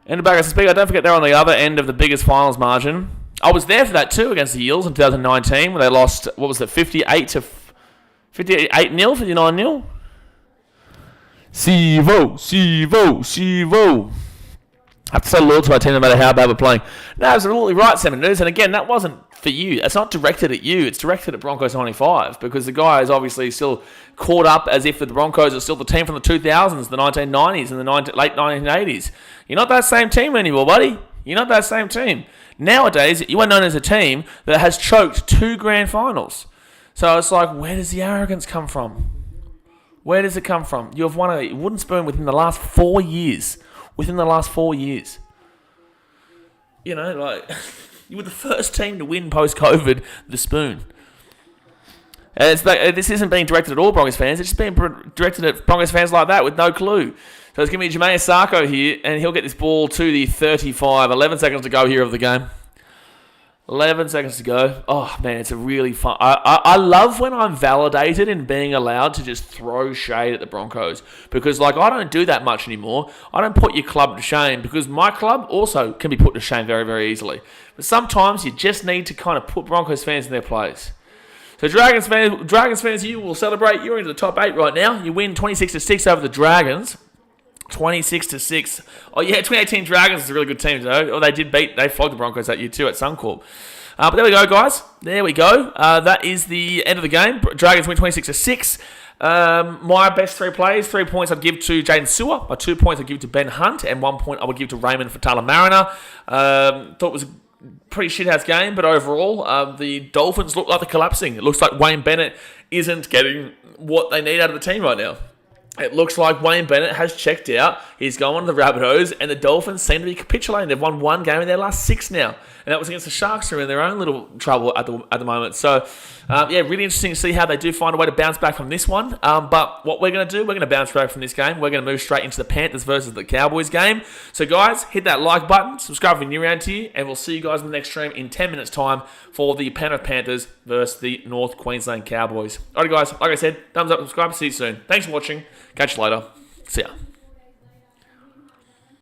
And the back as speaker, don't forget they're on the other end of the biggest finals margin. I was there for that too against the Eels in 2019 when they lost, 58-0, 59-0? Sivo. I have to stay loyal to our team no matter how bad we're playing. No, absolutely right, Sam News. And again, that wasn't for you. It's not directed at you. It's directed at Broncos 95, because the guy is obviously still caught up as if the Broncos are still the team from the 2000s, the 1990s, and the late 1980s. You're not that same team anymore, buddy. You're not that same team. Nowadays, you are known as a team that has choked 2 grand finals. So it's like, where does the arrogance come from? Where does it come from? You have won a wooden spoon within the last 4 years. You were the first team to win post-COVID the spoon. And this isn't being directed at all Broncos fans. It's just being directed at Broncos fans like that with no clue. So it's going to be Jermaine Sarko here, and he'll get this ball to the 35. 11 seconds to go here of the game. 11 seconds to go. Oh, man, it's a really fun... I love when I'm validated in being allowed to just throw shade at the Broncos, because, I don't do that much anymore. I don't put your club to shame, because my club also can be put to shame very, very easily. But sometimes you just need to kind of put Broncos fans in their place. So Dragons fans, you will celebrate. You're into the top 8 right now. You win 26-6 over the Dragons. 26-6. Oh yeah, 2018 Dragons is a really good team though. Oh, they flogged the Broncos that year too at Suncorp. But there we go, guys. There we go. That is the end of the game. Dragons win 26-6. My best 3 plays, 3 points I'd give to Jaden Sewer, 2 points I'd give to Ben Hunt, and 1 point I would give to Raymond Fatala Mariner. Thought it was a pretty shithouse game, but overall, the Dolphins look like they're collapsing. It looks like Wayne Bennett isn't getting what they need out of the team right now. It looks like Wayne Bennett has checked out. He's going to the Rabbitohs, and the Dolphins seem to be capitulating. They've won 1 game in their last 6 now, and that was against the Sharks, who are in their own little trouble at the moment. So, really interesting to see how they do find a way to bounce back from this one. But what we're going to do, we're going to bounce back from this game. We're going to move straight into the Panthers versus the Cowboys game. So, guys, hit that like button, subscribe if you're new around here, and we'll see you guys in the next stream in 10 minutes' time for the Penrith Panthers versus the North Queensland Cowboys. Alright, guys, like I said, thumbs up, subscribe, see you soon. Thanks for watching. Catch you later. See ya.